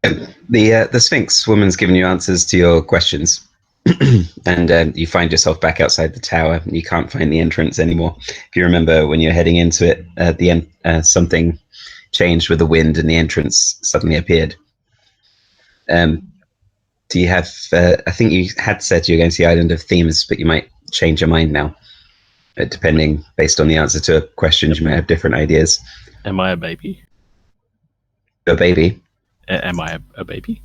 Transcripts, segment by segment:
The Sphinx woman's given you answers to your questions, and you find yourself back outside the tower. And you can't find the entrance anymore. If you remember when you're heading into it, at the end, something changed with the wind, and the entrance suddenly appeared. Do you have? I think you had said you're going to the island of Themis, but you might change your mind now. Depending, based on the answer to a question, you may have different ideas. Am I a baby? A baby? Am I a baby?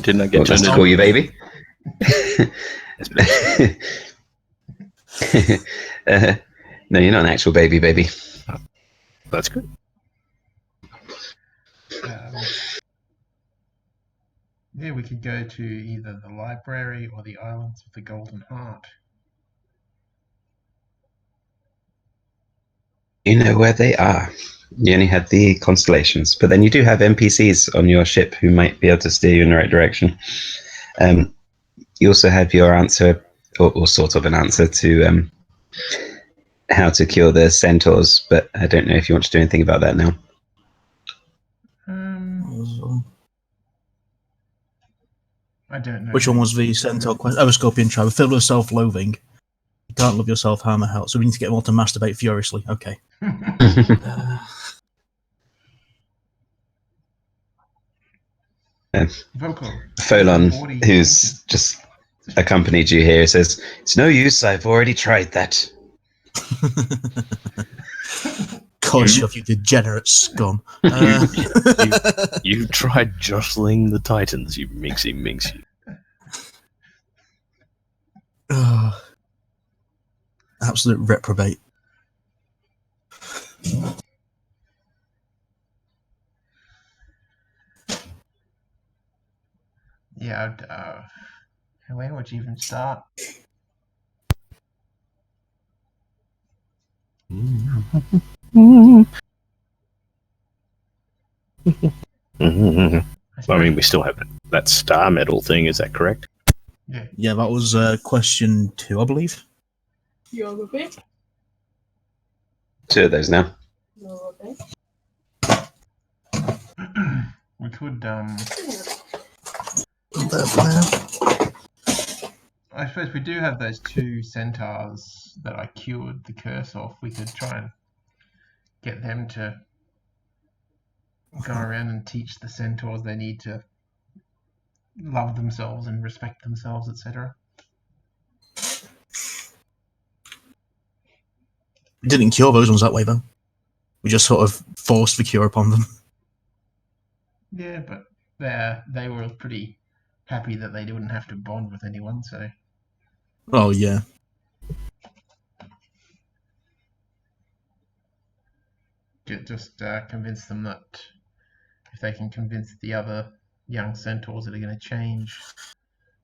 Didn't I get turned into call you baby? No, you're not an actual baby. Oh, that's good. Yeah, we could go to either the library or the Islands of the Golden Heart. You know where they are. You only had the constellations, but then you do have NPCs on your ship who might be able to steer you in the right direction. You also have your answer, or sort of an answer to how to cure the centaurs, but I don't know if you want to do anything about that now. I don't know. Which one was the centaur question? Oh, a scorpion tribe. Filled with self-loathing. You can't love yourself, harm or help, so we need to get them all to masturbate furiously. Okay. Folon, who's just accompanied you here, says, "It's no use, I've already tried that." Gosh, you degenerate scum. You tried jostling the Titans, you minxy. Absolute reprobate. Yeah, where would you even start? I mean, we still have that star medal thing, is that correct? Yeah, that was question 2, I believe. Geography. 2 of those now. We could, I suppose we do have those 2 centaurs that I cured the curse off. We could try and get them to go around and teach the centaurs they need to love themselves and respect themselves, etc. We didn't cure those ones that way, though. We just sort of forced the cure upon them. Yeah, but they were pretty happy that they wouldn't have to bond with anyone, so... Oh, yeah. Just convince them that if they can convince the other young centaurs that are going to change,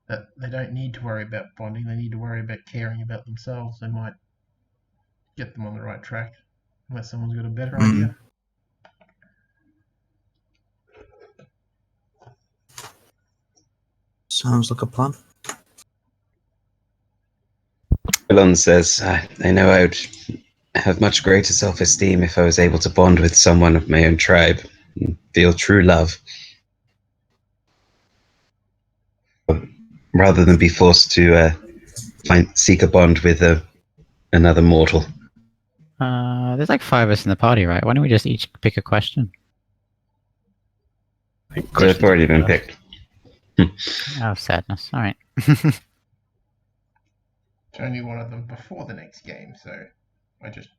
that they don't need to worry about bonding, they need to worry about caring about themselves, they might get them on the right track, unless someone's got a better idea. Sounds like a plan. Elon says, I know I would have much greater self-esteem if I was able to bond with someone of my own tribe and feel true love, rather than be forced to seek a bond with another mortal. There's like 5 of us in the party, right? Why don't we just each pick a question? They've already been picked. Oh, sadness. All right. Only one of them before the next game, so I just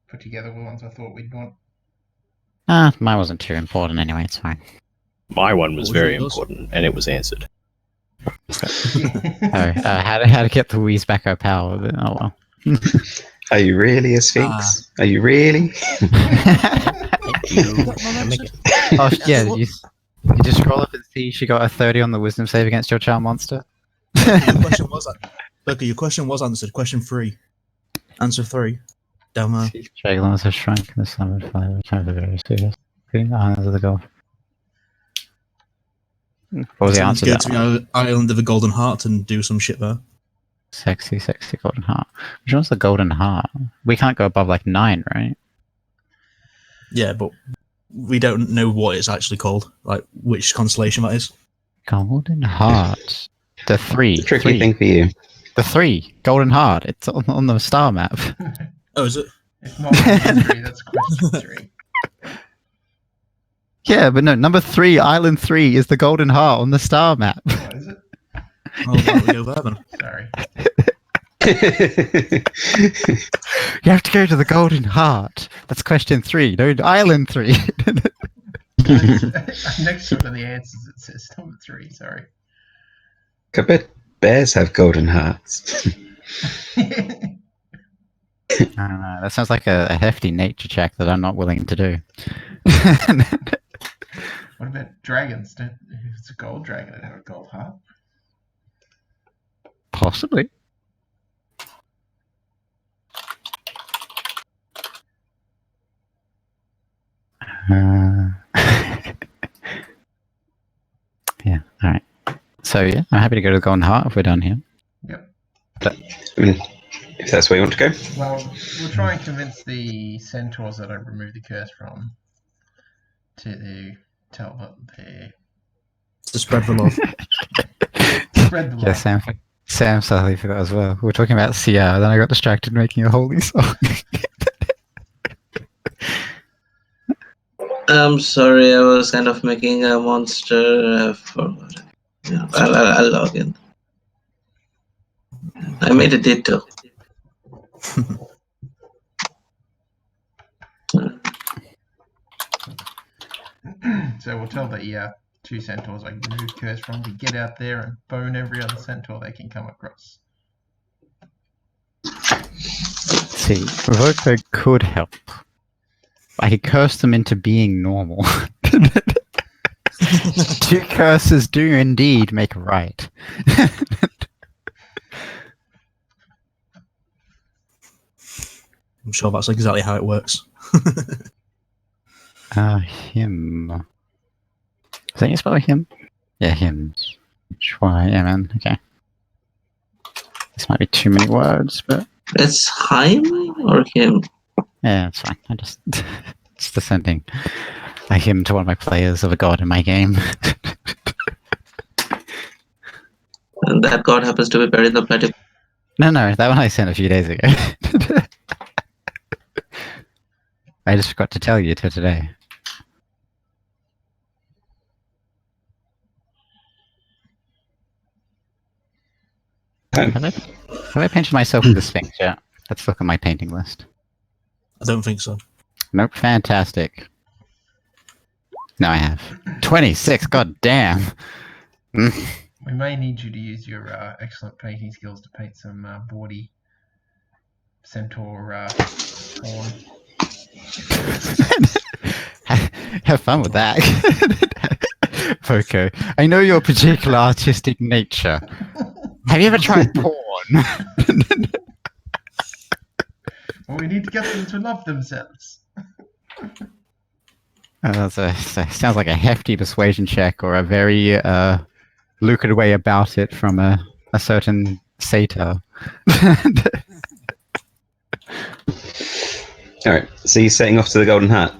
put together the ones I thought we'd want. Mine wasn't too important anyway, it's fine. My one was very important, and it was answered. How to get the Wheeze back our power. Oh well. Are you really a Sphinx? Are you really? Oh yeah, you just scroll up and see she got a 30 on the wisdom save against your charm monster. Your question was answered. Question 3. Answer 3. Down there. Shaglons has shrunk in the summer fire, return for various serious. Including the islands of the Gulf. What was the answer? Go to the island of the Golden Heart and do some shit there. Sexy Golden Heart. Which one's the Golden Heart? We can't go above like 9, right? Yeah, but we don't know what it's actually called, like which constellation that is. Golden Heart. The 3. It's a tricky three. thing for you. The 3. Golden Heart. It's on the star map. Oh, is it? It's not question 3, that's question 3. Yeah, but no, number 3, Island 3, is the Golden Heart on the star map. What is it? Oh, why don't we go there then? Sorry. You have to go to the Golden Heart. That's question 3. No, Island 3. Next to the answers, it says number 3, sorry. I bet bears have golden hearts. I don't know. That sounds like a hefty nature check that I'm not willing to do. What about dragons? If it's a gold dragon, it'd have a gold heart. Possibly. Yeah, alright. So, yeah, I'm happy to go to the Golden Heart if we're done here. Yep. I mean, if that's where you want to go. Well, we'll try and convince the centaurs that I removed the curse from to tell them they To spread the love. spread the love. Yeah, Sam sadly forgot as well. We were talking about CR, then I got distracted making a holy song. I'm sorry, I was kind of making a monster. I forgot. Yeah, I'll log in. I made a ditto. So we'll tell the 2 centaurs I removed curse from to get out there and bone every other centaur they can come across. See, Voco could help. I could curse them into being normal. 2 curses do indeed make a right. I'm sure that's exactly how it works. Him. Is that how you spell him? Yeah, him. H-Y-M-N. Okay. This might be too many words, but It's Haim or him? yeah, it's fine. I just it's the same thing. I him to one of my players of a god in my game. And that god happens to be buried in the planet. No, that one I sent a few days ago. I just forgot to tell you till today. Have I painted myself with the Sphinx yet? Let's look at my painting list. I don't think so. Nope, fantastic. No, I have. 26, god damn. We may need you to use your excellent painting skills to paint some bawdy centaur horn. Have fun with that. Poco, I know your particular artistic nature. Have you ever tried porn? Well, we need to get them to love themselves. Sounds like a hefty persuasion check or a very lucrative way about it from a certain satyr. Alright, so you're setting off to the Golden Heart.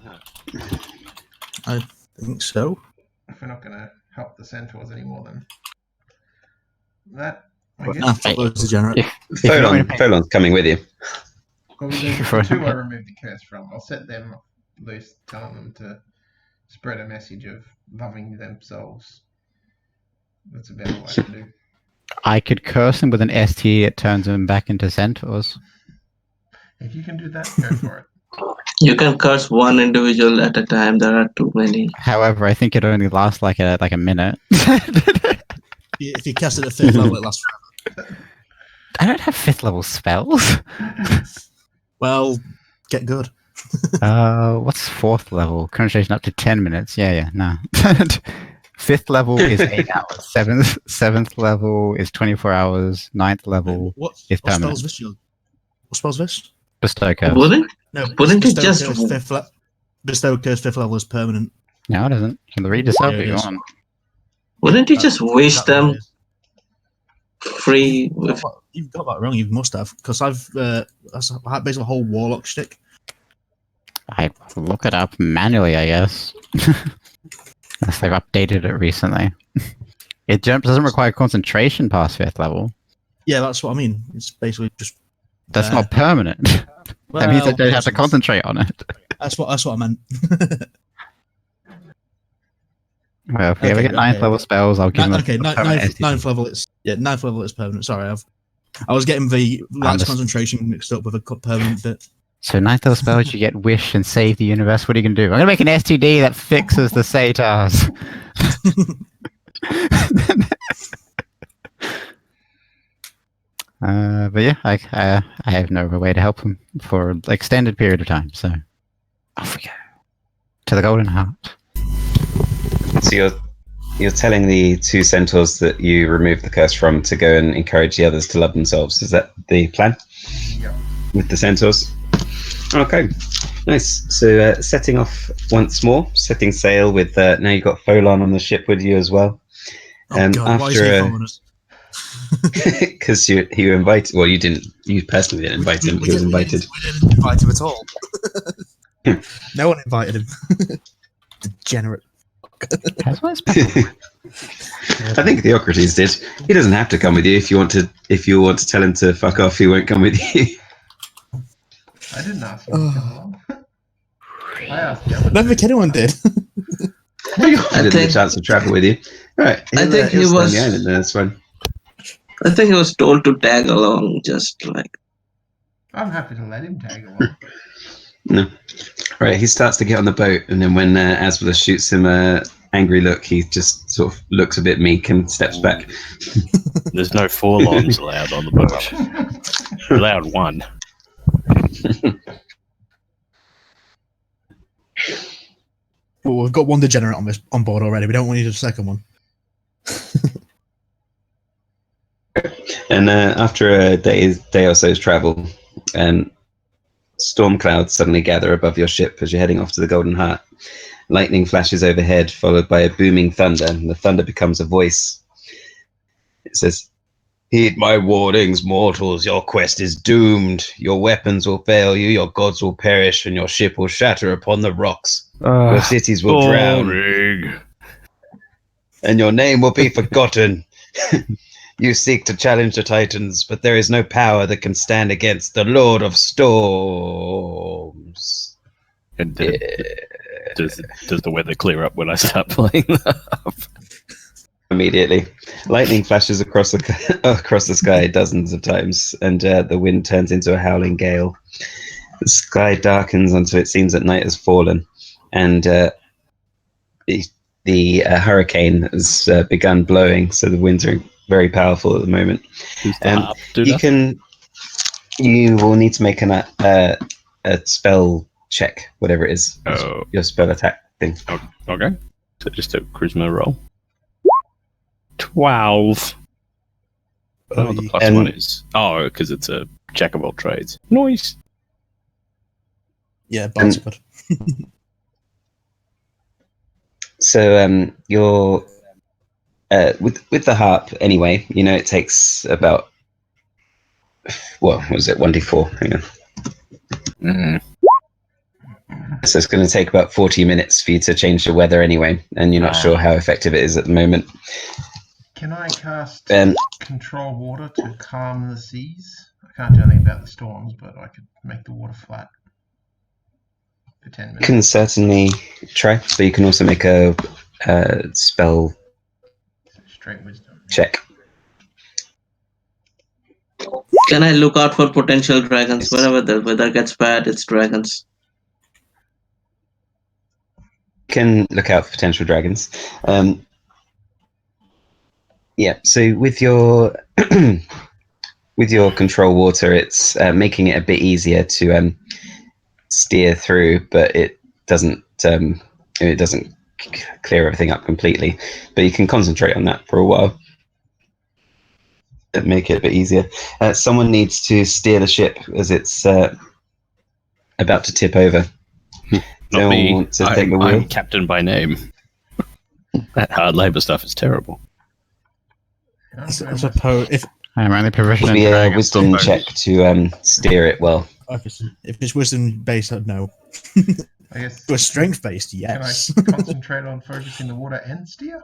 I think so. If we're not going to help the centaurs anymore, then that, I But guess. nah, those degenerate. Folon's coming with you. Well, the 2 I removed the curse from, I'll set them loose, telling them to spread a message of loving themselves. That's a better way to do. I could curse them with an ST, it turns them back into centaurs. If you can do that, go for it. You can curse one individual at a time. There are too many. However, I think it only lasts like a minute. If you cast it at 5th level, it lasts forever. I don't have 5th level spells. Well, get good. What's 4th level? Concentration up to 10 minutes. Yeah, no. 5th level is 8 hours. 7th level is 24 hours. 9th level What is spells permanent. this? What spells this? Bestow curse. Wouldn't No, Wouldn't it Bestow just- Curse 5th Bestow Curse 5th level is permanent. No, it isn't. You can read yourself Yeah, if it you is. want. Wouldn't you just wish That's what them it is. free with You've got that wrong. You must have, because I've basically a whole warlock shtick. I look it up manually, I guess. Unless they've updated it recently. It doesn't require concentration past 5th level. Yeah, that's what I mean. It's basically just. That's not permanent. That means I don't have to yes, concentrate on it. That's what I meant. Well, if we ever get 9th level spells, I'll give them okay, a permanent ninth level. Ninth level is permanent. Sorry, I was getting the lax concentration mixed up with a permanent bit. So 9th level spells, you get wish and save the universe. What are you gonna do? I'm gonna make an STD that fixes the satyrs. But yeah, I have no other way to help him for an extended period of time. So off we go to the Golden Heart. So you're telling the 2 centaurs that you removed the curse from to go and encourage the others to love themselves. Is that the plan? Yeah. With the centaurs? Okay, nice. So setting off once more, setting sail with now you've got Folon on the ship with you as well. Oh God, why is he following us? Because you invited. Well, you didn't. You personally didn't invite him. He was invited. We didn't invite him at all. No one invited him. Degenerate. I think Theocrates did. He doesn't have to come with you if you want to. If you want to tell him to fuck off, he won't come with you. I didn't ask him to come along. I asked the other. I don't think anyone did. I didn't have a chance to travel with you. Right. I think he was. The island, that's fine. I think he was told to tag along, just like. I'm happy to let him tag along. No. Right, he starts to get on the boat, and then when Asbolous shoots him an angry look, he just sort of looks a bit meek and steps back. There's no forlorns allowed on the boat. We're allowed 1. Well, we've got 1 degenerate on board already. We don't want to use a second one. And after a day or so's travel, storm clouds suddenly gather above your ship as you're heading off to the Golden Heart. Lightning flashes overhead, followed by a booming thunder, and the thunder becomes a voice. It says, "Heed my warnings, mortals. Your quest is doomed. Your weapons will fail you, your gods will perish, and your ship will shatter upon the rocks. Your cities will drown, and your name will be forgotten. You seek to challenge the Titans, but there is no power that can stand against the Lord of Storms." And does the weather clear up when I start playing that? Immediately, lightning flashes across the sky dozens of times, and the wind turns into a howling gale. The sky darkens until it seems that night has fallen, and the hurricane has begun blowing. So the winds are very powerful at the moment. You will need to make a spell check, whatever it is. Oh. Your spell attack thing. Okay. So just a charisma roll. 12. Oh, the plus 1 is... Oh, because it's a jack of all trades. Nice. Yeah, Bart's good. So you're... with the harp, anyway, you know, it takes about... Well, what was it? 1d4. Hang on. So it's going to take about 40 minutes for you to change the weather anyway, and you're not sure how effective it is at the moment. Can I cast Control Water to calm the seas? I can't do anything about the storms, but I could make the water flat for 10 minutes. You can certainly try, but you can also make a spell Straight wisdom. check. Can I look out for potential dragons? Whenever the weather gets bad, it's dragons. You can look out for potential dragons. Yeah, so with your with your control water, it's making it a bit easier to steer through, but it doesn't clear everything up completely. But you can concentrate on that for a while. Make it a bit easier. Someone needs to steer the ship as it's about to tip over. Not me. Want to take the wheel? I'm captain by name. That hard labour stuff is terrible. I suppose if I'm only proficient It'll be in a dragon. wisdom check to steer it well. Okay, so if it's wisdom based, no. I guess. If it's strength based, Can yes. I concentrate on focusing the water and steer?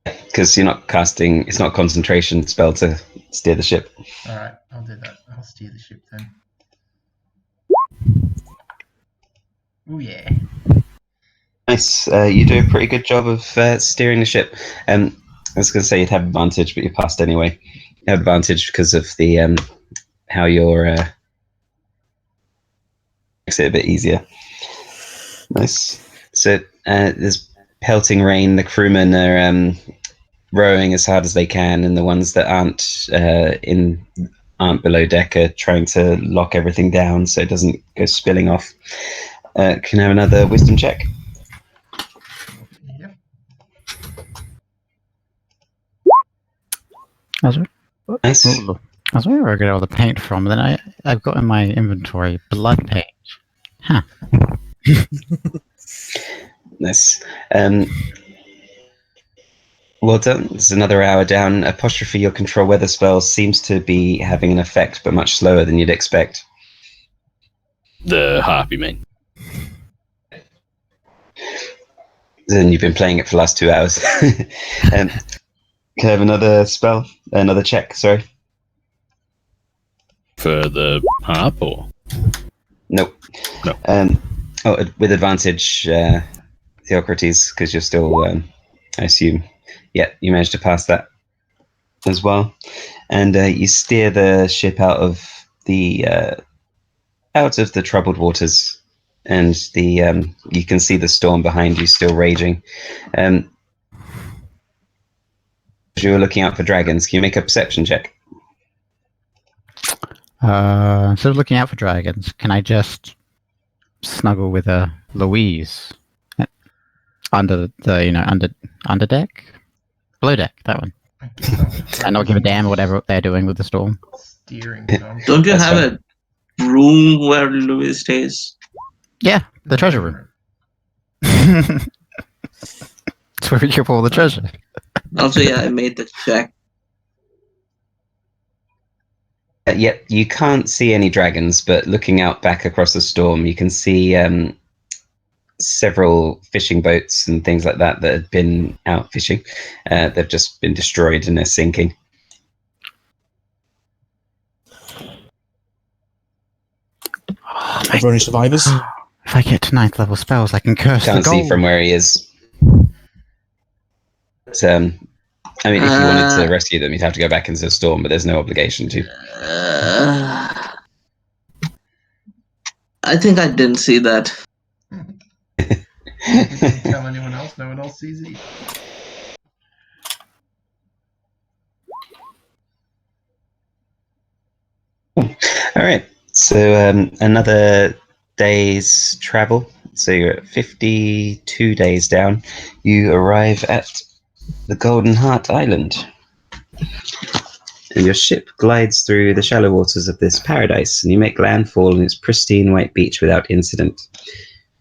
Because you're not casting. It's not a concentration spell to steer the ship. All right, I'll do that. I'll steer the ship then. Oh yeah. Nice. You do a pretty good job of steering the ship. I was going to say you'd have advantage, but you passed anyway. You have advantage because of the how your makes it a bit easier. Nice. So there's pelting rain. The crewmen are rowing as hard as they can, and the ones that aren't below deck are trying to lock everything down so it doesn't go spilling off. Can I have another wisdom check? Yep. Nice. Ooh, I was wondering where I get all the paint from. Then I've got in my inventory blood paint. Huh. Nice. Well done. It's another hour down. Apostrophe, your control weather spell seems to be having an effect, but much slower than you'd expect. The harp, you mean? Then you've been playing it for the last 2 hours. Can I have another spell? Another check, sorry. For the harp, or? Nope. No. With advantage, Theocrates, because you're still, I assume. Yeah, you managed to pass that as well. And you steer the ship out of the troubled waters, and you can see the storm behind you still raging. As you were looking out for dragons, can you make a perception check? Instead of looking out for dragons, can I just snuggle with Louise under the under deck, below deck, that one, I guess and not give a damn whatever they're doing with the storm? steering. So I'm Don't you That's have a room where Louis stays? Yeah, the treasure room. It's where we keep all the treasure. Also, yeah, I made the check. Yet you can't see any dragons, but looking out back across the storm, you can see several fishing boats and things like that had been out fishing. They've just been destroyed and they're sinking. Oh, Are there any survivors? if I get to 9th level spells, I can curse Can't the see gold. from where he is. But, I mean, if you wanted to rescue them, you'd have to go back into the storm, but there's no obligation to. I think I didn't see that. if you tell anyone else, no one else sees it. All right. So another day's travel. So you're at 52 days down. You arrive at the Golden Heart Island. And your ship glides through the shallow waters of this paradise, and you make landfall on its pristine white beach without incident.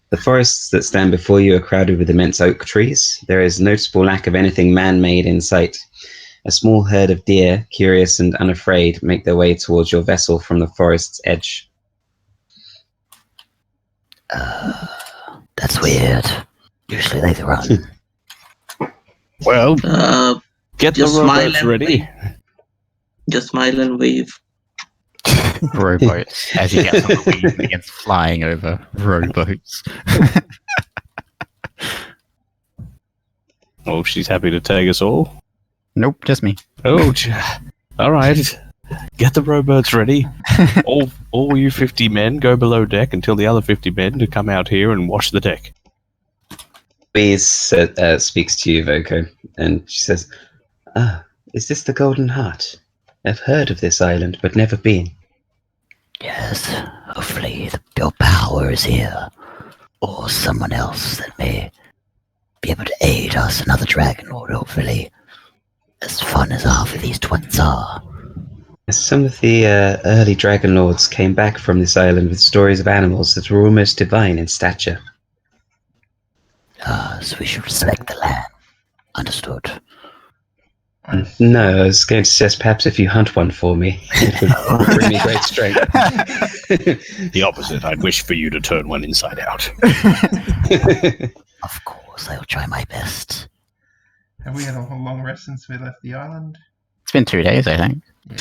The forests that stand before you are crowded with immense oak trees. There is noticeable lack of anything man-made in sight. A small herd of deer, curious and unafraid, make their way towards your vessel from the forest's edge. That's weird. Usually they run. Well, get the just smile rowboats and ready. wave. Just smile and wave. Rowboats, as he gets on the weed and begins flying over rowboats. Oh, she's happy to take us all. Nope, just me. Oh, all right. Get the rowboats ready. all you 50 men go below deck and tell the other 50 men to come out here and wash the deck. Louise speaks to you, Voko, and she says, is this the Golden Heart? I've heard of this island, but never been. Yes, hopefully your power is here. Or someone else that may be able to aid us, another Dragon Lord, hopefully. As fun as half of these twins are. Some of the early Dragon Lords came back from this island with stories of animals that were almost divine in stature. So we should respect the land. Understood. No, I was going to suggest perhaps if you hunt one for me, it would bring me great strength. The opposite. I'd wish for you to turn one inside out. Of course, I'll try my best. Have we had a long rest since we left the island? It's been 2 days, I think. Yeah.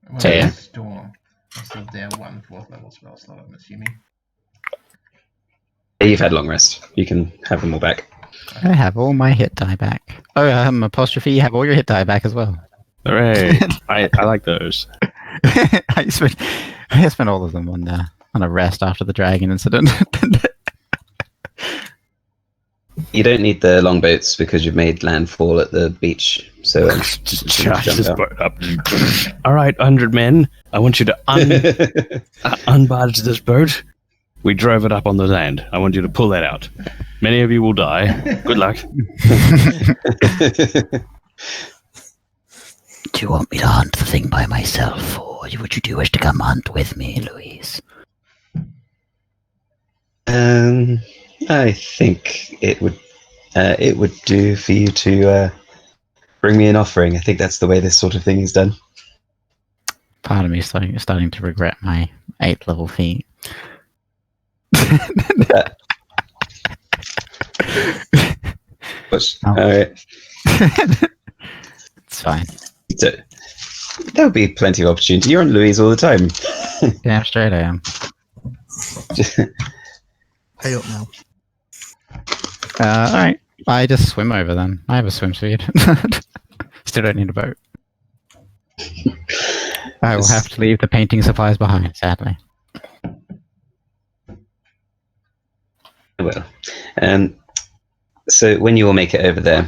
Well, So, yeah. Storm. I'm still down 1 4th level spell slot, I'm assuming. You've had long rest. You can have them all back. I have all my hit die back. Oh, apostrophe, you have all your hit die back as well. Hooray! I like those. I spent all of them on a rest after the dragon incident. You don't need the longboats because you've made landfall at the beach. So Just you can charge jump this out. boat up. All right, 100 men. I want you to unbarge this boat. We drove it up on the land. I want you to pull that out. Many of you will die. Good luck. Do you want me to hunt the thing by myself, or would you wish to come hunt with me, Louise? I think it would do for you to bring me an offering. I think that's the way this sort of thing is done. Part of me is starting to regret my 8th level feat. All right. It's fine. So, there'll be plenty of opportunity. You're on Louise all the time. Damn straight I am. Pay up now. Alright. I just swim over then. I have a swimsuit. Still don't need a boat. I will have to leave the painting supplies behind, sadly. Well, so when you all make it over there,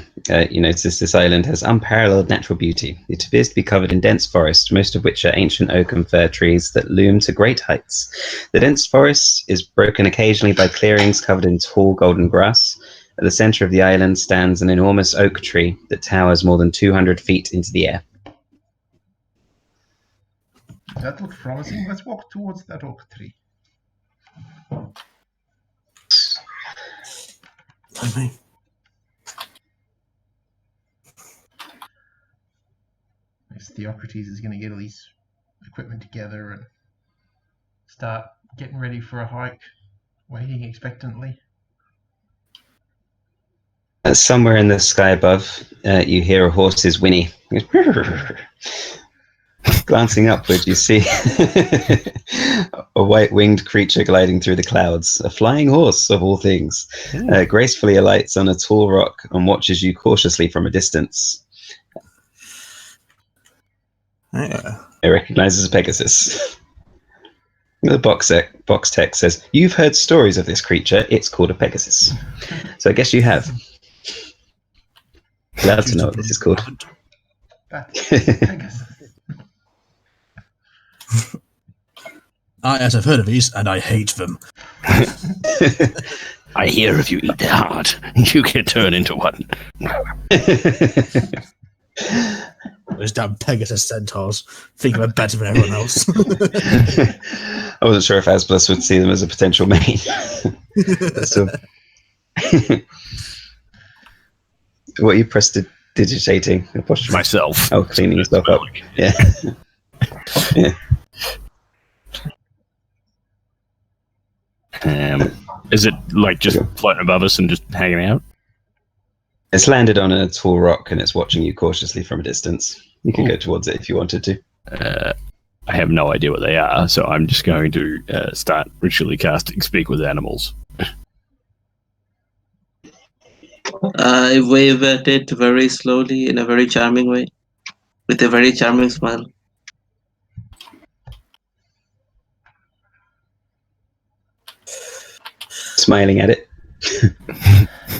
you notice this island has unparalleled natural beauty. It appears to be covered in dense forest, most of which are ancient oak and fir trees that loom to great heights. The dense forest is broken occasionally by clearings covered in tall golden grass. At the center of the island stands an enormous oak tree that towers more than 200 feet into the air. That looks promising. Let's walk towards that oak tree. Okay. Theocrates is going to get all his equipment together and start getting ready for a hike, waiting expectantly. Somewhere in the sky above, you hear a horse's whinny. Glancing upward, you see a white-winged creature gliding through the clouds. A flying horse, of all things, gracefully alights on a tall rock and watches you cautiously from a distance. Yeah. It recognizes Pegasus. The box text says, "You've heard stories of this creature. It's called a Pegasus." So I guess you have. Glad to know what this is called. That's Pegasus. Yes, I've heard of these, and I hate them. I hear if you eat their heart, you can turn into one. Those damn Pegasus centaurs think they're better than everyone else. I wasn't sure if Asbolous would see them as a potential mate. So, what are you prestidigitating? Apostrophe? Myself. Oh, cleaning yourself up. Yeah. Yeah. Is it like just floating above us and just hanging out? It's landed on a tall rock and it's watching you cautiously from a distance. You can go towards it if you wanted to. I have no idea what they are, so I'm just going to start ritually casting Speak with Animals. I wave at it very slowly in a very charming way, with a very charming smile. Smiling at it.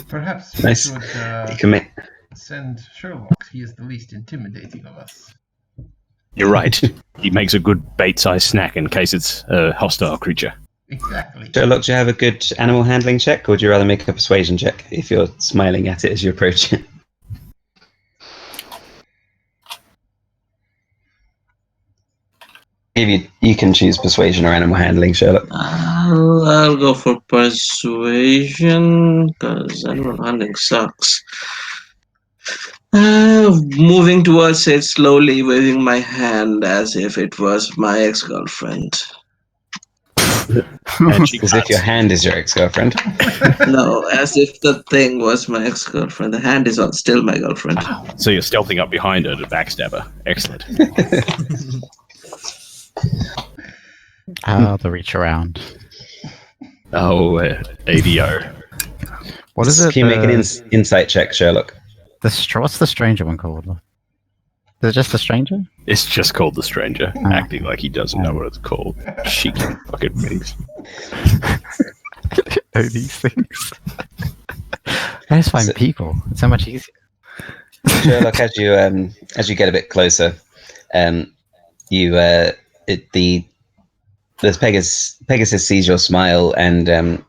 Perhaps Nice. we You should can make. send Sherlock. He is the least intimidating of us. You're right. He makes a good bait-sized snack in case it's a hostile creature. Exactly. Sherlock, do you have a good animal handling check, or would you rather make a persuasion check if you're smiling at it as you approach it? You can choose persuasion or animal handling, Sherlock. I'll go for persuasion because animal handling sucks. Moving towards it slowly, waving my hand as if it was my ex-girlfriend. And she As if your cuts. hand is your ex-girlfriend. No, as if the thing was my ex-girlfriend. The hand is still my girlfriend. So you're stealthing up behind her to backstab her. Excellent. The reach around. Oh, ADO. What is it? Can you make an insight check, Sherlock? What's the stranger one called? Is it just the stranger? It's just called the stranger, Oh. acting like he doesn't know what it's called. Cheeky fucking things. know these things. I just find people. It's so much easier. Sherlock, as you get a bit closer, Pegasus sees your smile, and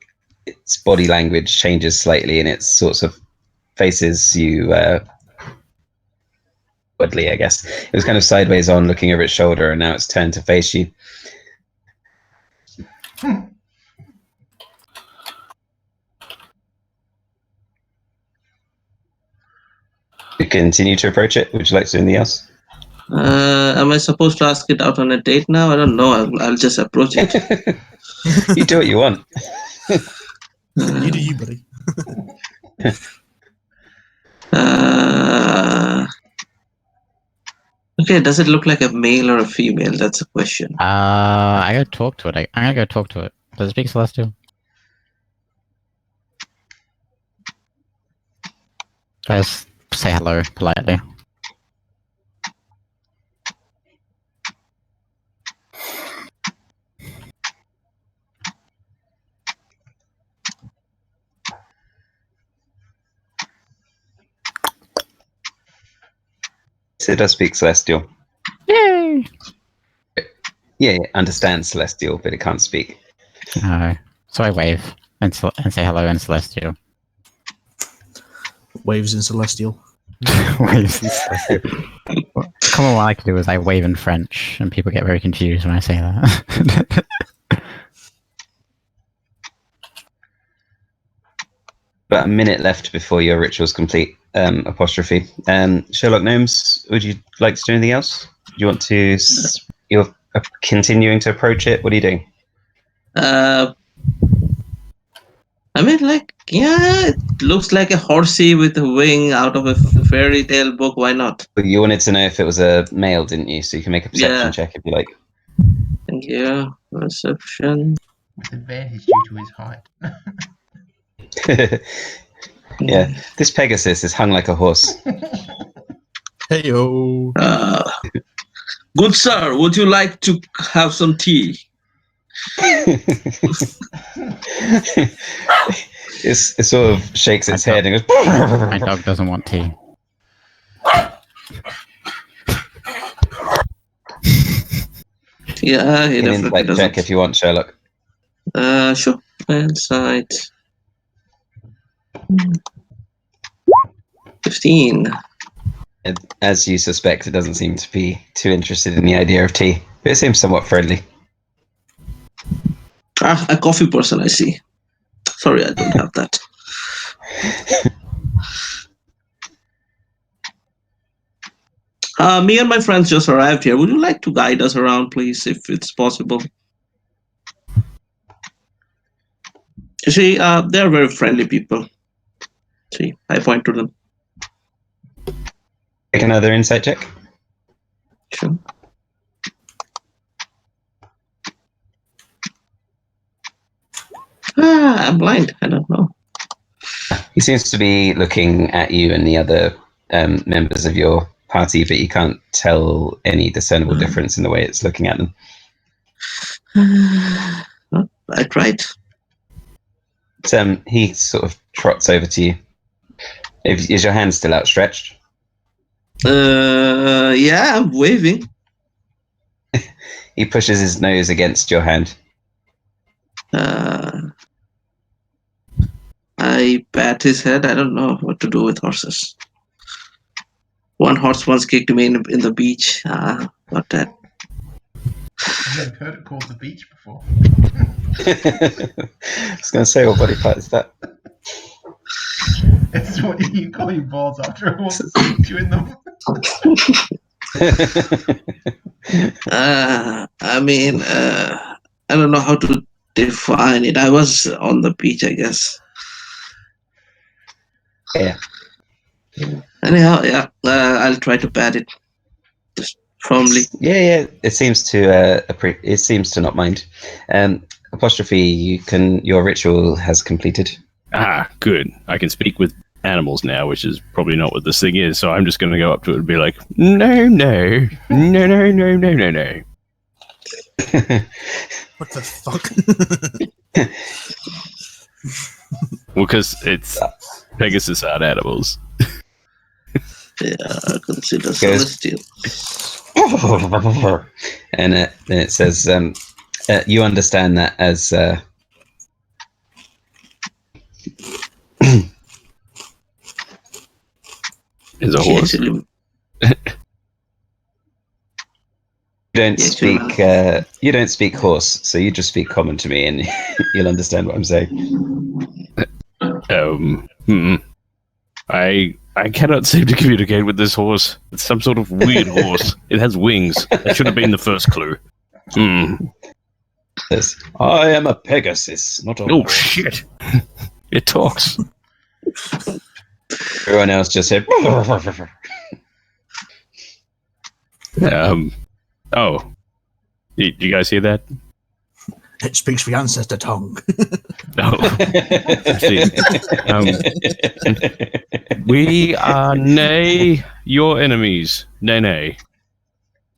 its body language changes slightly, and it sorts of faces you oddly, I guess. It was kind of sideways on, looking over its shoulder, and now it's turned to face you. You continue to approach it. Would you like to do anything else? Am I supposed to ask it out on a date now? I don't know. I'll just approach it. You do what you want. You do you, buddy. Okay, does it look like a male or a female? That's a question. I gotta talk to it. I'm gonna go talk to it. Does it speak Celestial? Just say hello politely. So it does speak Celestial. Yay! Yeah, it understands Celestial, but it can't speak. So I wave and say hello in Celestial. Waves in Celestial. Waves in Celestial. Common what I can do is I wave in French, and people get very confused when I say that. About a minute left before your ritual's complete. Apostrophe. Sherlock Gnomes, would you like to do anything else? Do you want to? You're continuing to approach it. What are you doing? I mean, it looks like a horsey with a wing out of a fairy tale book. Why not? But you wanted to know if it was a male, didn't you? So you can make a perception Yeah. check if you like. Thank you. Perception. With advantage due to his height. Yeah, this Pegasus is hung like a horse. Heyo. Good sir, would you like to have some tea? It sort of shakes its head and My goes. dog doesn't want tea. Yeah, he An definitely insight doesn't. check if you want, Sherlock. Sure. Insight. 15. As you suspect, it doesn't seem to be too interested in the idea of tea, but it seems somewhat friendly. A coffee person, I see. Sorry, I don't have that. Me and my friends just arrived here. Would you like to guide us around, please, if it's possible? You see, they're very friendly people. See, I point to them. Make another insight check. Sure. I'm blind. I don't know. He seems to be looking at you and the other members of your party, but you can't tell any discernible difference in the way it's looking at them. I tried. He sort of trots over to you. Is your hand still outstretched? Yeah, I'm waving. He pushes his nose against your hand. I pat his head. I don't know what to do with horses. One horse once kicked me in the beach. Not that. I've never heard it called the beach before. I was going to say, what body part is that? It's what you call your balls after a horse kicked you in them. I mean, I don't know how to define it. I was on the beach, I guess. Yeah. Anyhow, yeah, I'll try to pat it just firmly. Yeah. It seems to it seems to not mind. Apostrophe, your ritual has completed. Ah, good. I can speak with animals now, which is probably not what this thing is. So I'm just going to go up to it and be like, no. What the fuck? Well, because it's Pegasus aren't animals. Yeah, consider Goes- celestial. And then it says, you understand that as Is a horse. Actually, you don't speak horse, so you just speak common to me, and you'll understand what I'm saying. I cannot seem to communicate with this horse. It's some sort of weird horse. It has wings. That should have been the first clue. Says, I am a Pegasus, not a Oh horse. shit! It talks. Everyone else just said. Oh, did you guys hear that? It speaks the ancestor tongue. No. We are nay your enemies. Nay.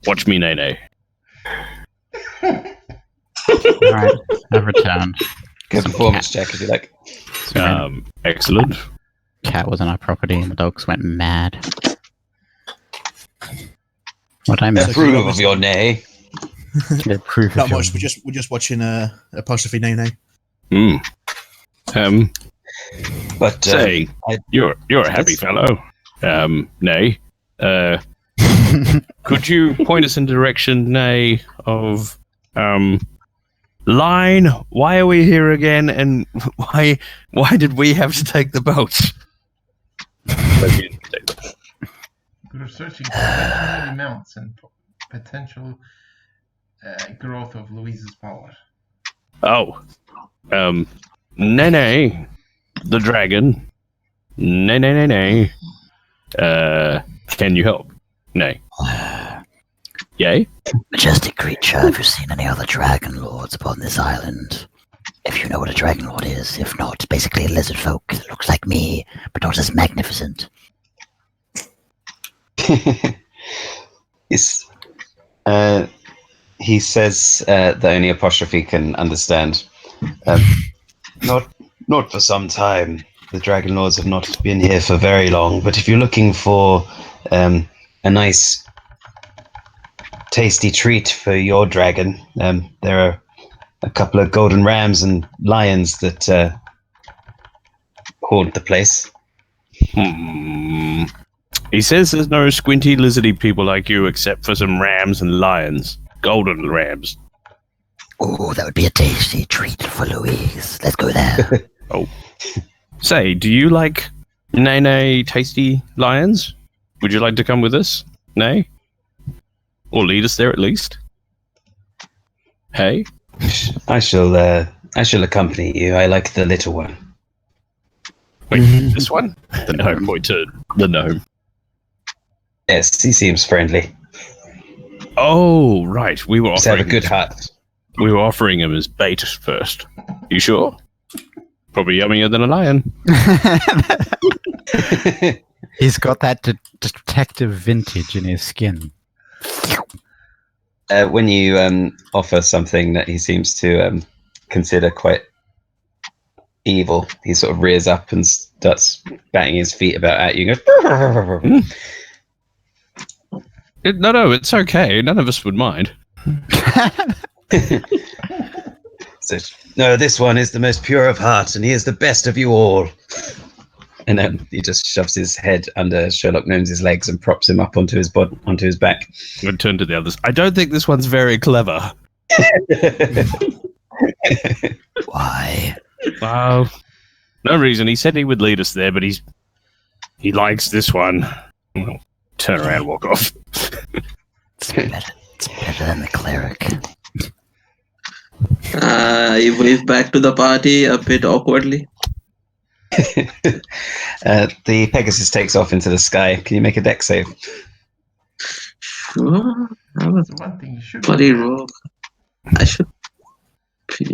Watch me, nay. Alright, I've returned. Good performance check if you like. Excellent. Cat was on our property and the dogs went mad. What I missed? Approve of your nay. Proof Not of your- much. We're just watching Apostrophe Nene. But Say, you're a happy fellow. Nay. Could you point us in direction, nay, of line? Why are we here again, and why did we have to take the boat? We're searching for legendary mounts and potential growth of Louise's power. Oh, Nene, the dragon. Nay. Can you help? Nay. Yay? Majestic creature, have you seen any other dragon lords upon this island? If you know what a dragon lord is, if not, basically a lizard folk that looks like me, but not as magnificent. Yes. He says that only Apostrophe can understand. Not for some time. The Dragon Lords have not been here for very long. But if you're looking for a nice, tasty treat for your dragon, there are a couple of golden rams and lions that haunt the place. He says there's no squinty, lizardy people like you except for some rams and lions. Golden rams. Oh, that would be a tasty treat for Louise. Let's go there. Oh. Say, do you like nay tasty lions? Would you like to come with us? Nay? Or lead us there at least? Hey? I shall accompany you. I like the little one. Wait, this one? The gnome. Point to the gnome. Yes, he seems friendly. Oh, right. We were Just have a offering good heart. We were offering him as bait first. You sure? Probably yummier than a lion. He's got that detective vintage in his skin. When you offer something that he seems to consider quite evil, he sort of rears up and starts batting his feet about at you and goes, No, it's okay. None of us would mind. says, no, this one is the most pure of heart and he is the best of you all. And then he just shoves his head under Sherlock Gnomes' legs and props him up onto his back. I'm going to turn to the others. I don't think this one's very clever. Why? No reason. He said he would lead us there, but he's He likes this one. Well, turn around, walk off. It's better than the cleric. I wave back to the party a bit awkwardly. The Pegasus takes off into the sky. Can you make a deck save? Sure. I'm a That's the one thing you should bloody do. rogue. I should.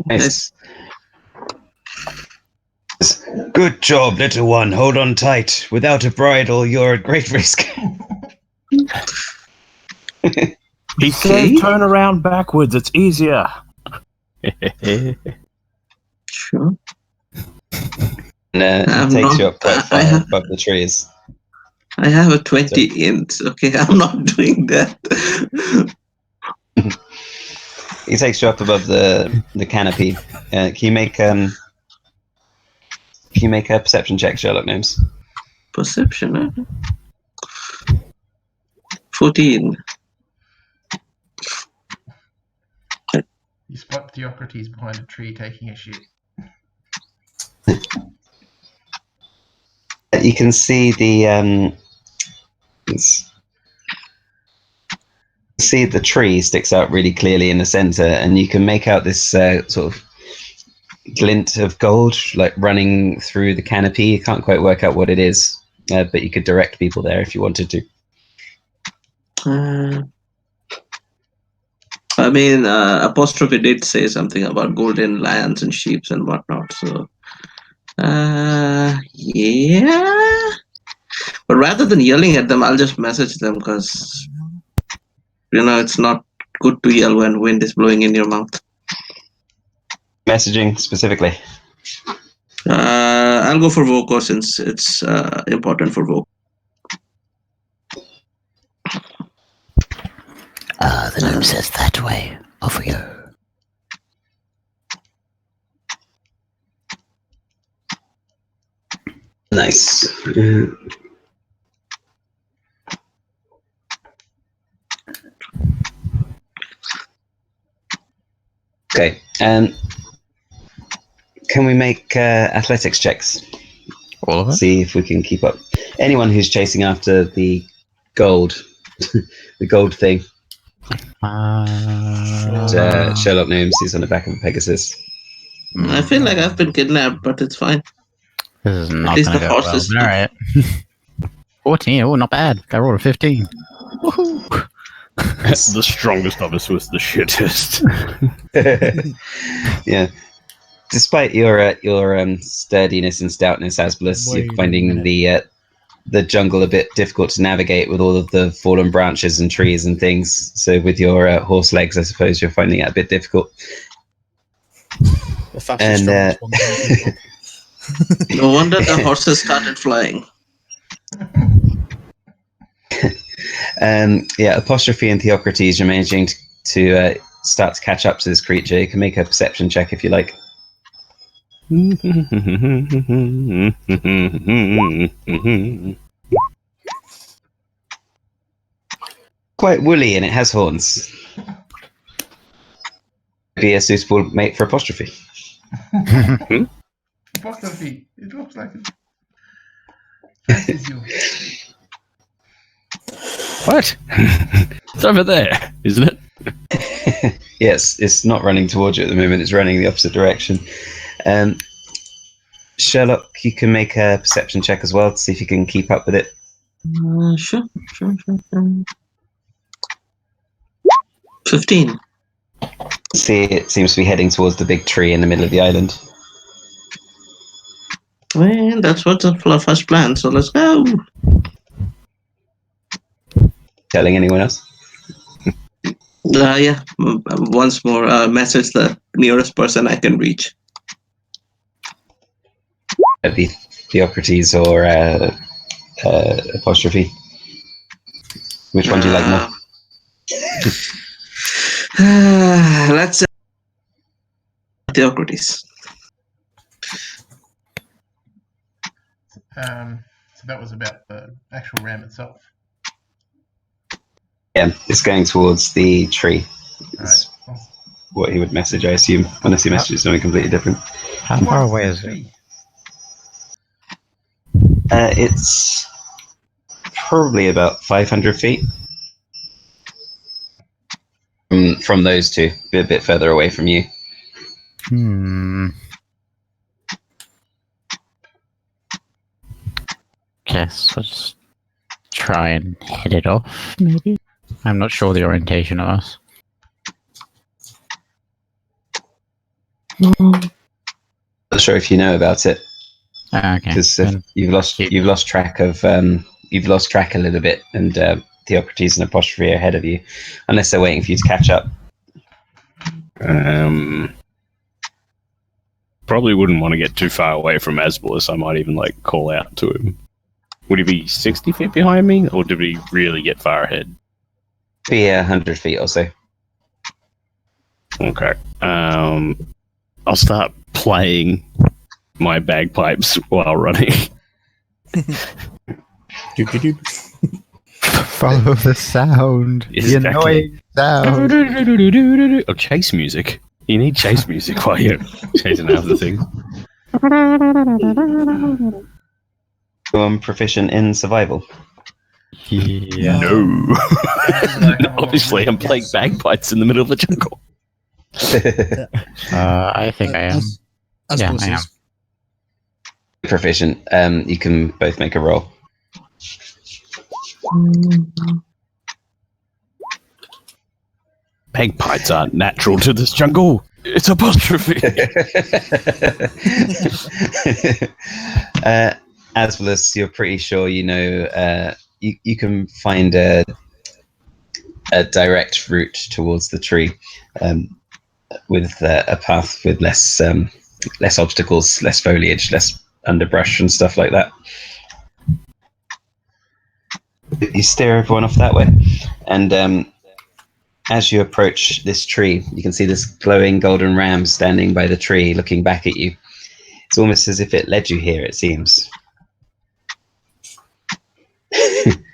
Nice. Good job, little one. Hold on tight. Without a bridle, you're at great risk. He says turn around backwards. It's easier. Sure. And I'm it takes you not- up quite I far have- above the trees. I have a 20 int. Okay, I'm not doing that. He takes you up above the canopy. Can you make a perception check, Sherlock Gnomes? Perception. 14. You spot Theocrates behind a tree taking a shit. You can see the tree sticks out really clearly in the center, and you can make out this sort of glint of gold like running through the canopy. You can't quite work out what it is, but you could direct people there if you wanted to. I mean, Apostrophe did say something about golden lions and sheep and whatnot, so. Yeah. But rather than yelling at them, I'll just message them because, it's not good to yell when wind is blowing in your mouth. Messaging specifically. I'll go for Voco since it's important for Voco. The gnome says that way. Off we go. Nice. Okay. Can we make athletics checks? All of it? See if we can keep up. Anyone who's chasing after the gold, the gold thing. Sherlock Gnomes is on the back of a Pegasus. I feel like I've been kidnapped, but it's fine. This is not least going to the go well. horses- All right. 14. Oh, not bad. I rolled a 15. Woohoo! The strongest of us was the shittest. Yeah. Despite your sturdiness and stoutness, Asbolous, Wait you're a finding minute. the jungle a bit difficult to navigate with all of the fallen branches and trees and things. So with your horse legs, I suppose you're finding it a bit difficult. The fastest And, one. People. No wonder the horses started flying. Yeah, Apostrophe and Theocrates, you're managing to start to catch up to this creature. You can make a perception check if you like. Quite woolly and it has horns. Be a suitable mate for Apostrophe. Apostrophe. It looks like it fancies you. What? It's over there, isn't it? Yes, it's not running towards you at the moment. It's running the opposite direction. Sherlock, you can make a perception check as well to see if you can keep up with it. Sure. 15. See, it seems to be heading towards the big tree in the middle of the island. Well, that's what's the first plan, so let's go. Telling anyone else? Yeah. Once more, message the nearest person I can reach. The Theocrates or Apostrophe? Which one do you like more? Let's say Theocrates. So that was about the actual ram itself. Yeah, it's going towards the tree. Right. Is what he would message, I assume, unless he messages something completely different. How far away is it? It's probably about 500 feet from those two, a bit further away from you. Guess I'll just try and hit it off, maybe? I'm not sure the orientation of us. Not sure if you know about it, Okay. because then you've lost track of you've lost track a little bit, and Theocrates and Apostrophe are ahead of you, unless they're waiting for you to catch up. Probably wouldn't want to get too far away from Asbolous. I might even like call out to him. Would he be 60 feet behind me, or did he really get far ahead? Be 100 feet or so. Okay. I'll start playing my bagpipes while running. follow the sound. The annoying sound. Oh, chase music. You need chase music while you're chasing after things. I'm proficient in survival. Yeah. No. Obviously, I'm playing bagpipes in the middle of the jungle. I think I am. Yeah, I am. Proficient. You can both make a roll. Bagpipes aren't natural to this jungle. It's Apostrophe. Asbolous, you're pretty sure you know. You can find a direct route towards the tree, with a path with less obstacles, less foliage, less underbrush and stuff like that. You steer everyone off that way, and as you approach this tree, you can see this glowing golden ram standing by the tree, looking back at you. It's almost as if it led you here, it seems.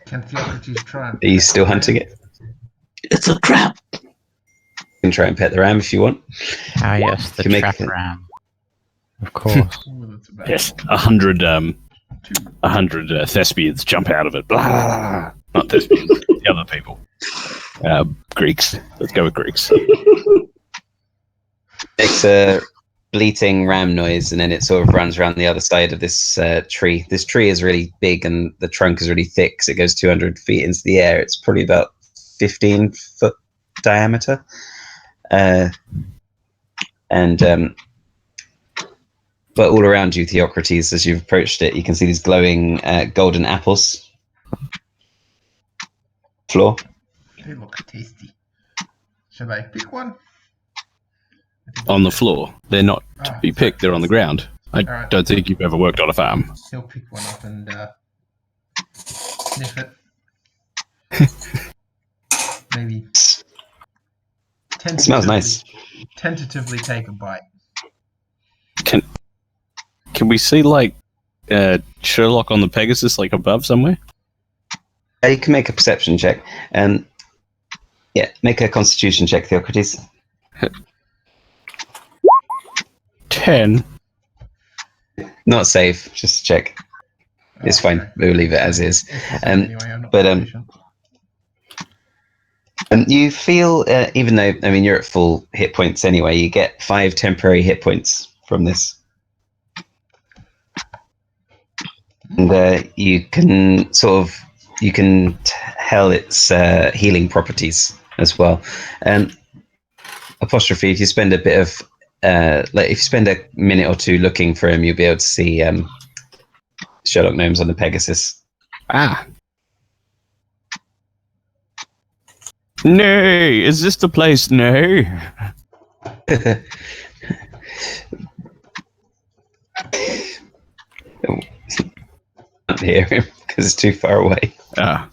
Can Theocrates try and Are you still hunting it? It's a trap. You can try and pet the ram if you want. Ah, yes, the You can trap make ram. Of course. Ooh, that's about Yes, 100 thespians jump out of it. Blah, blah, blah. Not thespians, the other people. Greeks. Let's go with Greeks. Makes a bleating ram noise, and then it sort of runs around the other side of this tree. This tree is really big, and the trunk is really thick, so it goes 200 feet into the air. It's probably about 15-foot diameter. But all around you, Theocrates, as you've approached it, you can see these glowing golden apples. Floor. They look tasty. Should I pick one? On the floor. They're not to be picked, they're on the ground. I don't think you've ever worked on a farm. He'll pick one up and sniff it. Maybe. It smells nice. Tentatively take a bite. Can we see, like, Sherlock on the Pegasus, like, above somewhere? You can make a perception check. Yeah, make a constitution check, Theocrates. 10. Not safe, just check. It's fine. Okay. We'll leave it as is. Anyway, I'm not but, proficient. You feel, even though, I mean, you're at full hit points anyway, you get 5 temporary hit points from this. And you can tell its healing properties as well. Apostrophe, if you spend a bit of, if you spend a minute or two looking for him, you'll be able to see Sherlock Gnomes on the Pegasus. Ah. Nay, is this the place? Nay. Can't hear him because it's too far away. Ah.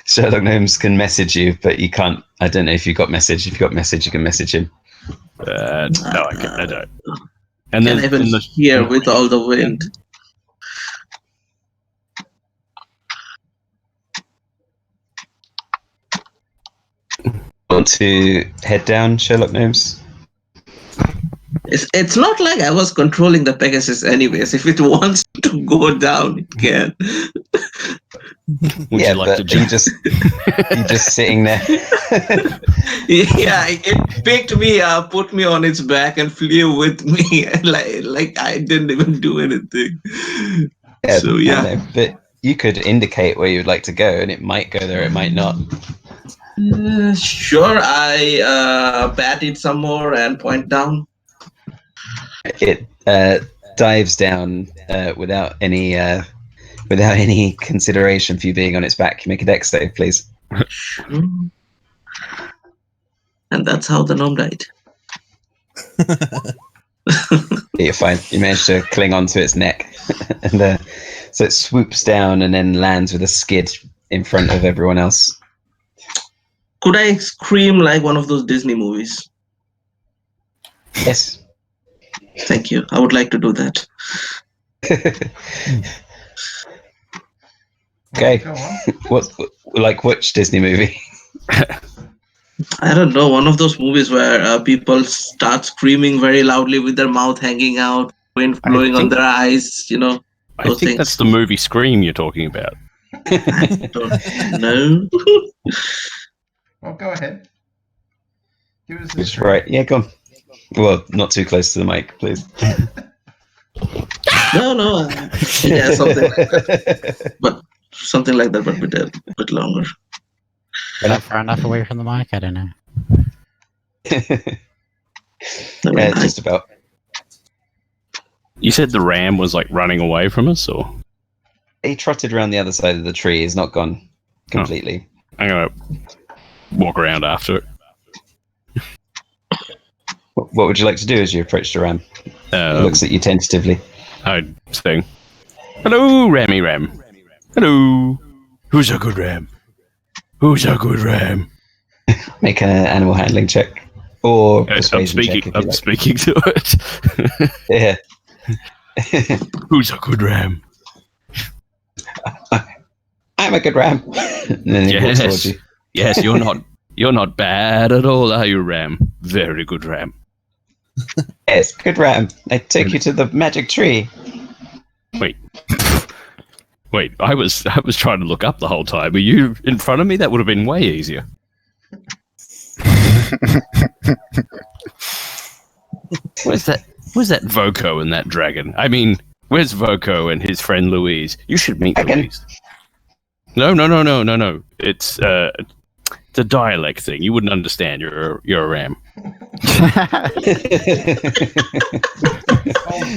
Sherlock Gnomes can message you, but you can't. I don't know if you've got message. If you've got message, you can message him. No, I don't. And Can even hear with all the wind. Want to head down, Sherlock Gnomes? It's not like I was controlling the Pegasus anyways. If it wants to go down, it can. Would yeah, you like to but you're just sitting there. Yeah, it picked me up, put me on its back, and flew with me. like I didn't even do anything. Yeah, So I yeah. know, but you could indicate where you'd like to go, and it might go there, it might not. Sure, I pat it some more and point down. It dives down without any consideration for you being on its back. You make a dex save, please. Sure. And that's how the gnome died. Yeah, you're fine. You managed to cling onto its neck, and so it swoops down and then lands with a skid in front of everyone else. Could I scream like one of those Disney movies? Yes. Thank you. I would like to do that. Okay. Go on. Like which Disney movie? I don't know, one of those movies where people start screaming very loudly with their mouth hanging out, wind blowing on their eyes, you know. I Those think things. that's the movie Scream you're talking about. I don't know. Well, go ahead. Give us a Which, try. right. Yeah, go on. Well, not too close to the mic, please. No. Yeah, something like that. But something like that, but a bit longer. Is that far enough away from the mic? I don't know. I mean, Just about. You said the ram was like running away from us, or He trotted around the other side of the tree. He's not gone completely. I'm gonna walk around after it. What would you like to do as you approach the ram? It looks at you tentatively. I'd sing, "Hello, Rammy Ram. Hello. Who's a good ram? Who's a good ram?" Make an animal handling check or I'm persuasion check. speaking. If you I'm like. speaking to it. Yeah. Who's a good ram? I'm a good ram. And then he walks towards you. Yes, you're not bad at all, are you, Ram? Very good, Ram. Yes, good ram. I take you to the magic tree. Wait, I was trying to look up the whole time. Were you in front of me? That would have been way easier. Where's that Voco and that dragon? I mean, where's Voco and his friend Louise? You should meet Louise. No. It's a dialect thing. You wouldn't understand. You're a ram. Old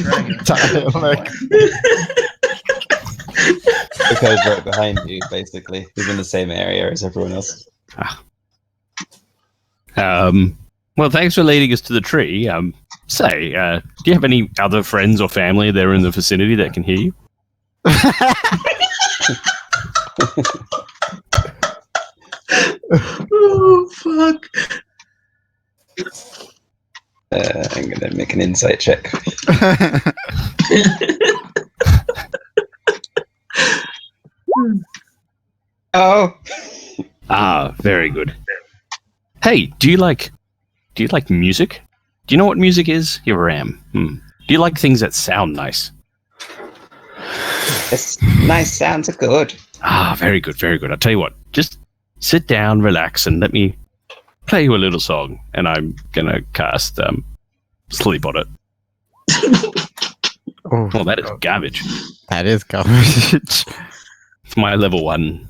dragon. The code's right behind you, basically. He's in the same area as everyone else. Well, thanks for leading us to the tree. Do you have any other friends or family there in the vicinity that can hear you? Oh, fuck. I'm going to make an insight check. Oh. Very good. Hey, do you like music? Do you know what music is? You're a ram. Do you like things that sound nice? Yes, nice sounds are good. Very good, very good. I'll tell you what, just sit down, relax, and let me play you a little song, and I'm gonna cast Sleep on it. Oh, that is garbage. That is garbage. It's my level one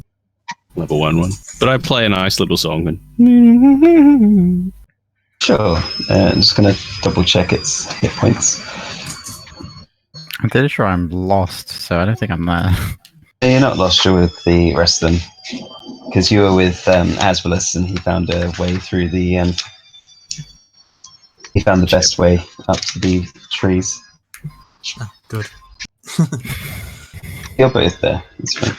one. But I play a nice little song. And Sure. I'm just going to double check its hit points. I'm pretty sure I'm lost, so I don't think I'm there. You're not lost, you're with the rest of them. Because you were with Asbolous, and he found a way through the... he found the best way up to the trees. Oh, good. You're both there. That's fine.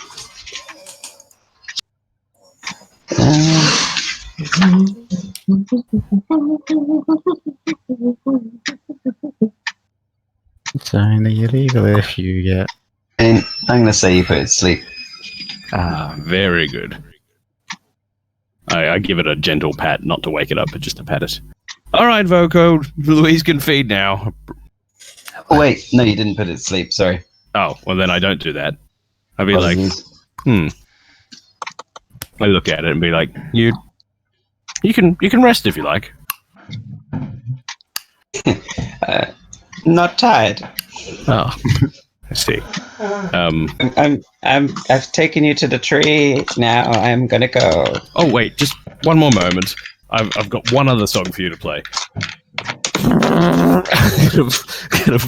It's only illegal if you get... And I'm going to say you put it to sleep. Very good. I give it a gentle pat, not to wake it up, but just to pat it. All right, Voco, Louise can feed now. Oh, wait. No, you didn't put it to sleep. Sorry. Oh, well then I don't do that. I'd be like, Apologies. I look at it and be like, you can rest if you like. Not tired. Oh, I see. I've taken you to the tree. Now I'm gonna go. Oh wait, just one more moment. I've got one other song for you to play. Gonna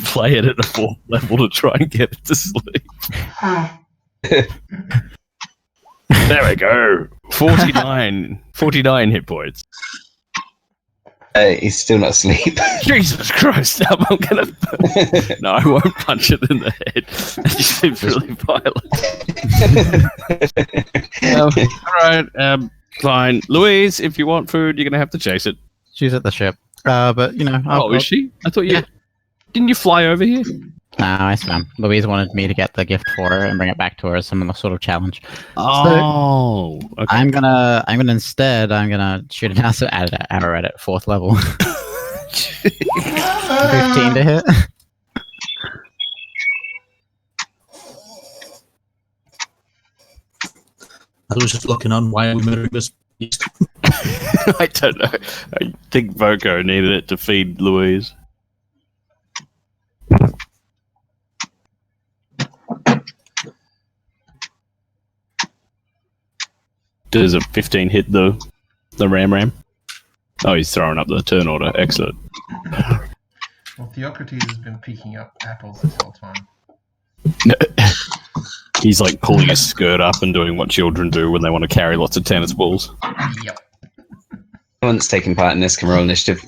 play it at a 4th level to try and get it to sleep. There we go. 49 hit points. He's still not asleep. Jesus Christ! I'm gonna. No, I won't punch it in the head. It just seems really violent. All right. Fine. Louise, if you want food, you're gonna have to chase it. She's at the ship. But you know. Is she? I thought you. Yeah. Didn't you fly over here? No, I swam. Louise wanted me to get the gift for her and bring it back to her as some sort of challenge. Oh. Okay. I'm gonna shoot an arrow at it, 4th level. 15 to hit. I was just looking on why are we murdering this beast. I don't know. I think Voco needed it to feed Louise. Does a 15 hit the ram? Oh, he's throwing up the turn order. Excellent. Well, Theocrates has been picking up apples this whole time. He's like pulling his skirt up and doing what children do when they want to carry lots of tennis balls. Yep. Everyone's taking part in this can roll initiative.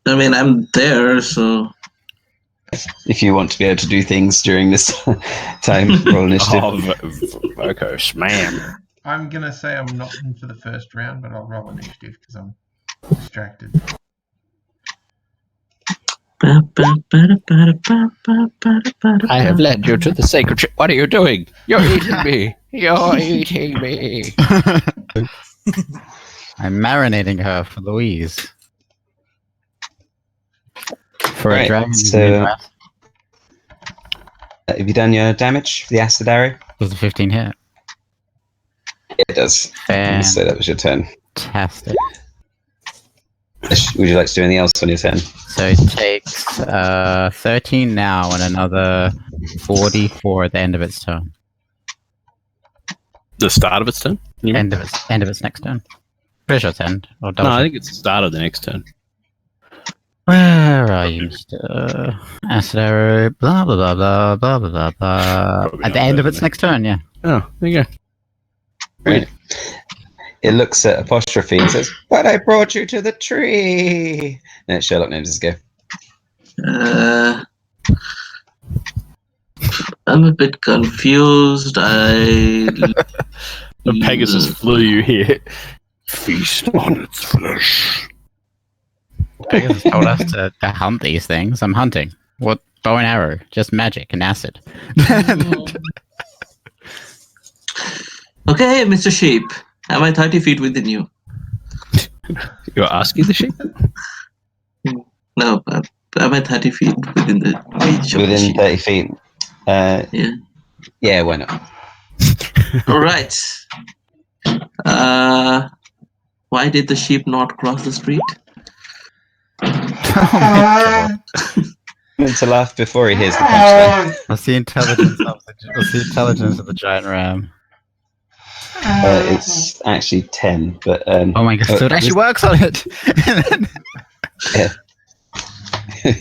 I mean, I'm there, so If you want to be able to do things during this time, roll initiative. Oh, Voco, smam. I'm gonna say I'm not in for the first round, but I'll roll initiative because I'm distracted. I have led you to the sacred ship. What are you doing? You're eating me. You're eating me. I'm marinating her for Louise. For a Right, dragon. so- Have you done your damage for the acid arrow? Was a 15 hit. Yeah, it does. So that was your turn. Fantastic. Would you like to do anything else on your turn? So it takes 13 now and another 44 at the end of its turn. The start of its turn? You mean? End of its next turn. Pretty sure it's end. Or No, double I check. think it's the start of the next turn. Where are you, Mr. Acid Arrow? Blah blah blah blah blah blah blah blah. Probably At the not end of that its many. next turn, yeah. Oh, there you go. Right. It looks at Apostrophe and says, "But I brought you to the tree." And it's Sherlock Gnomes' go. I'm a bit confused. The Pegasus flew you here. Feast on its flesh. Pegasus told us to hunt these things. I'm hunting. What? Bow and arrow. Just magic and acid. Okay, Mr. Sheep. Am I 30 feet within you? You're asking the sheep? No, am I 30 feet within the reach of the Within sheep? 30 feet. Yeah. Yeah, why not? All right. Why did the sheep not cross the street? Oh my god. Meant to laugh before he hears the punchline. What's the intelligence of the giant ram? It's actually 10, but Oh my god, so it actually works on it! yeah.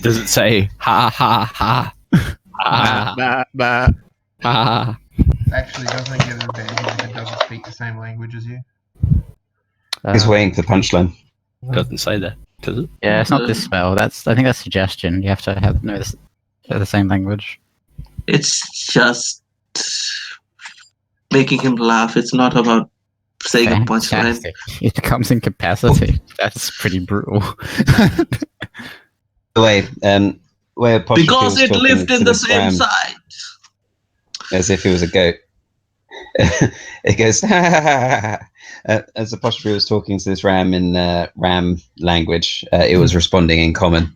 Does it say ha ha ha? Ha ha. Actually, doesn't it get an advantage if it doesn't speak the same language as you? He's waiting for the punchline. Doesn't say that, does it? Yeah, it's not this spell. I think that's suggestion. You have to know the same language. It's just making him laugh. It's not about saying a punchline. Fantastic. It becomes incapacity. That's pretty brutal. The way Apostrophe Because was it talking lived to in the this same ram side. as if he was a goat. It goes, as Apostrophe was talking to this ram in ram language, it was responding in common.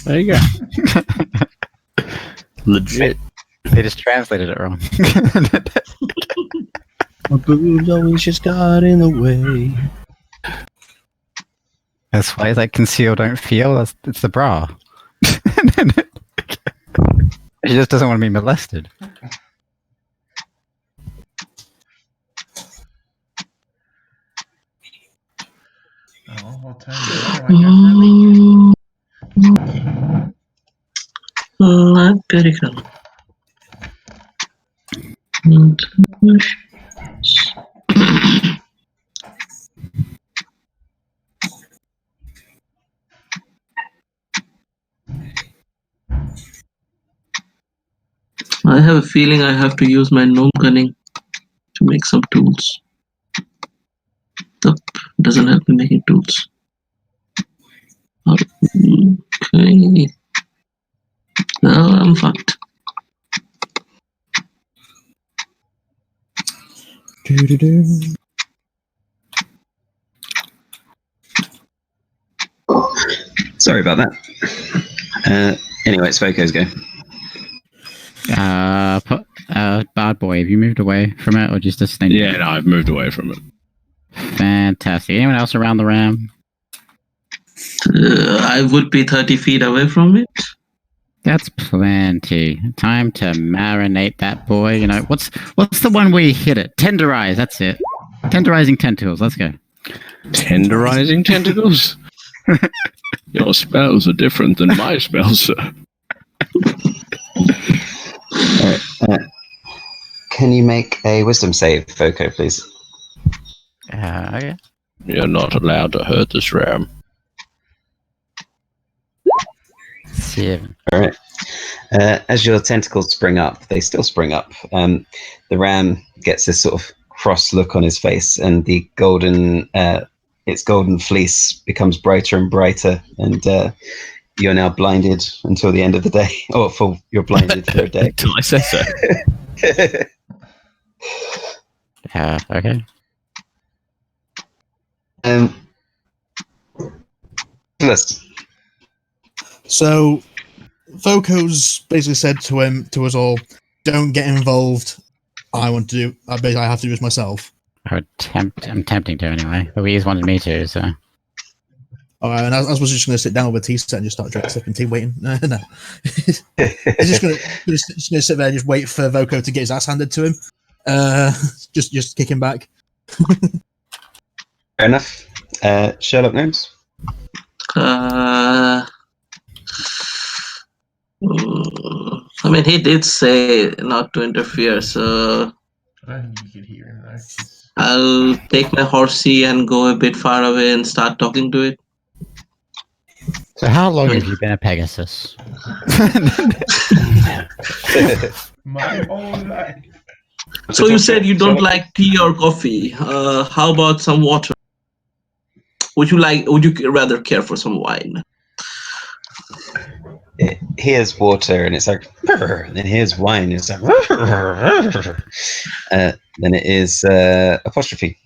There you go. Legit. They just translated it wrong. My boobs always just got in the way. That's why it's like conceal, don't feel. It's the bra. He just doesn't want to be molested. Oh, what time do I go for a leak? Empirical. I have a feeling I have to use my gnome cunning to make some tools. Nope, doesn't help me making tools. Okay. Now I'm fucked. Sorry about that. Anyway, it's Voko's go. Bad boy, have you moved away from it or just staying? Yeah, no, I've moved away from it. Fantastic. Anyone else around the ram? I would be 30 feet away from it. That's plenty. Time to marinate that boy. You know, what's the one where you hit it? Tenderize, that's it. Tenderizing tentacles, let's go. Tenderizing tentacles? Your spells are different than my spells, sir. Can you make a wisdom save, Voko, please? Yeah. You're not allowed to hurt this ram. 7. All right. As your tentacles spring up, they still spring up. The ram gets this sort of cross look on his face, and the its golden fleece becomes brighter and brighter, and you're now blinded until the end of the day. You're blinded for a day. Until I say so. Okay. Let's. So, Voko's basically said to us all, "Don't get involved. I have to do this myself." I'm tempting to anyway, but Louise wanted me to, so. Alright, and I was just going to sit down with a tea set and just start sipping tea, waiting. No. He's just going to sit there and just wait for Voko to get his ass handed to him. Just kicking back. Fair enough. Sherlock Gnomes? I mean, he did say not to interfere, so I don't think you could hear him though. 'Cause I'll take my horsey and go a bit far away and start talking to it. So how long have you been a Pegasus? my whole life. So you said you don't like tea or coffee. How about some water? Would you rather care for some wine? Here's water, and it's like, and then here's wine, it's like, then it is apostrophe.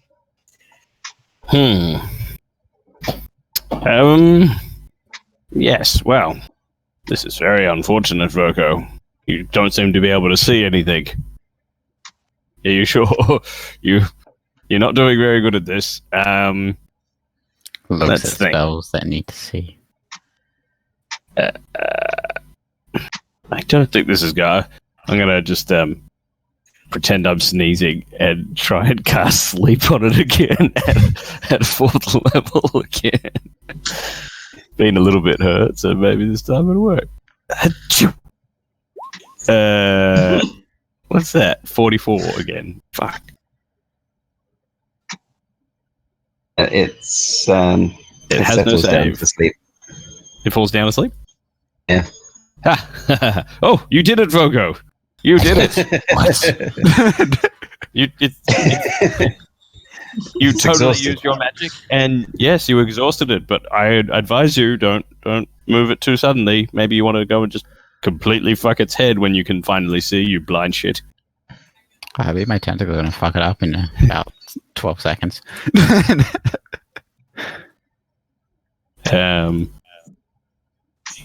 Yes, well, this is very unfortunate, Virgo. You don't seem to be able to see anything. Are you sure? You're not doing very good at this. Looks Let's at think. spells that need to see. I don't think this is going. I'm gonna just pretend I'm sneezing and try and cast sleep on it again at 4th level again. Been a little bit hurt, so maybe this time it'll work. What's that? 44 again. Fuck. It has no settles down save. to sleep. It falls down asleep? Yeah. Ha! Oh, you did it, Vogo! You did it! You totally exhausted. used your magic, and yes, you exhausted it. But I advise you don't move it too suddenly. Maybe you want to go and just completely fuck its head when you can finally see. You blind shit. I believe my tentacle is gonna fuck it up in about 12 seconds.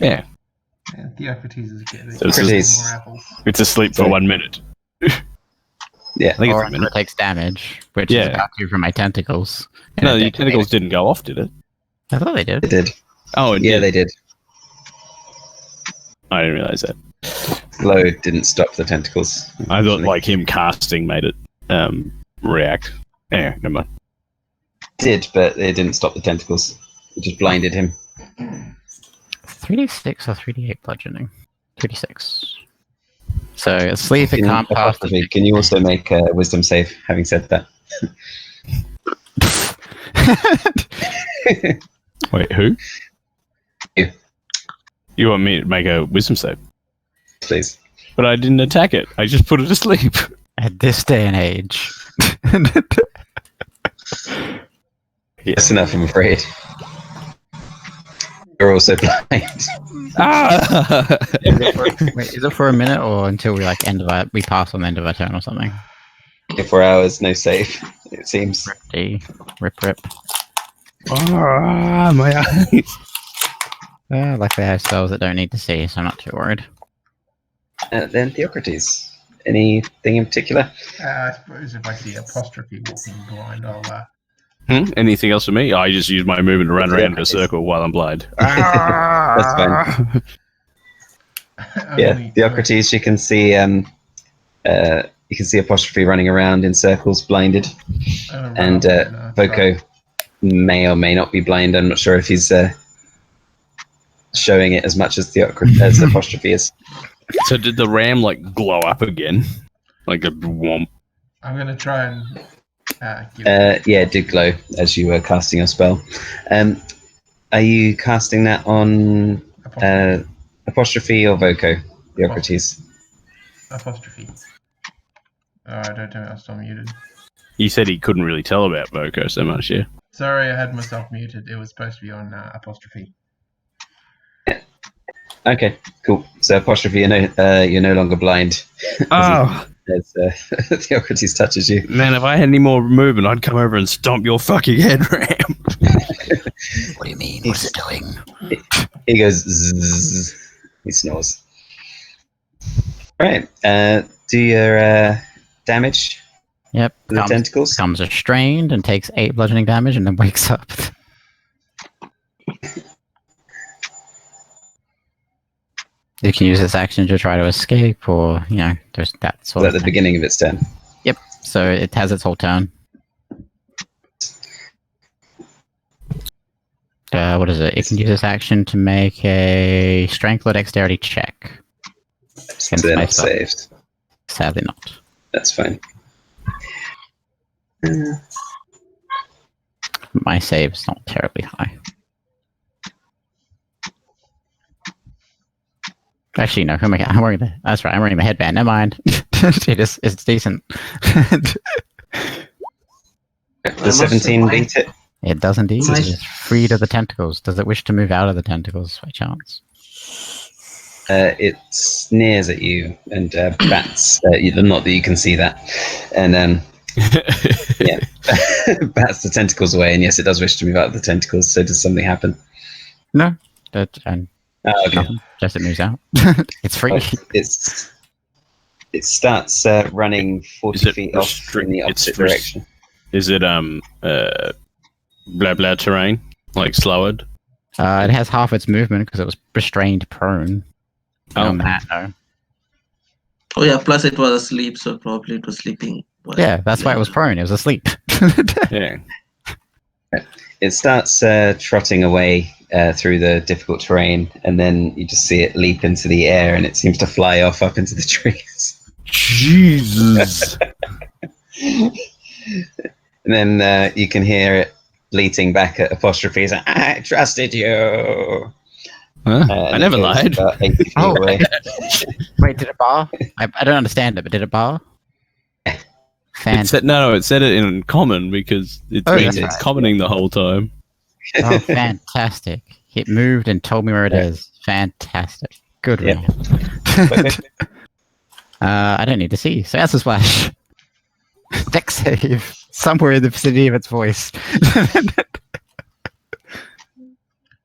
Yeah. And Theocrates is getting So it's just- more apples. It's asleep for So- 1 minute. Yeah. I think Or it's a minute. it takes damage, which Yeah. is about to from my tentacles. And No, it the detonated. tentacles didn't go off, did it? I thought they It did. did. Oh, it Yeah, did. they did. I didn't realize that. Glow didn't stop the tentacles. I thought like him casting made it react. Anyway, never mind. Did, but it didn't stop the tentacles. It just blinded him. 3d6 or 3d8 bludgeoning? 3d6. So asleep, it can't pass. Apostrophe, can you also make a wisdom save, having said that? Wait, who? You. You want me to make a wisdom save? Please. But I didn't attack it. I just put it to sleep. At this day and age. That's enough, I'm afraid. You're also blind. Ah! Wait, is it for a minute or until we like we pass on the end of our turn or something? 24 hours, no save, it seems. Rip. Ah, my eyes. Luckily I have spells that don't need to see, so I'm not too worried. Then Theocrates. Anything in particular? I suppose if I see apostrophe walking blind, I'll Anything else for me? I just use my movement to run around in a circle while I'm blind. That's fine. Yeah, Theocrates, you can see apostrophe running around in circles, blinded, and Voco may or may not be blind. I'm not sure if he's showing it as much as as apostrophe is. So did the ram like glow up again, like a womp? I'm gonna try and give Yeah, it did glow as you were casting your spell. Are you casting that on apostrophe or Voco, Theocrates? apostrophe. Oh, I don't know. I'm still muted. He said he couldn't really tell about Voco so much, yeah. Sorry, I had myself muted. It was supposed to be on apostrophe. Okay, cool. So apostrophe, you're no longer blind. Oh, As Theocrates touches you. man, if I had any more movement, I'd come over and stomp your fucking head, ram. What do you mean? What's it doing? He goes zzz. He snores. Right. Do your damage Yep. to the tentacles. Becomes restrained and takes 8 bludgeoning damage and then wakes up. You can use this action to try to escape, or there's that sort At of the thing. beginning of its turn. Yep. So it has its whole turn. What is it? It can use this action to make a strength or dexterity check. So they're not saved. Sadly not. That's fine. My save's not terribly high. Actually, no. I'm wearing that's right. I'm wearing the headband. Never mind. It's decent. The 17 beat it. It does indeed. My- It is freed of the tentacles. Does it wish to move out of the tentacles by chance? It sneers at you and bats. Not that you can see that. And yeah, bats the tentacles away. And yes, it does wish to move out of the tentacles. So does something happen? No. And Oh, okay. just it moves out. It's free. It starts running 40 Is it feet off in the it's opposite res- direction. Is it blah blah terrain, like slowered? It has half its movement because it was restrained prone. On that, no. Oh yeah, plus it was asleep, so probably it was sleeping. Yeah, that's why it was prone. It was asleep. Yeah. It starts trotting away through the difficult terrain, and then you just see it leap into the air, and it seems to fly off up into the trees. Jesus. And then you can hear it bleating back at apostrophes. I trusted you. Huh? And I it never goes lied. about 80 feet Oh. away. Wait, did it bar? I don't understand it, but did it bar? It said it said it in common because it's Oh, been that's right. commenting the whole time. Oh, fantastic. It moved and told me where it is. Fantastic. Good Yeah. roll. I don't need to see. So that's a splash. Dex save. Somewhere in the vicinity of its voice.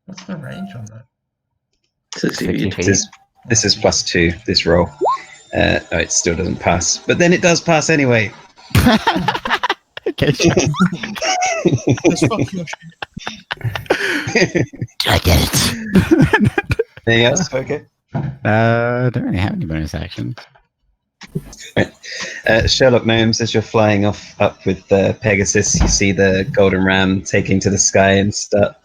What's the range on that? 60 60 feet. feet. This is +2. This roll. Oh, it still doesn't pass, but then it does pass anyway. Okay. Just fuck your shit. I get it. Anything else? Okay. Don't really have any bonus actions. Sherlock Gnomes, as you're flying up with Pegasus, you see the golden ram taking to the sky and start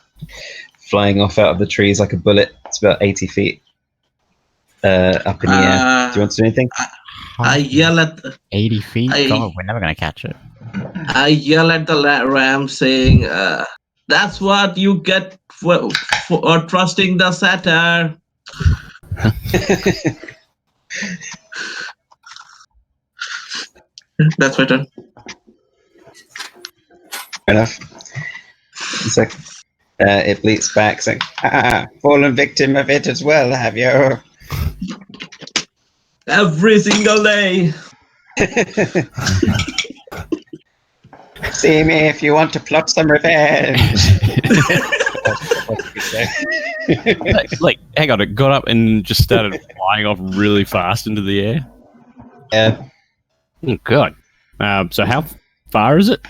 flying off out of the trees like a bullet. It's about 80 feet up in the air. Do you want to do anything? I yell at 80 feet? I- God, we're never going to catch it. the ram saying, "That's what you get for trusting the satyr." That's my turn. Fair enough. So, it bleats back, saying, fallen victim of it as well, have you? Every single day. See me if you want to plot some revenge. like, hang on, it got up and just started flying off really fast into the air. Yeah, Oh, God. So how far is it?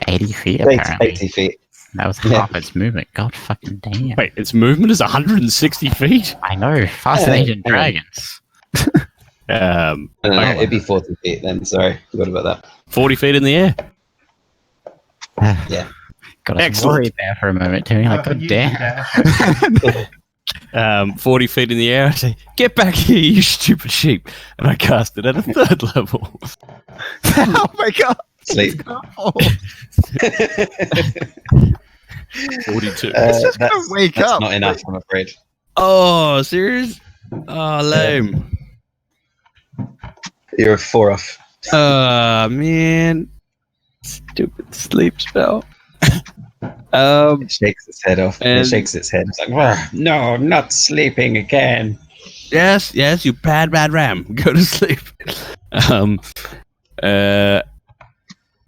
80 feet, 80, apparently. 80 feet. That was Yeah. half its movement. God fucking damn. Wait, its movement is 160 feet? I know. Faster than ancient dragons. Um, No, Okay. it'd be 40 feet then. Sorry, forgot about that. 40 feet in the air. Yeah. Got us Excellent. worried there for a moment, too. Like, But God you damn. dash. 40 feet in the air. I say, get back here, you stupid sheep. And I cast it at a third level. Oh my god. Sleep. Oh, 42. just gonna wake that's up. not enough, I'm afraid. Oh, serious? Oh, lame. You're 4 off. Man. Stupid sleep spell. It shakes its head off. It And- shakes its head. It's like, no, not sleeping again. Yes, you bad ram. Go to sleep.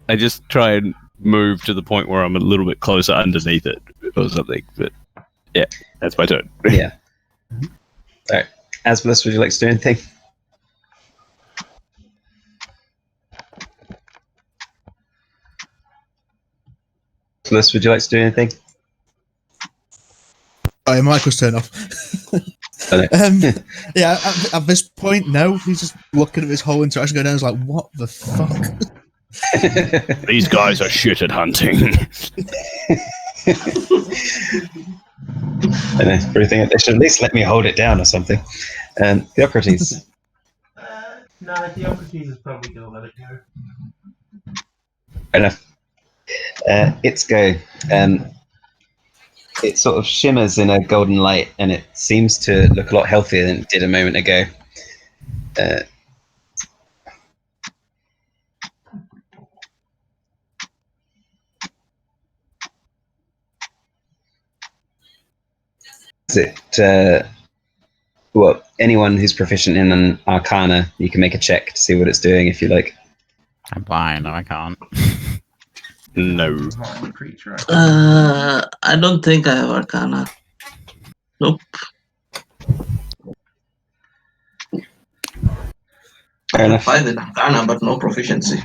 I just try and move to the point where I'm a little bit closer underneath it or something. But yeah, that's my turn. Yeah. All right. Asbolous, would you like to do anything? Asbolous, would you like to do anything? Oh, yeah, Michael's turn off. Oh, no. Yeah, at this point, no. He's just looking at this whole interaction going down. He's like, what the fuck? These guys are shit at hunting. I know, pretty thing. They should at least let me hold it down or something. Theocrates. No, Theocrates is probably going to let it go. Fair enough. It's go. It sort of shimmers in a golden light, and it seems to look a lot healthier than it did a moment ago. Is it? Well, anyone who's proficient in an arcana, you can make a check to see what it's doing if you like. I'm blind. No, I can't. No. Divine creature. I I don't think I have Arcana. Nope. Fair enough. 5 in Arcana, but no proficiency.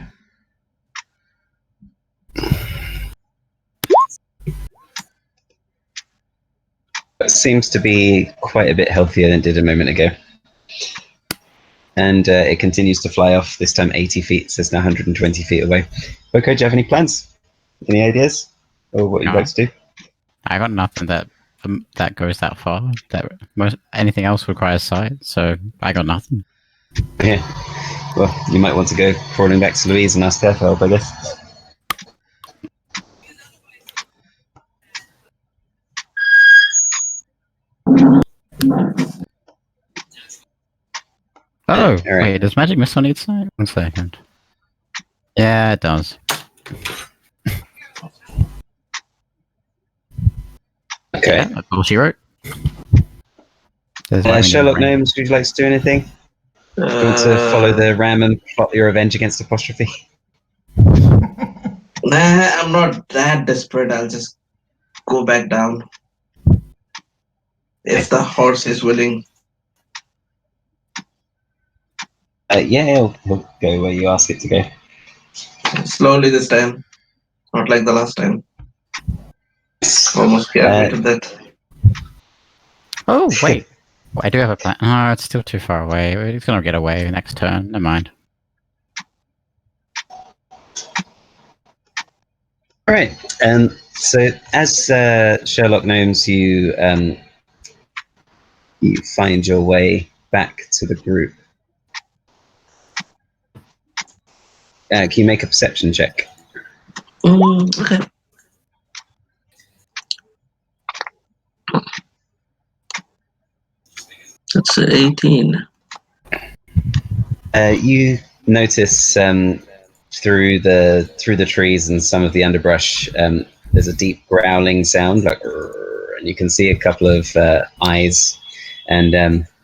It seems to be quite a bit healthier than it did a moment ago. And it continues to fly off, this time 80 feet, so it's now 120 feet away. Boko, do you have any plans? Any ideas? Or what you'd No. like to do? I got nothing that goes that far. Anything else requires sight, so I got nothing. Yeah. Well, you might want to go crawling back to Louise and ask her for help, I guess. Oh, all right. wait, does magic miss on each side? 1 second. Yeah, it does. Okay. Yeah, that's all she wrote. There's only Sherlock one. Gnomes, would you like to do anything? Do you want to follow the ram and plot your revenge against Apostrophe? Nah, I'm not that desperate. I'll just go back down. If the horse is willing. Yeah, he'll go where you ask it to go. Slowly this time. Not like the last time. Almost scared me to death. Oh, wait. I do have a plan. Oh, it's still too far away. It's going to get away next turn. Never mind. All right. So as Sherlock Gnomes, you find your way back to the group. Can you make a perception check? Okay. That's 18. You notice through the trees and some of the underbrush, there's a deep growling sound, like, "Rrrr," and you can see a couple of eyes, and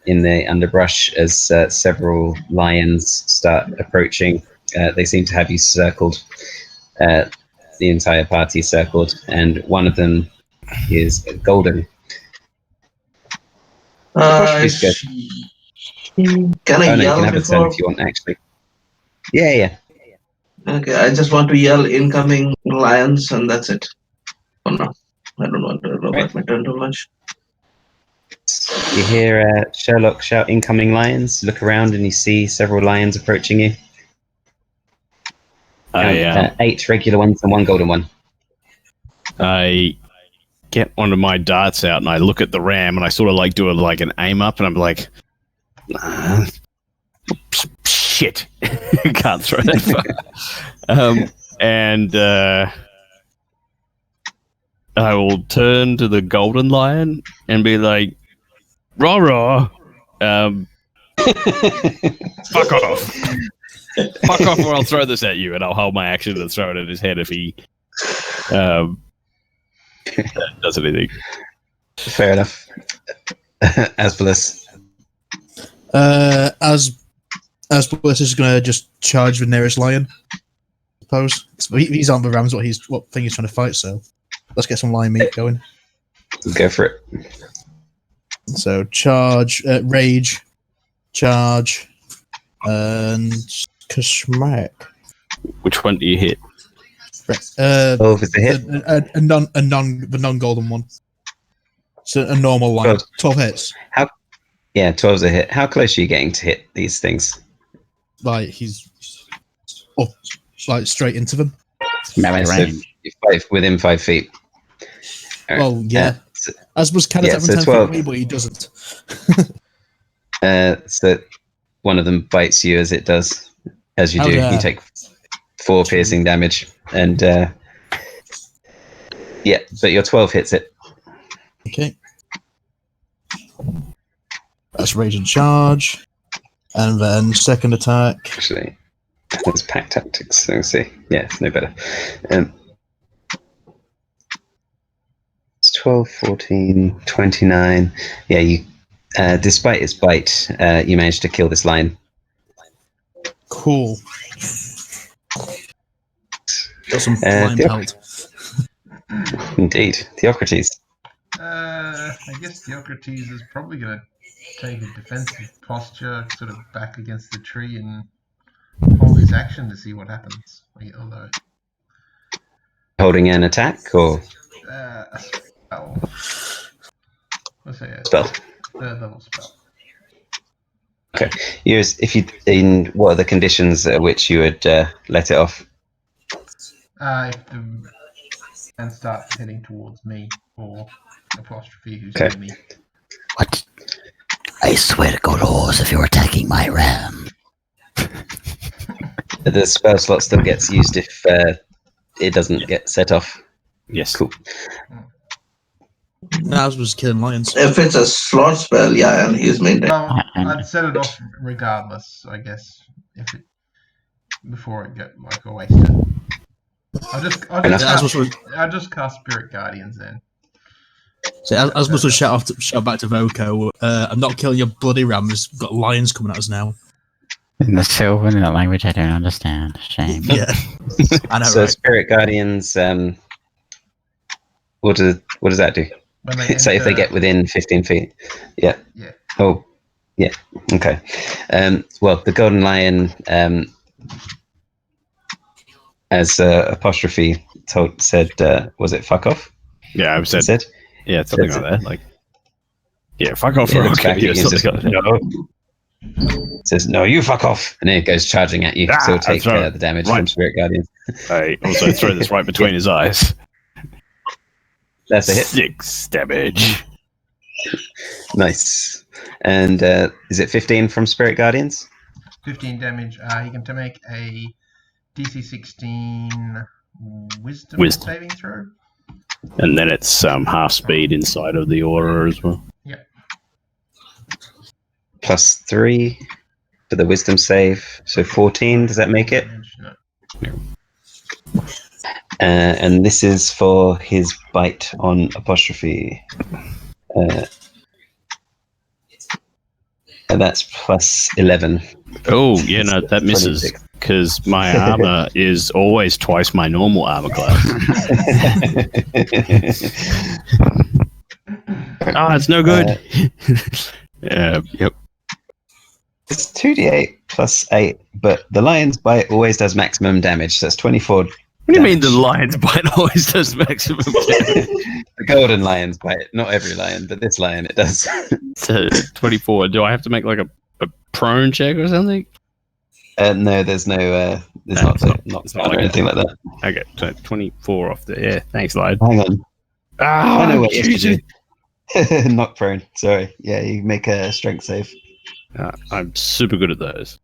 in the underbrush, as several lions start approaching, they seem to have you circled. The entire party circled, and one of them is golden. Please go. Can I Oh no, you yell can have a turn before? if you want, actually. Yeah. Okay, I just want to yell incoming lions and that's it. Oh no, I don't want to go back my turn too much. You hear Sherlock shout, "Incoming lions!" Look around and you see several lions approaching you. 8 regular ones and 1 golden one. I get one of my darts out and I look at the ram and I sort of like do an aim up and I'm like, shit, can't throw that far. And I will turn to the golden lion and be like, rah rah, fuck off. Fuck off or I'll throw this at you, and I'll hold my action to throw it at his head if he does anything. Fair enough. Asbolous. Asbolous is going to just charge the nearest lion. I suppose he's on the rams. What thing he's trying to fight? So let's get some lion meat going. Go for it. So charge, rage, charge, and smack. Which one do you hit? Is the hit? The non-golden one. So a normal line. 12 hits. Yeah, 12's a hit. How close are you getting to hit these things? Like he's up, like straight into them. Range. You're within 5 feet. Right. Well, yeah. As was kind of from 10 feet away, but he doesn't. So one of them bites you as it does. As you do, you take 4 piercing damage, and but your 12 hits it. Okay. That's rage and charge, and then second attack. Actually, that's pack tactics. So see, yeah, it's no better. It's 12, 14, 29. Yeah, you. Despite its bite, you managed to kill this lion. Cool. Got some flying pelt. Indeed, Theocrates. I guess Theocrates is probably going to take a defensive posture, sort of back against the tree, and hold his action to see what happens. Although Holding an attack or a spell. Let's say a spell. Third level spell. Okay. What are the conditions at which you would let it off? If the and start heading towards me, or apostrophe who's near me. What? I swear to God, horse, if you're attacking my ram. The spell slot still gets used if it doesn't get set off. Yes. Cool. That was killing lions. If it's a slot spell, yeah, and he's maintained. Well, I'd set it off regardless, I guess, before it get wasted. I'll just cast Spirit Guardians then. So Asbolous will shout back to Voko, I'm not killing your bloody ram, there's got lions coming at us now. In the Sylvan, in a language I don't understand. Shame. Yeah. I know, So right? Spirit Guardians, what does that do? When they So if they enter- get within 15 feet, yeah. Yeah. Oh, yeah. Okay. Well, the golden lion, as apostrophe said, was it "fuck off"? Yeah, I've said. Said. Yeah, something like that. Like, yeah, fuck off, Yeah, Rock. looks back at Yeah, you and something says, like that. "No." Says, "No, you fuck off," and then it goes charging at you. Ah, so it'll take that's right. the damage Right. from Spirit Guardian. I also throw this right between his eyes. That's a hit. 6 damage. Nice. And is it 15 from Spirit Guardians? 15 damage. You can make a DC 16 Wisdom saving throw. And then it's half speed inside of the aura as well. +3 for the Wisdom save. So 14. Does that make it? No. And this is for his bite on apostrophe. And that's +11. Oh, yeah, no, that misses. 26. Because my armor is always twice my normal armor class. It's no good. Yep. It's 2d8 +8, but the lion's bite always does maximum damage. So that's 24. What do you mean the lion's bite always does maximum damage? The golden lion's bite. Not every lion, but this lion, it does. So 24. Do I have to make like a prone check or something? No, there's no. There's not it's not or like anything like that. Okay, so 24 off the. Yeah, thanks, Lion. Hang on. I know what you have Jesus. to do. Not prone. Sorry. Yeah, you make a strength save. I'm super good at those.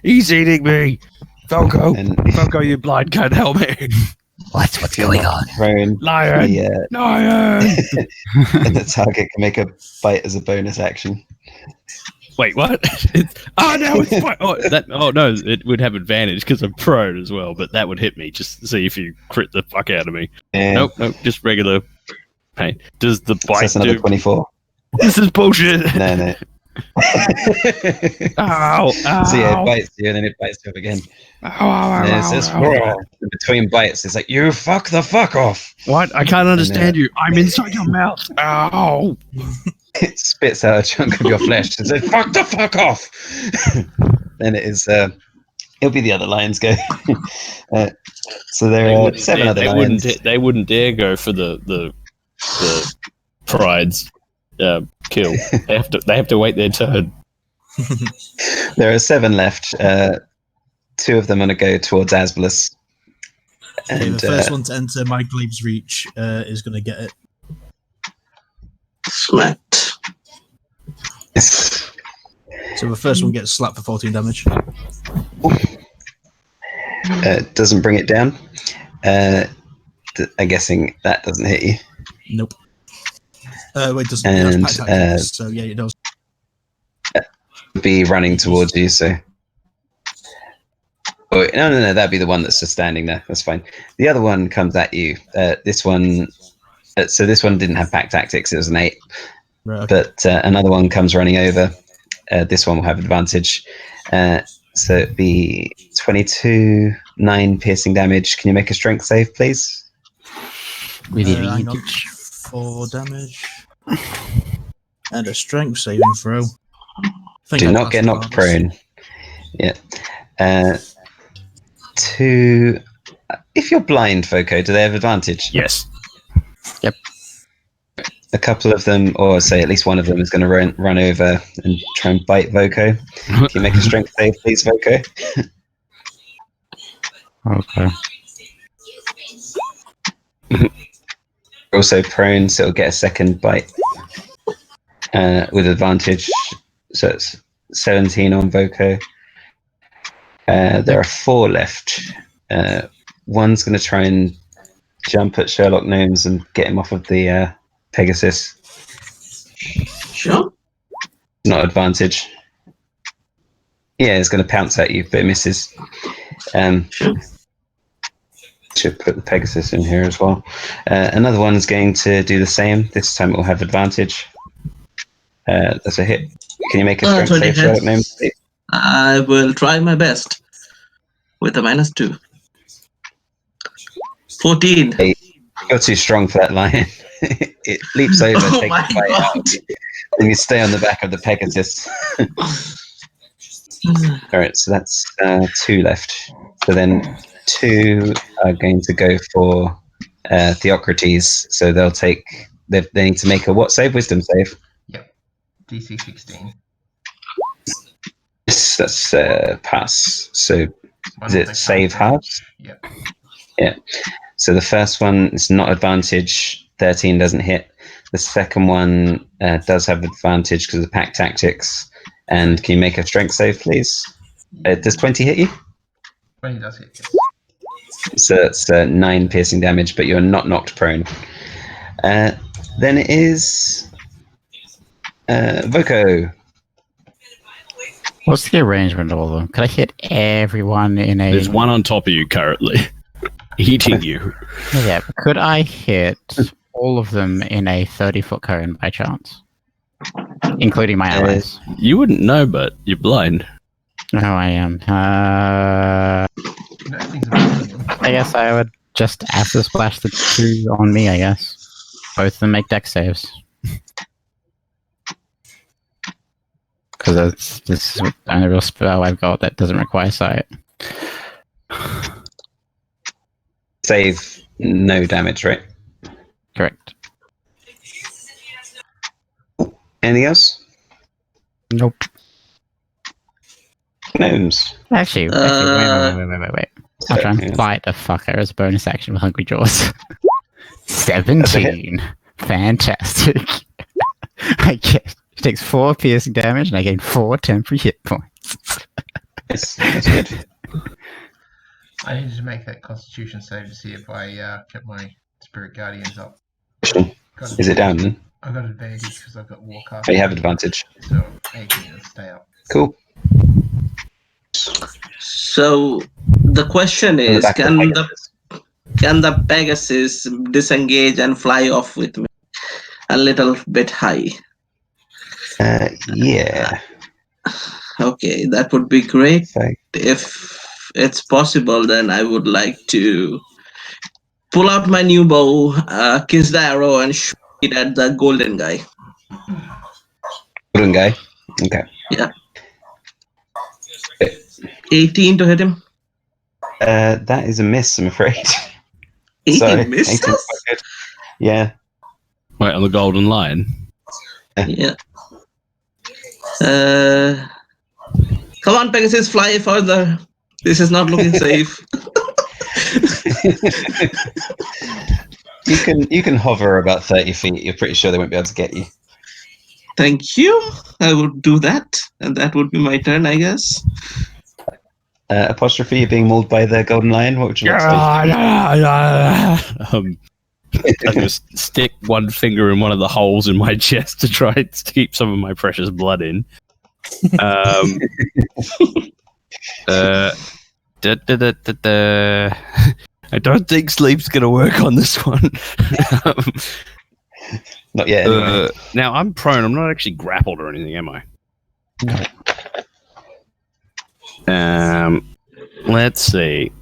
He's eating me. Falco, And Falco, you blind cunt, help me. What's going on? prone, Lion, lion. and the target can make a bite as a bonus action. Wait, what? Now it's fine. No, it would have advantage because I'm prone as well, but that would hit me just to see if you crit the fuck out of me. And Nope, just regular pain. Does the so bite that's another do? 24. This is bullshit. No. Ow, ow. So yeah, it bites you, and then it bites you up again. Ow, And then it says, in between bites, it's like, you fuck the fuck off. What? I can't understand you. I'm inside your mouth. Ow. It spits out a chunk of your flesh and says, fuck the fuck off. Then it is, it'll be the other lions go. So there are 7 other lions. They wouldn't dare go for the pride's kill. They have to wait their turn. There are 7 left. 2 of them are going to go towards Asbolous. Okay, And the first one to enter my glaive's reach is going to get it. Smacked. So the first one gets slapped for 14 damage. Doesn't bring it down. I'm guessing that doesn't hit you. Nope. Wait, doesn't. And, That's packed tactics, so yeah, it does. Be running towards you, so. Oh, no, that'd be the one that's just standing there. That's fine. The other one comes at you. This one. So this one didn't have pack tactics. It was an 8. Right, okay. But another one comes running over. This one will have advantage. So it'd be 22, 9 piercing damage. Can you make a strength save, please? Hang on. 4 damage. And a strength saving throw. Do not get knocked prone. Yeah. 2. If you're blind, Foco, do they have advantage? Yes. A couple of them, or say at least one of them, is going to run over and try and bite Voco. Can you make a strength save, please, Voco? Okay. Also prone, so it'll get a second bite with advantage. So it's 17 on Voco. There are 4 left. One's going to try and jump at Sherlock Gnomes and get him off of the Pegasus. Sure. Not advantage. Yeah, it's going to pounce at you, but it misses. Sure. Should put the Pegasus in here as well. Another one's going to do the same. This time it will have advantage. That's a hit. Can you make a strength 20 save, Sherlock Gnomes? Please? I will try my best with a -2. 14. You're too strong for that lion. It leaps over, Oh takes my a bite out God. of you, and you stay on the back of the Pegasus. All right, so that's 2 left. So then 2 are going to go for Theocrates. So they'll take. They need to make a what save? Wisdom save. Yep. DC 16. Yes, that's pass. So One is will it take save half damage. halves? Yep. Yeah. So the first one is not advantage. 13 doesn't hit. The second one does have advantage because of pack tactics. And can you make a strength save, please? Does 20 hit you? 20 does hit, yes. So that's 9 piercing damage, but you're not knocked prone. Then it is Voko. What's the arrangement of all of them? Could I hit everyone in a... There's one on top of you currently, eating you. Yeah, could I hit all of them in a 30-foot cone by chance? Including my allies. You wouldn't know, but you're blind. No, I am. You know things about them. I guess I would just acid splash the 2 on me, I guess. Both of them make dex saves. Because this is the only real spell I've got that doesn't require sight. Save no damage, right? Correct. Anything else? Nope. Gnomes. Actually, wait. I'll try and bite the fucker as a bonus action with Hungry Jaws. 17. Fantastic. I get... It takes 4 piercing damage and I gain 4 temporary hit points. Yes, that's good. I needed to make that Constitution save to see if I kept my Spirit Guardians up. Is it down then? I got advantage because I've got Warcast. Oh, you have advantage. So 18 will stay up. Cool. So the question On the is, back of the can the Pegasus disengage and fly off with me a little bit high? Yeah. Okay, that would be great. So, If it's possible, then I would like to pull out my new bow, kiss the arrow, and shoot it at the golden guy. golden guy. Okay. Yeah. 18 to hit him. That is a miss, I'm afraid. 18 Sorry, misses? 18 's quite good. Yeah. Wait, on the golden line. Yeah. Come on, Pegasus, fly further. This is not looking safe. You can hover about 30 feet. You're pretty sure they won't be able to get you. Thank you. I would do that, and that would be my turn, I guess. Apostrophe, you're being mauled by the golden lion. What would you like to do? I just stick one finger in one of the holes in my chest to try and keep some of my precious blood in. I don't think sleep's gonna work on this one. Not yet. Anyway. Now I'm prone. I'm not actually grappled or anything, am I? No. Let's see.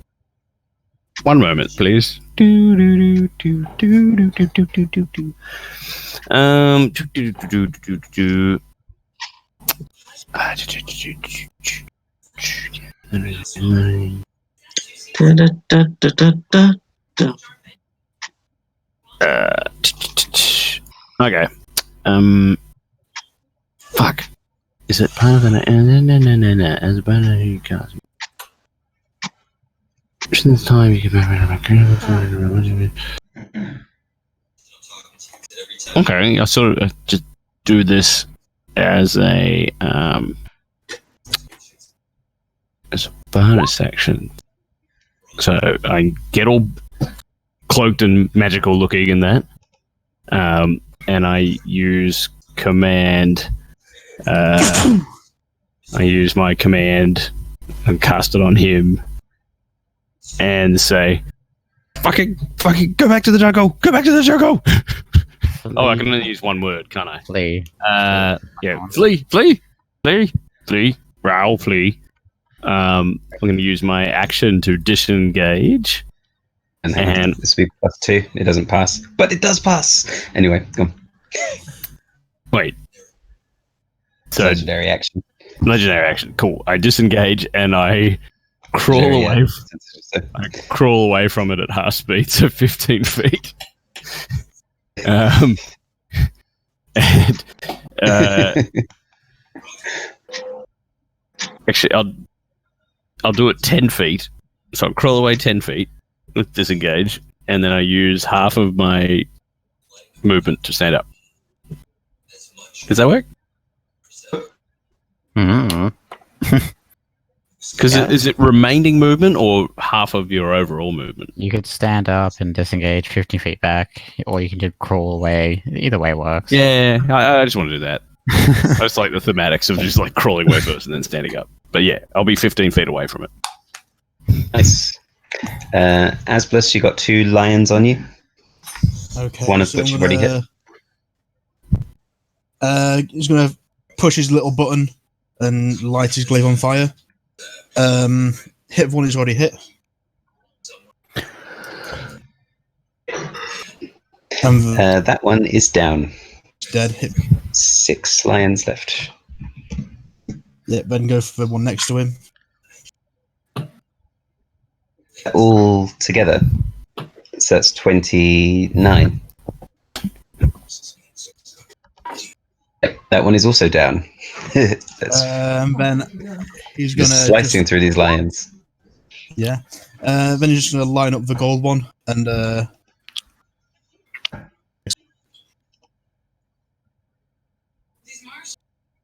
One moment, please. Okay. Fuck. Is it part of an as a part of you guys? Since time you can okay, I sort of just do this as a bonus action. So I get all cloaked and magical looking in that. And I use command. I use my command and cast it on him and say, fucking, go back to the jungle! Go back to the jungle! Oh, I can only use one word, can't I? Flee. Yeah, flee, growl, flee. I'm going to use my action to disengage And this will be +2. It doesn't pass, but it does pass. Anyway, go on. Wait. It's So legendary action. legendary action. Cool. I disengage and I crawl Legendary, away. yeah. I crawl away from it at half speed, so 15 feet. And actually, I'll do it 10 feet. So I'll crawl away 10 feet with disengage, and then I use half of my movement to stand up. Does that work? Mm-hmm. Because is it remaining movement or half of your overall movement? You could stand up and disengage 15 feet back, or you can just crawl away. Either way works. Yeah, I just want to do that. I just like the thematics of just like crawling away first and then standing up. But yeah, I'll be 15 feet away from it. Nice. Asbolous, you got 2 lions on you. Okay. One of which you've already hit. He's gonna push his little button and light his glaive on fire. Hit one he's already hit. That one is down. Dead. Hit. 6 lions left. Yeah, then go for the one next to him. All together. So that's 29. Yep, that one is also down. That's Then he's just gonna slicing through these lions. Yeah. Then he's just gonna line up the gold one and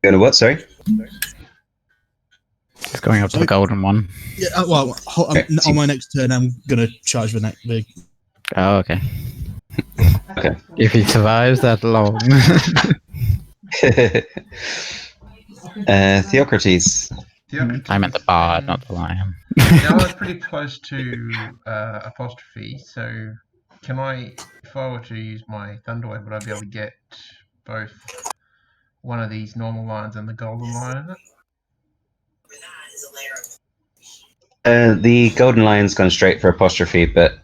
Going to what? Sorry. Just going up to the golden one. yeah. On my next turn, I'm gonna charge the next big. Oh, okay. Okay. If he survives that long. Theocrates. I meant the bard, not the lion. Now it's pretty close to apostrophe, so can I, if I were to use my Thunderwave, would I be able to get both one of these normal lions and the golden lion in it? The golden lion's gone straight for apostrophe, but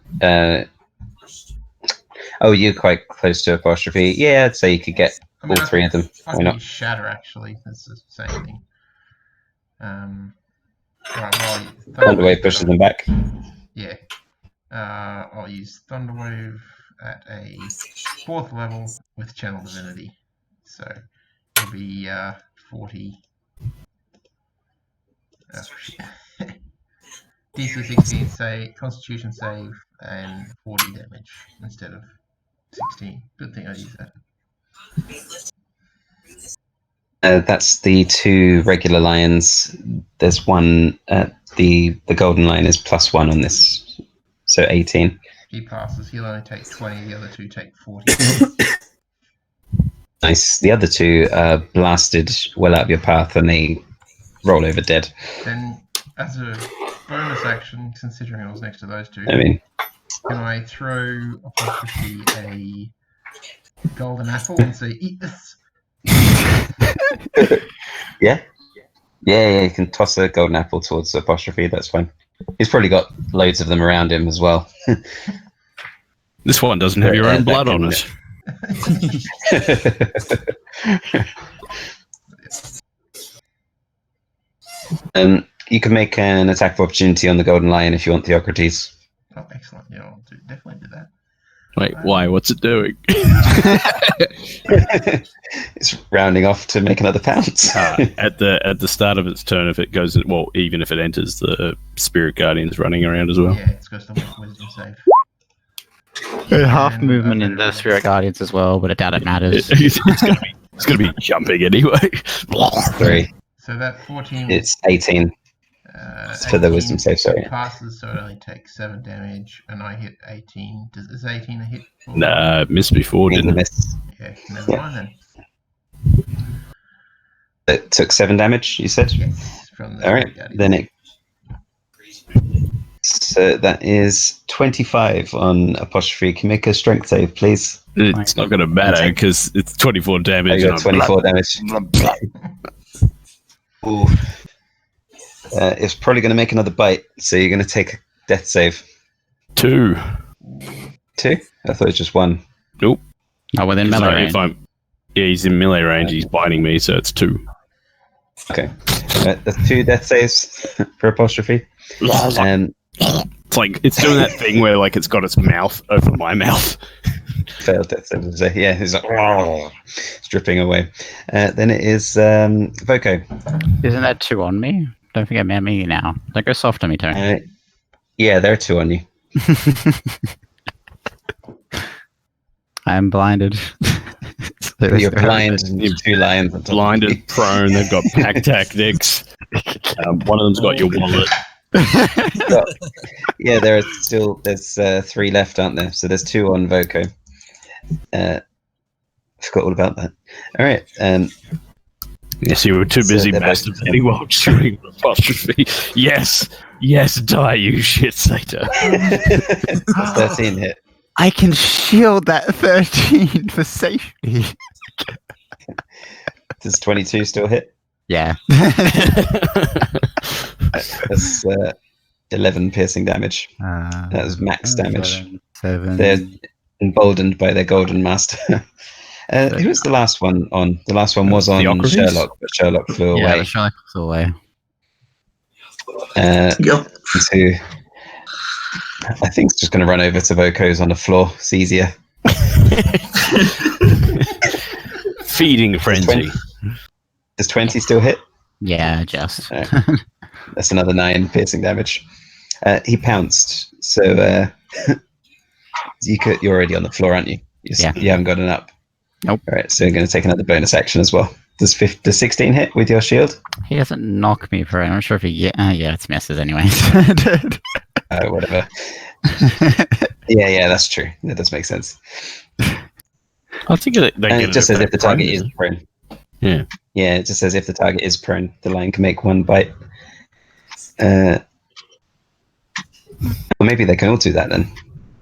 you're quite close to apostrophe. Yeah, I'd say you could get all 3 of them. I Why can not? use Shatter, actually. It's the same thing. Right, well, Thunderwave pushes them back. Yeah. I'll use Thunderwave at a 4th level with Channel Divinity. So it'll be 40. DC 16 save, Constitution save, and 40 damage instead of 16. Good thing I use that. That's the 2 regular lions. There's one. The golden lion is +1 on this, so 18. He passes. He'll only take 20. The other 2 take 40. Nice. The other 2 are blasted well out of your path, and they roll over dead. Then, as a bonus action, considering I was next to those 2, I mean, can I throw apostrophe a golden apple and say, "Eat this"? yeah. You can toss a golden apple towards apostrophe. That's fine. He's probably got loads of them around him as well. This one doesn't have your own blood on it. You can make an attack of opportunity on the golden lion if you want, Theocrates. Oh, excellent. Yeah, I'll definitely do that. Wait, why? What's it doing? It's rounding off to make another pounce. At the start of its turn, if it goes, well, even if it enters, the spirit guardian's running around as well. Yeah, it's got to make wisdom save. Half movement in the Spirit Guardians as well, but I doubt it matters. It's gonna be jumping anyway. 3. So that 14. It's 18 for the wisdom save. Sorry. Passes, so it only takes 7 damage, and I hit 18. Is 18 a hit? Nah, missed before, didn't it? Miss. Yeah, never mind then. It took 7 damage. You said. Yes, from the All right. Then it. So that is 25 on apostrophe. Can you make a strength save, please? It's not going to matter because it's 24 damage. You got 24 damage. Ooh. It's probably going to make another bite, so you're going to take a death save. 2. 2? I thought it was just 1. Nope. Oh, within So melee if range. he's in melee range, he's biting me, so it's 2. Okay. That's 2 death saves for apostrophe. It's like it's doing that thing where like it's got its mouth over my mouth. Failed death saves. Yeah, he's like it's dripping away. Then it is Voco. Isn't that 2 on me? Don't forget about me now. Don't go soft on me, Tony. Yeah, there are 2 on you. I'm blinded. You're blind and 2 lions. On top Blinded, prone. They've got pack tactics. One of them's got your wallet. Yeah, there's 3 left, aren't there? So there's 2 on Voco. Forgot all about that. All right. Yes, you were too busy masturbating while shooting apostrophe. Yes, die, you shit satyr. 13 hit. I can shield that 13 for safety. Does 22 still hit? Yeah. That's 11 piercing damage. That was max damage. 7. They're emboldened by their golden master. Who was the last one on? The last one was on Sherlock, but Sherlock flew away. Yeah, Sherlock flew away. Yep. So I think it's just going to run over to Voco's on the floor. It's easier. Feeding frenzy. Does 20 still hit? Yeah, just. That's another 9 piercing damage. He pounced. So you're already on the floor, aren't you? You haven't gotten up. Nope. All right, so you're going to take another bonus action as well. Does 16 hit with your shield? He doesn't knock me for it. I'm not sure if he... Yeah, it's misses anyway. Whatever. Yeah, that's true. That does make sense. I think it just says if the target is prone. Yeah. Yeah, it just says if the target is prone, the lion can make 1 bite. Or maybe they can all do that then.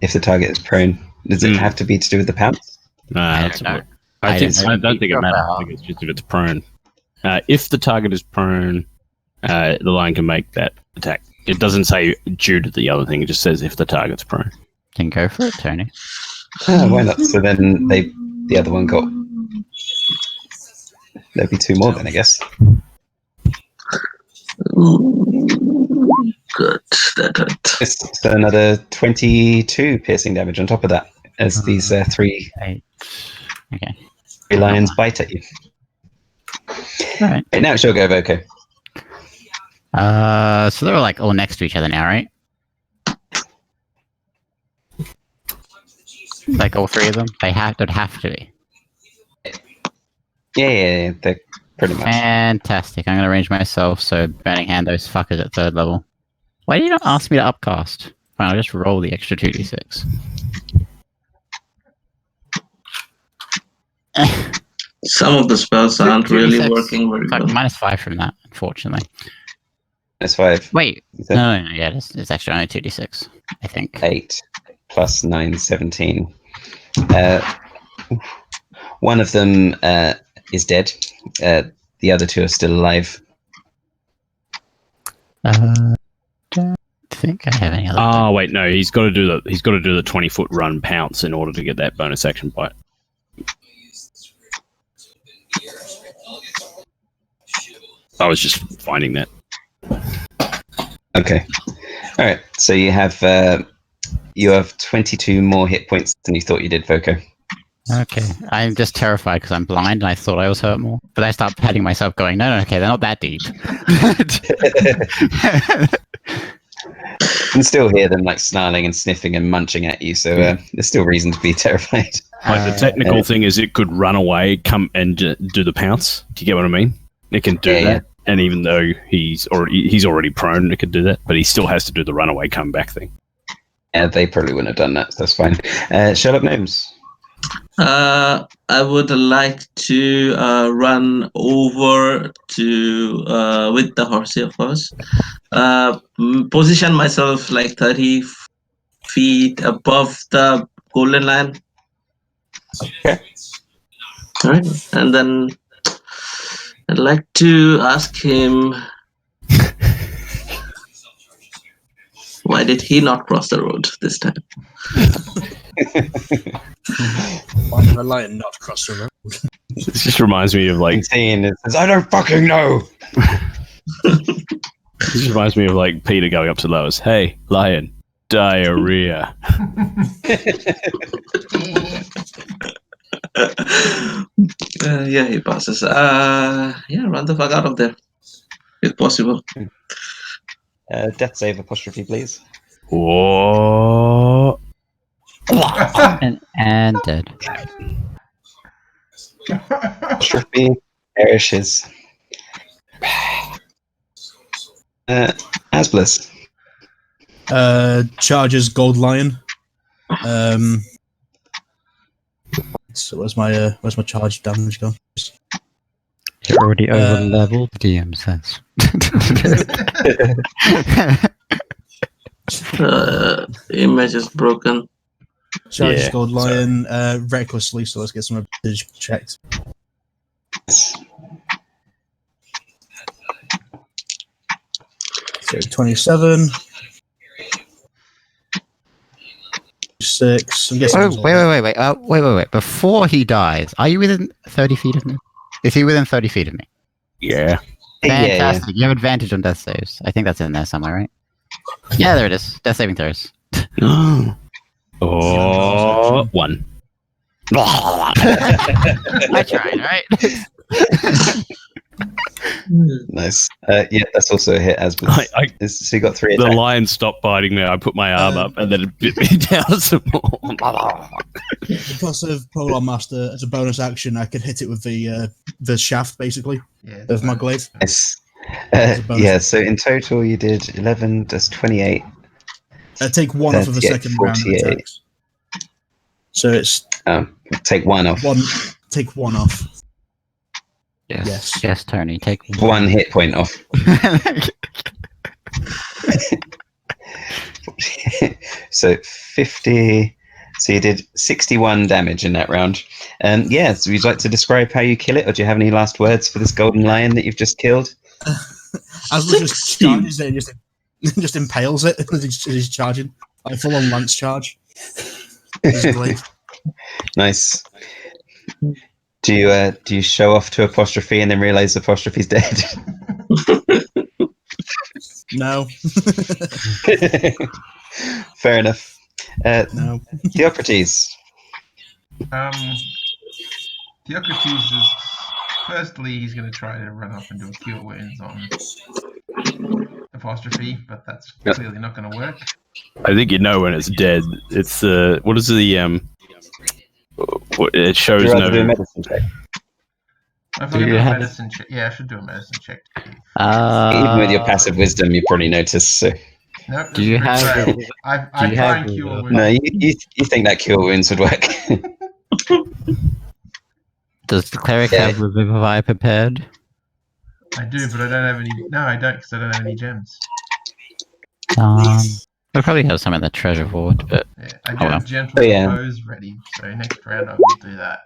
If the target is prone, does it have to be to do with the pounce? I don't think it matters. I think it's just if it's prone. If the target is prone, the lion can make that attack. It doesn't say due to the other thing. It just says if the target's prone. Then go for it, Tony. Why not? So then the other one got... There'd be 2 more then, I guess. Good. That hurt. So another 22 piercing damage on top of that, as these 3 8. Okay. 3 lions bite at you. Alright. Right, now she'll go Voco. So they're like all next to each other now, right? Like all 3 of them? They'd have to be. Yeah, they're pretty much. Fantastic. I'm going to arrange myself so Burning Hand those fuckers at 3rd level. Why do you not ask me to upcast? Fine, I'll just roll the extra 2d6. Some of the spells aren't really working very well. -5 from that, unfortunately. -5. Wait. No, yeah, it's actually only 2d6, I think. 8 plus 9, 17. One of them is dead. The other 2 are still alive. Don't think I have any other. Oh wait, no, he's got to do the 20-foot run pounce in order to get that bonus action bite. I was just finding that. Okay. All right. So you have 22 more hit points than you thought you did, Voco. Okay, I'm just terrified because I'm blind and I thought I was hurt more. But I start patting myself going, no, okay, they're not that deep. You can still hear them like snarling and sniffing and munching at you, so there's still reason to be terrified. Like the technical thing is it could run away, come and do the pounce. Do you get what I mean? It can do that. Yeah. And even though he's already prone, it could do that, but he still has to do the runaway comeback thing. Yeah, they probably wouldn't have done that, so that's fine. Sherlock Gnomes. I would like to run over to with the horsey, of course. Position myself like 30 feet above the golden line. Okay. All right, and then I'd like to ask him, why did he not cross the road this time? Why did a lion not cross the road? This just reminds me of like Scene it says, I don't fucking know. this just reminds me of like Peter going up to Lois. Hey, lion, diarrhea. Yeah, he passes. Run the fuck out of there, if possible. Death save apostrophe, please. Whoa. And dead. Apostrophe perishes. Asbolous. Charges gold lion. So where's my charge damage gone? You're already over leveled, DM says. Image is broken. Charges Yeah, gold lion recklessly, so let's get some advantage checked. So 27. 6. I'm guessing Oh, it's all- wait. Before he dies, are you within 30 feet of me? Is he within 30 feet of me? Yeah. Fantastic. You have advantage on death saves. I think that's in there somewhere, right? Yeah, there it is. Death saving throws. Oh, one. I tried, right? Nice. Yeah, that's also a hit, Asbolous. So you got 3 The attacks. lion stopped biting me. I put my arm up, and then it bit me down some more. Because of Polar Master, as a bonus action, I could hit it with the shaft, basically, Yeah, of my glaive. Nice. As a bonus. Yeah, so in total you did 11, that's 28. Take 1 off of the 38, second round of 48. attacks. So it's Take 1 off. take 1 off. Yes. Yes, Tony. Take 1 hit point off. So 50. So you did 61 damage in that round. So would you like to describe how you kill it, or do you have any last words for this golden lion that you've just killed? As much as charges it, just impales it as he's charging. Like full on lance charge. His glaive. Nice. Do you show off to Apostrophe and then realize Apostrophe's dead? No. Fair enough. No. Theocrates. Theocrates is firstly he's going to try to run up and do a cure wounds on Apostrophe, but that's clearly not going to work. I think you know when it's dead. It's what is the it shows Would you rather do a no. medicine check? If Do I you do a have- medicine check, yeah, I should do a medicine check. Even with your passive wisdom, you probably notice. So. No, Do you have? I you try have, and cure wounds. No, you think that cure wounds would work? Does the cleric Yeah. have Revivify prepared? I do, but I don't have any. No, I don't, because I don't have any gems. We probably have some in the treasure vault, but Yeah, I do well. have gentle Oh, yeah. repose ready, so next round I will do that.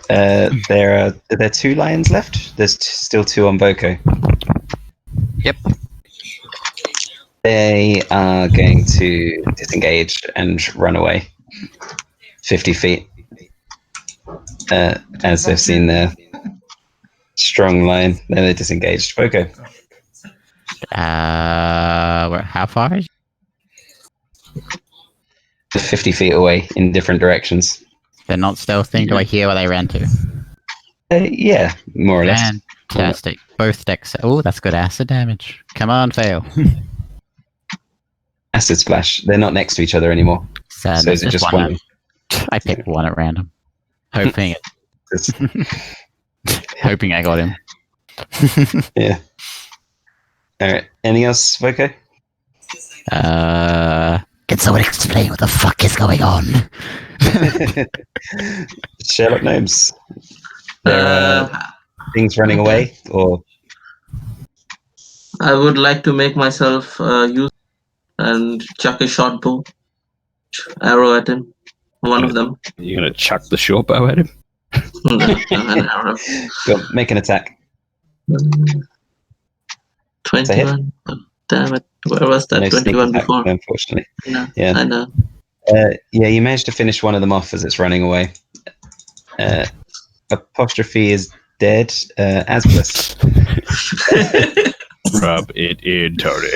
There are 2 lions left. There's still 2 on Boko. Yep. They are going to disengage and run away 50 feet as they've seen the strong lion. Then they're disengaged. Boko. How far? 50 feet away in different directions. They're not stealthing. Do I hear where they ran to? Yeah, more or less. Fantastic. Both decks. Oh, that's good acid damage. Come on, fail. Acid splash. They're not next to each other anymore. Sadness. So is it just one? I picked one at random, hoping hoping I got him. Yeah. All right. Anything else, Boko? Can someone explain what the fuck is going on? Sherlock Gnomes. There are things running away, or I would like to make myself use and chuck a short bow arrow at him. One of them. You're gonna chuck the short bow at him. An arrow. go make an attack. 21. Damn it. Where was that No sneak 21 attack, before? unfortunately. No, Yeah. I know. Yeah, you managed to finish one of them off as it's running away. Apostrophe is dead. Asbolous. Rub it in, Tony.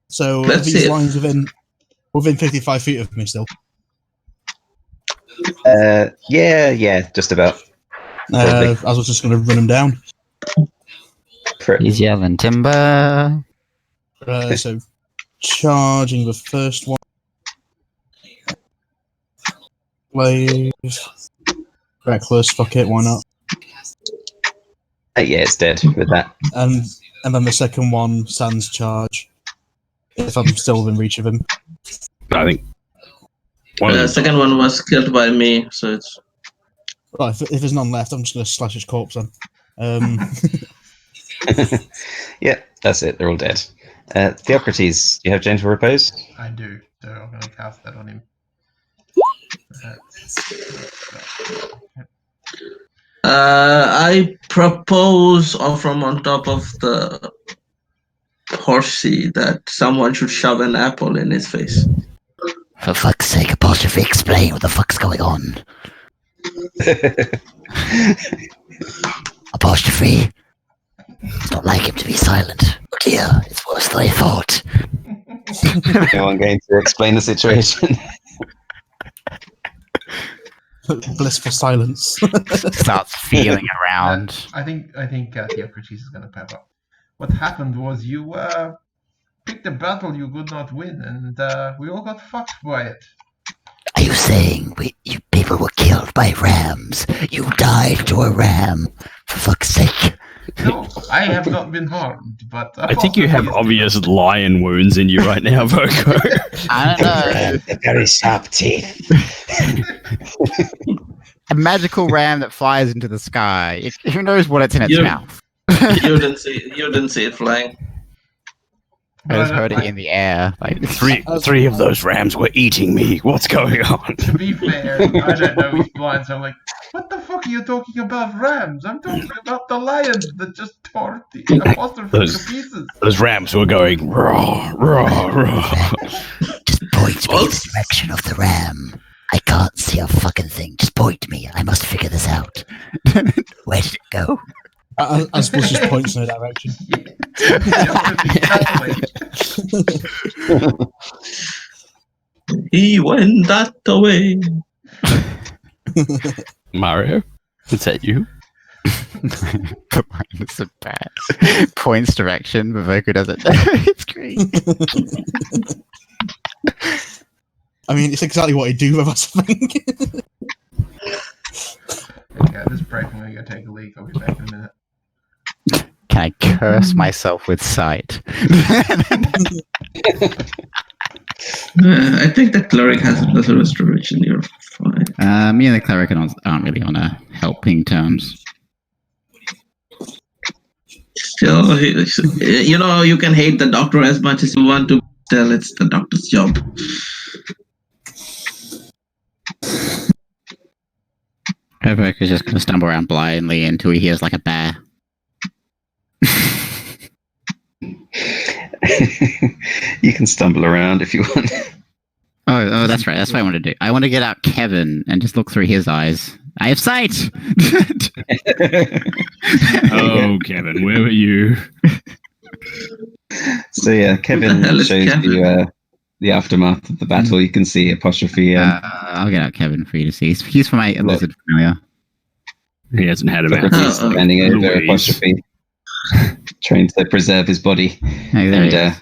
So are Let's these see. lines within 55 feet of me still? Yeah, just about. I was just going to run them down. He's yelling timber. So charging the first one. Wave. Reckless, fuck it, why not? Yeah, it's dead with that. And then the second one, sans charge. If I'm still within reach of him. I think one of The them. second one was killed by me, so it's. Right, if there's none left, I'm just going to slash his corpse on. Yeah, that's it. They're all dead. Theocrates, do you have gentle repose? I do, so I'm going to cast that on him. I propose from on top of the horsey that someone should shove an apple in his face. For fuck's sake, Apostrophe, explain what the fuck's going on. Apostrophe. It's not like him to be silent. Look here, it's worse than I thought. Anyone going to explain the situation? Blissful silence. Starts feeling around. I think Theocrates is going to pep up. What happened was you picked a battle you could not win, and we all got fucked by it. Are you saying you people were killed by rams? You died to a ram. For fuck's sake. No, I have not been harmed, but I think you have obvious lion wounds in you right now, Voco. I don't know. Very sharp teeth. A magical ram that flies into the sky. Who knows what it's in its You- mouth? You didn't see it flying. I just heard it in the air. Like Three of those rams were eating me. What's going on? To be fair, I don't know he's blind, so I'm like, what the fuck are you talking about rams? I'm talking about the lions that just tore the Apostrophe to pieces. Those rams were going raw, raw, raw. Just point me in the direction of the ram. I can't see a fucking thing. Just point me. I must figure this out. Where did it go? I suppose just points in a direction. He went that way. Mario, is that you? Mine is so bad. Points direction, but Voco doesn't know. It's great. I mean, it's exactly what he'd do with us, I think. Okay, at this break, I'm going to go take a leak. I'll be back in a minute. Can I curse myself with sight? I think the cleric has a lesser restoration. You're fine. Me and the cleric aren't really on a helping terms. Still, you can hate the doctor as much as you want to. Still, it's the doctor's job. Voco is just going to stumble around blindly until he hears like a bear. You can stumble around if you want. Oh, that's right. That's what I want to do. I want to get out Kevin and just look through his eyes. I have sight! Oh, Kevin, where were you? So yeah, Kevin hell is shows Kevin? you the aftermath of the battle. You can see Apostrophe. I'll get out Kevin for you to see. He's for my lizard familiar. He hasn't had a Socrates Oh, standing over Louise. Apostrophe, trying to preserve his body, Hey, there he and is.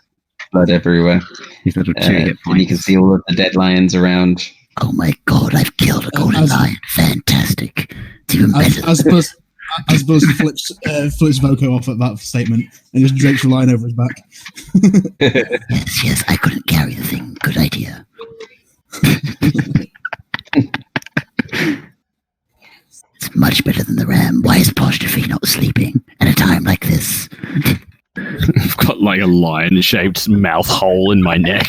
blood everywhere. His little 2 hit And you can points. see all of the dead lions around. Oh my god, I've killed a golden as- lion. Fantastic. It's even better than I suppose he flips Voco off at that statement and just drapes the line over his back. Yes, I couldn't carry the thing. Good idea. It's much better than the ram. Why is Apostrophe not sleeping at a time like this? I've got like a lion-shaped mouth hole in my neck.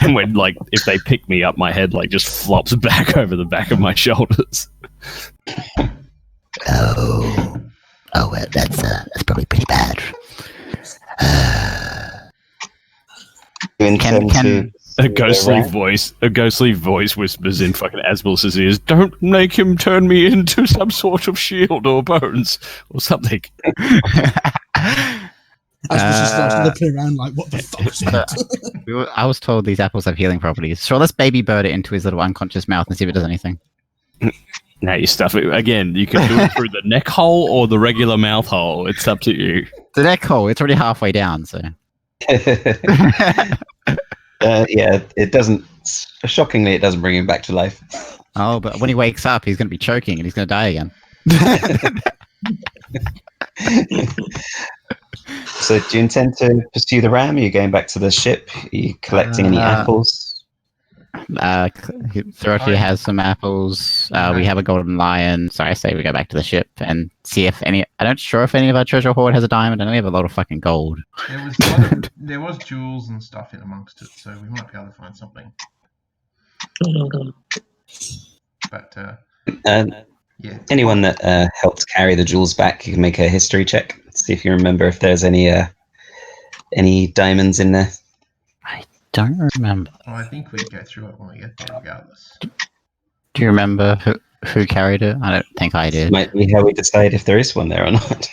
And when, like, if they pick me up, my head, like, just flops back over the back of my shoulders. Oh, well, that's probably pretty bad. You intend to A ghostly ram? voice whispers in fucking Asbolous' ears, "Don't make him turn me into some sort of shield or bones or something." I was just like looking around like, what the fuck's that? I was told these apples have healing properties. So let's baby bird it into his little unconscious mouth and see if it does anything. Now you stuff it again. You can do it through the neck hole or the regular mouth hole. It's up to you. The neck hole, it's already halfway down, so. Yeah, it doesn't. Shockingly, it doesn't bring him back to life. Oh, but when he wakes up, he's going to be choking and he's going to die again. So, do you intend to pursue the ram? Are you going back to the ship? Are you collecting any apples? Throughout has some apples. We have a golden lion. So I say we go back to the ship and see if any. I'm not sure if any of our treasure hoard has a diamond. I know we have a lot of fucking gold. There was jewels and stuff in amongst it, so we might be able to find something. But yeah. Anyone that helped carry the jewels back, you can make a history check. See if you remember if there's any diamonds in there. Don't remember. Well, I think we go through it when we get there, regardless. Do you remember who carried it? I don't think I did. Might be how we decide if there is one there or not.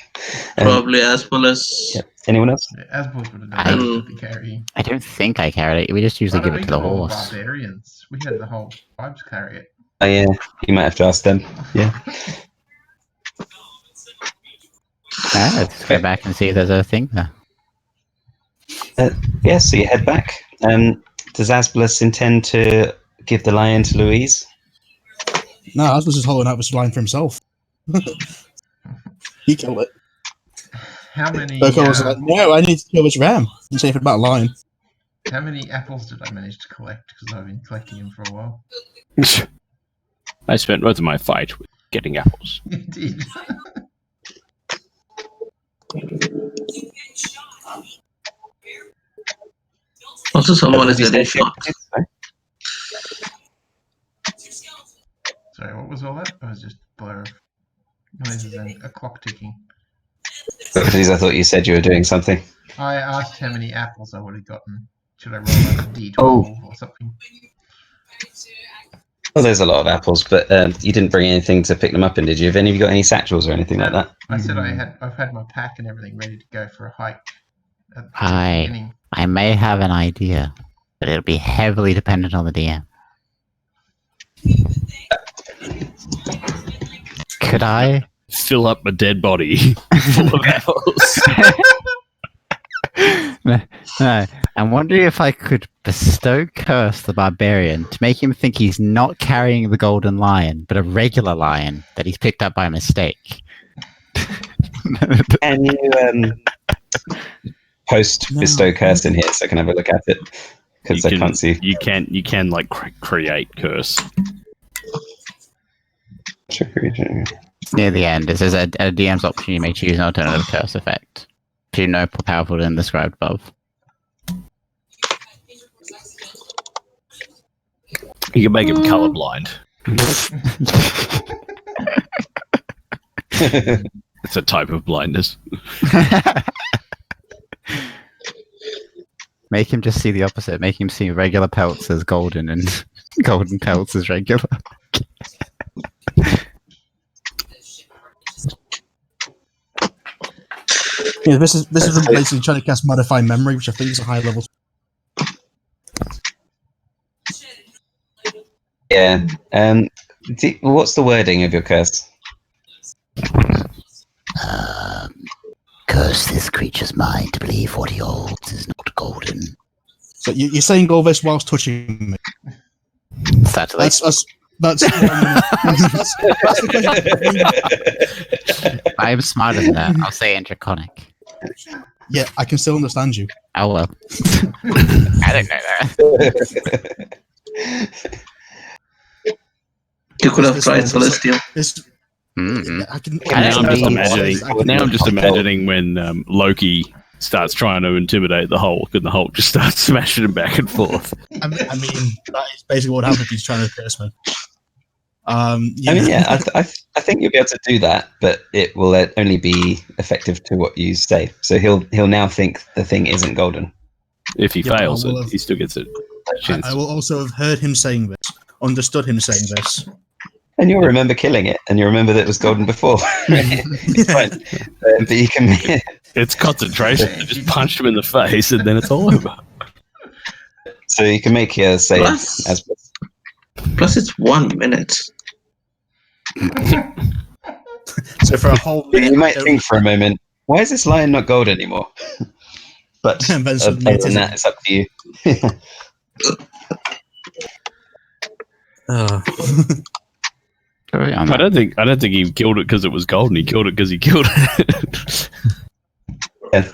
Probably Asbolous. Yeah. Anyone else? Yeah, Asbolous would have done it with the carrying. I don't think I carried it. We just usually give it to the horse. Barbarians. We had the whole tribes carry it. Oh yeah, you might have to ask them. Yeah. Let's go back and see if there's a thing there. Yeah, so you head back. Does Asbolous intend to give the lion to Louise? No, I was just holding out this line for himself. He killed it. How many? Boko was like, no, I need to kill this ram and save it about a lion. How many apples did I manage to collect? Because I've been collecting them for a while. I spent most of my fight with getting apples. You did. Also, someone is getting shot. Sorry, what was all that? It was just a blur of noises and a clock ticking. Please, I thought you said you were doing something. I asked how many apples I would have gotten. Should I roll out a D12 or something? Well, there's a lot of apples, but you didn't bring anything to pick them up in, did you? Have any of you got any satchels or anything like that? I said I've had my pack and everything ready to go for a hike. At the beginning. I may have an idea, but it'll be heavily dependent on the DM. Could I fill up a dead body full of apples? No, I'm wondering if I could bestow Curse the Barbarian to make him think he's not carrying the golden lion, but a regular lion that he's picked up by mistake. Can you post bestow curse in here so I can have a look at it? Because I can't see. You can like create curse. Near the end, it says a DM's option. You may choose an alternative curse effect. To no more powerful than described above. You can make him colorblind. It's a type of blindness. Make him just see the opposite. Make him see regular pelts as golden and golden pelts as regular. Yeah, this is basically trying to cast Modify Memory, which I think is a high level. Yeah. What's the wording of your curse? Curse this creature's mind to believe what he holds is not golden. So you're saying all this whilst touching me? Certainly. That's the question. I'm smarter than that. I'll say Draconic. Yeah, I can still understand you. Oh well. I didn't know that. You could have tried Celestial. Now I'm just imagining when Loki starts trying to intimidate the Hulk, and the Hulk just starts smashing him back and forth. I mean, that is basically what happens if he's trying to curse me. You I mean, know. yeah, I think you'll be able to do that, but it will only be effective to what you say. So he'll now think the thing isn't golden. If he Yeah, but I fails will it, have- he still gets a chance. I will also have heard him saying this, understood him saying this. And you'll remember killing it, and you'll remember that it was golden before. It's fine. But you can. It's concentration. You just punch him in the face, and then it's all over. So you can make your save Plus- as. Plus, it's 1 minute. So for a whole minute, You might think for a moment, why is this lion not gold anymore? But And then other suddenly it than isn't. that, it's up to you. I don't think he killed it because it was golden. He killed it because he killed it. Yeah.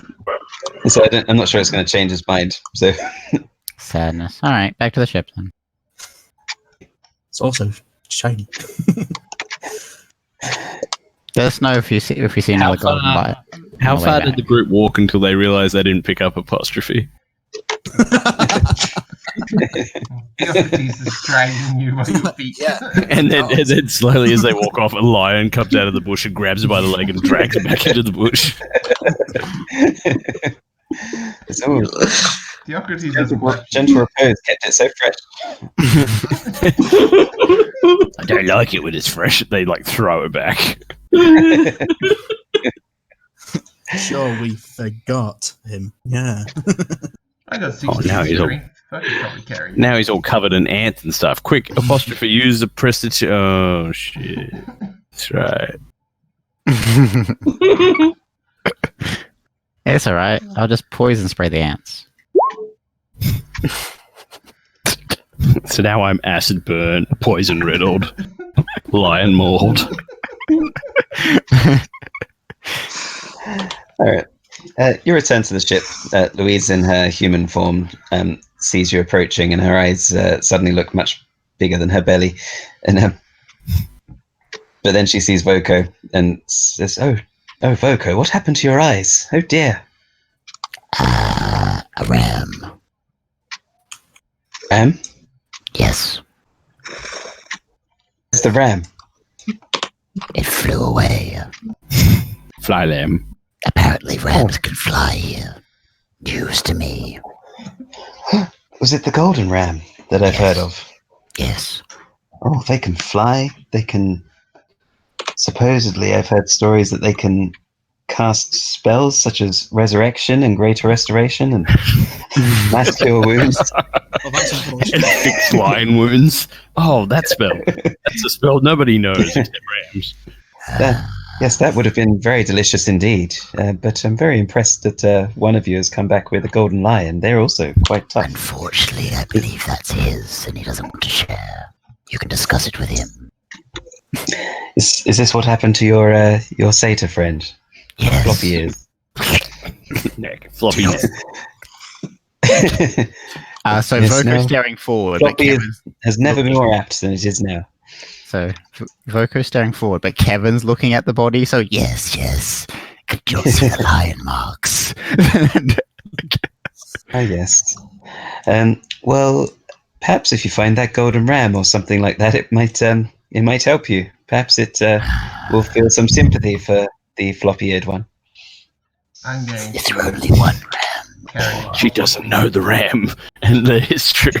So I'm not sure it's going to change his mind. So Sadness. All right, back to the ship then. It's also shiny. Let us know if you see another golden light. How on the way far back. did the group walk until they realized they didn't pick up apostrophe? Theocrates is dragging you by your feet. Yeah. And then slowly, as they walk off, a lion comes out of the bush and grabs her by the leg and drags her back into the bush. it's all Theocrates doesn't like you. gentle repose kept it so fresh. I don't like it when it's fresh. They like throw it back. Sure, we forgot him. Yeah. I got 60 now he's all- strength. I could probably carry you. Now he's all covered in ants and stuff. Quick, apostrophe, use the prestige. Oh, shit. That's right. It's all right. I'll just poison spray the ants. So now I'm acid burn, poison riddled, lion mauled. All right. You return to the ship. Louise, in her human form, sees you approaching, and her eyes suddenly look much bigger than her belly. And but then she sees Voko and says, "Oh, Voko, what happened to your eyes? Oh dear." A ram. Ram? Yes, It's the ram. it flew away. Fly lamb. Apparently, rams can fly here. News to me. Was it the golden ram that I've heard of? Yes. Oh, they can fly. They can. Supposedly, I've heard stories that they can cast spells such as resurrection and greater restoration and mass cure wounds. Well, that's unfortunate. And fix lion wounds. Oh, that spell. That's a spell nobody knows except rams. Yes, that would have been very delicious indeed. But I'm very impressed that one of you has come back with a golden lion. They're also quite tough. Unfortunately, I believe that's his, and he doesn't want to share. You can discuss it with him. Is this what happened to your satyr friend? Yes. Floppy ears. Neck. Floppy neck. So Yes, Voko's no. staring forward, but Floppy Kevin's, has never been more apt than it is now. Voko's staring forward, but Kevin's looking at the body. So Yes, yes. Could you see the lion marks? Oh yes. Well, perhaps if you find that golden ram or something like that, it might help you. Perhaps it will feel some sympathy for the floppy-eared one. I'm going Is to there only one ram? carry you. She doesn't know the ram and the history.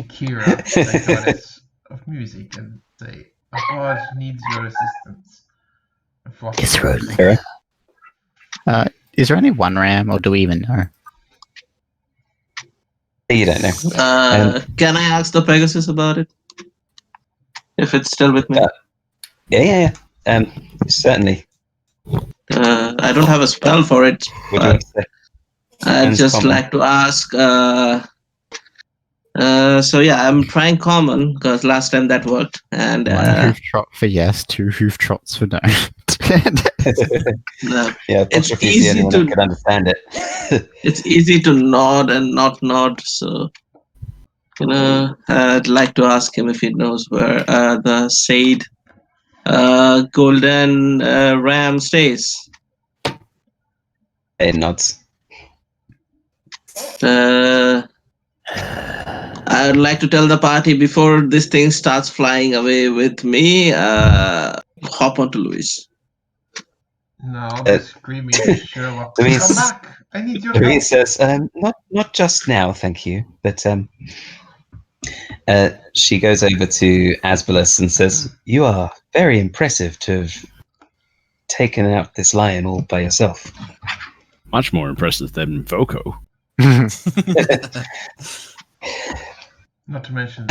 Kira, the goddess of music, and say, "A god needs your assistance." And Floppy Is there goes, only is there only one ram, or do we even know? You don't know. Can I ask the Pegasus about it? If it's still with me. Yeah. Certainly. I don't have a spell for it. Would you But like to say? I'd Depends just common. like to ask. So yeah, I'm trying common because last time that worked, and One hoof trot for yes, two hoof trots for no. Yeah, It's apostrophe is the easy only one to- that could understand it. it's easy to nod and not nod. So I'd like to ask him if he knows where the Said golden ram stays. It nods. I I would like to tell the party before this thing starts flying away with me, hop onto Louis. No, I'll be screaming to Sherlock. Louise- Come back! I need your help. Louise says, not just now, thank you. But she goes over to Asbolous and says, "You are very impressive to have taken out this lion all by yourself." Much more impressive than Voco. Not to mention.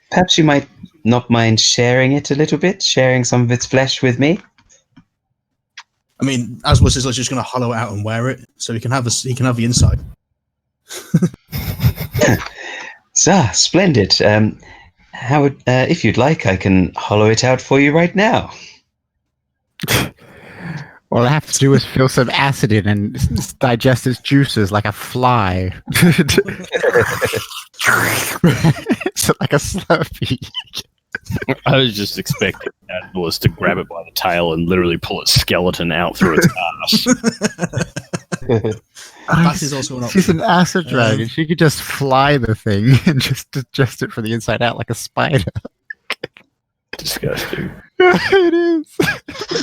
Perhaps you might not mind sharing it a little bit, sharing some of its flesh with me. I mean, Asbolous is just going to hollow it out and wear it, so he can have the inside. Splendid. How would, if you'd like, I can hollow it out for you right now. All I have to do is fill some acid in and digest its juices like a fly. It's like a Slurpee. I was just expecting Asbolous to grab it by the tail and literally pull its skeleton out through its ass. That is also an option. She's an acid dragon. She could just fly the thing and just digest it from the inside out like a spider. Disgusting. It is.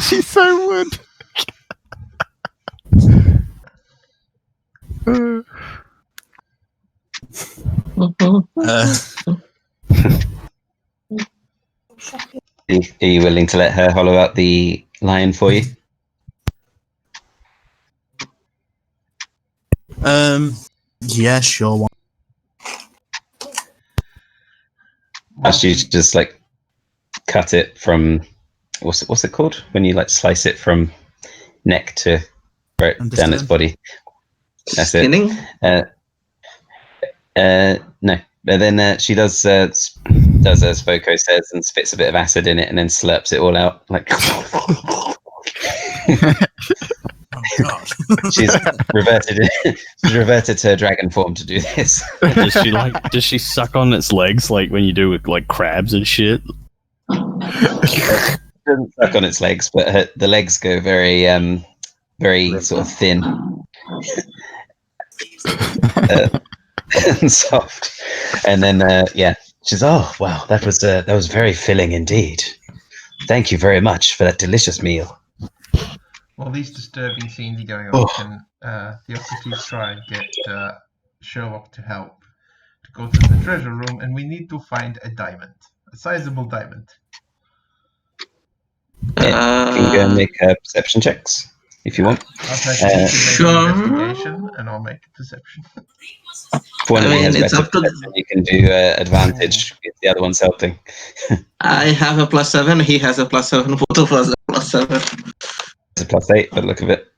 She so would. Are you willing to let her hollow out the lion for you? Yeah, sure. As you just like cut it from what's it called when you like slice it from neck to right down its body. That's Skinning? it. No, but then she does as Voco says and spits a bit of acid in it and then slurps it all out like. Oh god. She's reverted to her dragon form to do this. Does she suck on its legs like when you do with like crabs and shit? She doesn't suck on its legs, but the legs go very sort of thin and soft. And then she's wow, that was very filling indeed. Thank you very much for that delicious meal. While these disturbing scenes are going on, can Theocrates try and get Sherlock to help to go to the treasure room, and we need to find a diamond, a sizable diamond. Yeah, you can go and make perception checks if you want. I'll try to Sure. investigation, and I'll make a perception. If one of you has it's better up to perception, you can do advantage if the other one's helping. I have a +7. He has a +7. Both of us are +7. It's a +8, but look of it.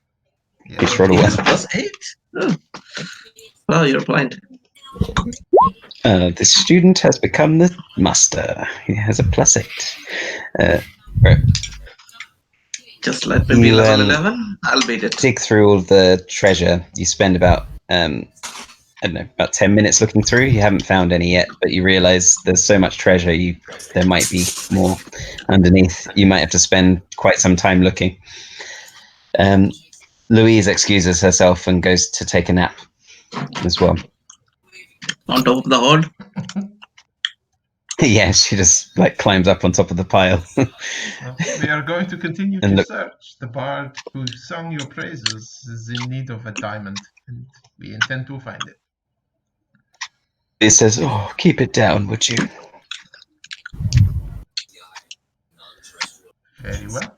Yeah, Just roll He a has 1. +8. Oh. Well, you're blind. The student has become the master. He has a +8. Right. Just let me be You, level 11. I'll beat it. Dig through all the treasure. You spend about about 10 minutes looking through. You haven't found any yet, but you realize there's so much treasure. There might be more underneath. You might have to spend quite some time looking. Louise excuses herself and goes to take a nap as well. On top of the hoard. Yeah, she just like climbs up on top of the pile. We are going to continue And to look- search. The bard who sung your praises is in need of a diamond, and we intend to find it. It says, "Oh, keep it down, would you?" Very well.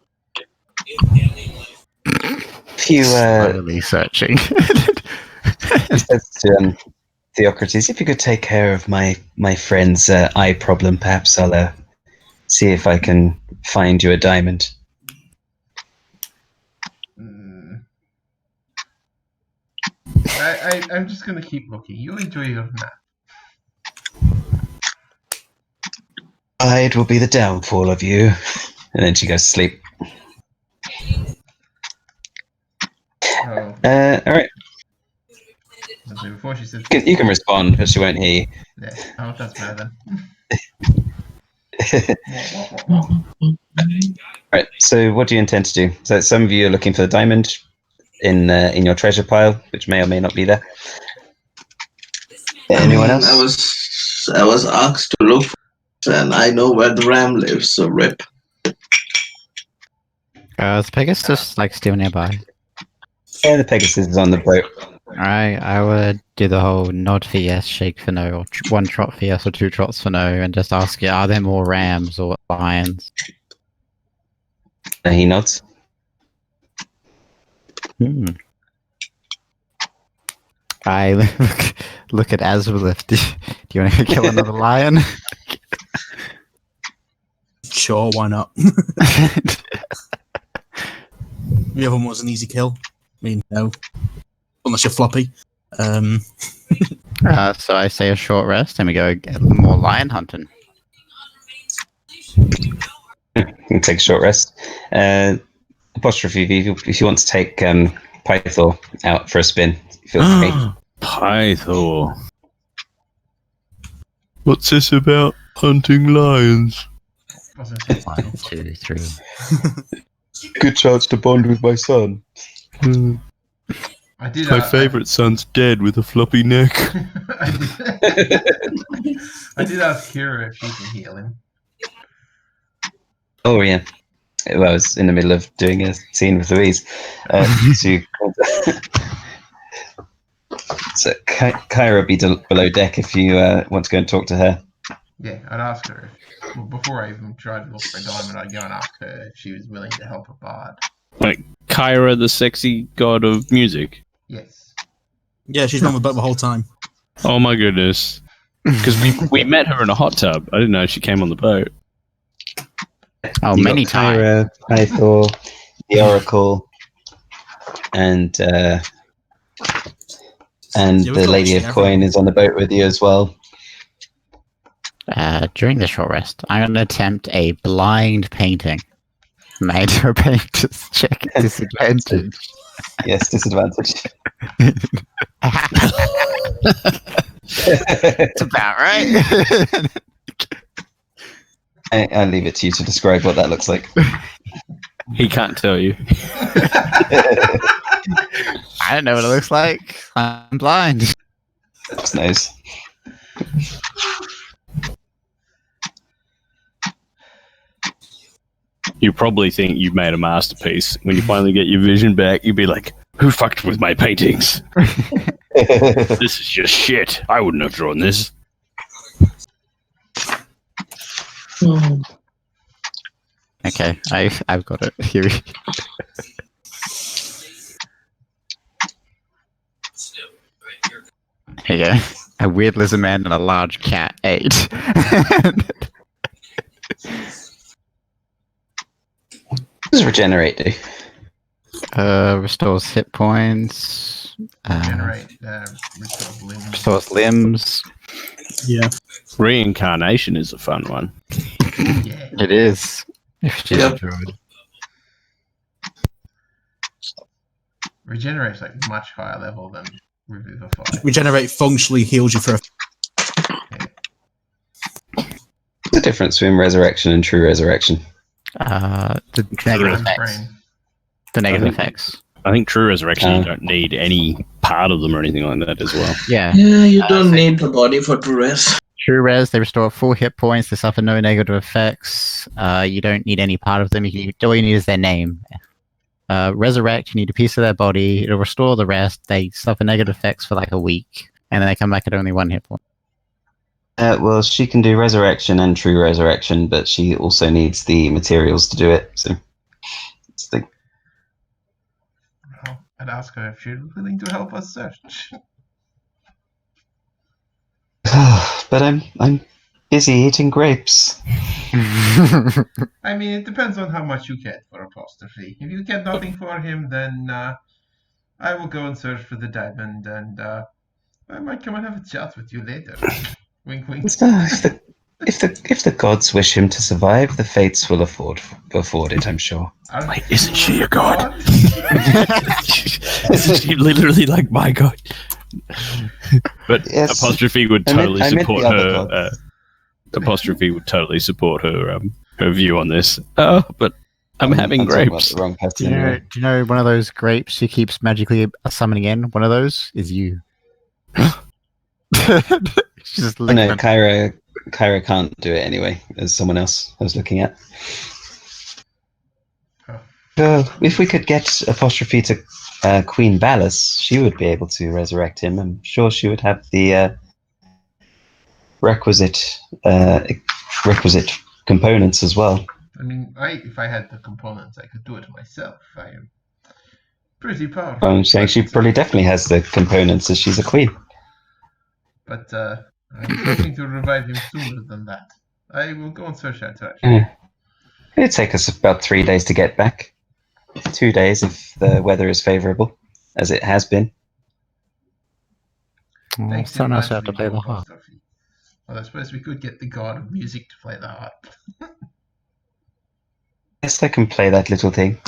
If you Slowly searching. he says to Theocrates, "If you could take care of my friend's eye problem, perhaps I'll see if I can find you a diamond." I'm just gonna keep looking. You enjoy your nap. It will be the downfall of you. And then she goes to sleep. Oh, All right. so before she says, You can respond, but she won't hear you. yeah, oh, that's bad then. Right. So, what do you intend to do? So, some of you are looking for the diamond in your treasure pile, which may or may not be there. Anyone else? I was asked to look for it, and I know where the ram lives, so rip. Is Pegasus like still nearby? Yeah, the Pegasus is on the boat. I would do the whole nod for yes, shake for no, or one trot for yes or two trots for no, and just ask it, are there more rams or lions? And he nods. I look at Asbolous. Do you want to kill another lion? Sure, why not? The other one was an easy kill. I mean, no. Unless you're floppy. So I say a short rest, and we go get more lion hunting. You take a short rest. Apostrophe if you want to take Pythor out for a spin. Feel free. Pythor. What's this about hunting lions? 1, 2, 3. Good chance to bond with my son. I did. My favourite son's dead with a floppy neck. I did ask Kira if she can heal him. Oh yeah. Well, I was in the middle of doing a scene with Louise. So Kyra will be below deck if you want to go and talk to her. Yeah, I'd ask her. Well, before I even tried to look for a diamond, I'd go and ask her if she was willing to help a bard. Like Kyra, the sexy god of music. Yes. Yeah, she's been on the boat the whole time. Oh my goodness. Because we met her in a hot tub. I didn't know she came on the boat. Oh, You many got times. Kyra, Pythor, the Oracle, and Yeah, we've the got Lady of actually Coin everyone. is on the boat with you as well. During the short rest, I'm going to attempt a blind painting. Made her painter's check disadvantage. Yes, disadvantage. It's about right. I'll leave it to you to describe what that looks like. He can't tell you. I don't know what it looks like. I'm blind. That's nice. You probably think you've made a masterpiece. When you finally get your vision back, you'd be like, who fucked with my paintings? This is just shit. I wouldn't have drawn this. Okay, I've got it. Here. Here you go. A weird lizard man and a large cat ate. What does regenerate do? Restores hit points. Generate restore limbs. Restores limbs. Yeah. Reincarnation is a fun one. Yeah. It is. If she's Yep. a druid. Regenerate's like much higher level than Revivify. Regenerate functionally heals you for a What's the difference between resurrection and true resurrection? The negative effects. Brain. The negative I think- effects. I think true resurrection, you don't need any part of them or anything like that as well. Yeah. Yeah, you don't need the body for to rest. True res, they restore full hit points. They suffer no negative effects. You don't need any part of them. All you need is their name. Resurrect, you need a piece of their body. It'll restore the rest. They suffer negative effects for like a week, and then they come back at only 1 hit point. Well, she can do resurrection and true resurrection, but she also needs the materials to do it. So, it's the Well, I'd ask her if she's willing to help us search. but I'm busy eating grapes. I mean, it depends on how much you care for Apostrophe. If you care nothing for him, then I will go and search for the diamond, and I might come and have a chat with you later. Wink, wink. If the gods wish him to survive, the fates will afford it. I'm sure. Wait, isn't she a god? Isn't she literally like my god? But Yes. Apostrophe would I meant totally the support other her. Apostrophe would totally support her view on this. Oh, but I'm having talking about grapes. the wrong Do person. you know? anyway. Do you know one of those grapes she keeps magically summoning in? One of those is you. Just Oh, lick no, them. Kyra can't do it anyway, as someone else I was looking at. If we could get apostrophe to Queen Ballas, she would be able to resurrect him. I'm sure she would have the requisite components as well. I mean, if I had the components, I could do it myself. I am pretty powerful. I'm saying she probably definitely has the components, as she's a queen. But I'm hoping to revive him sooner than that. I will go and search our trash. It'd take us about 3 days to get back. 2 days if the weather is favourable, as it has been. Well, someone else will have to play the harp. Well, I suppose we could get the god of music to play the harp. Yes, I can play that little thing.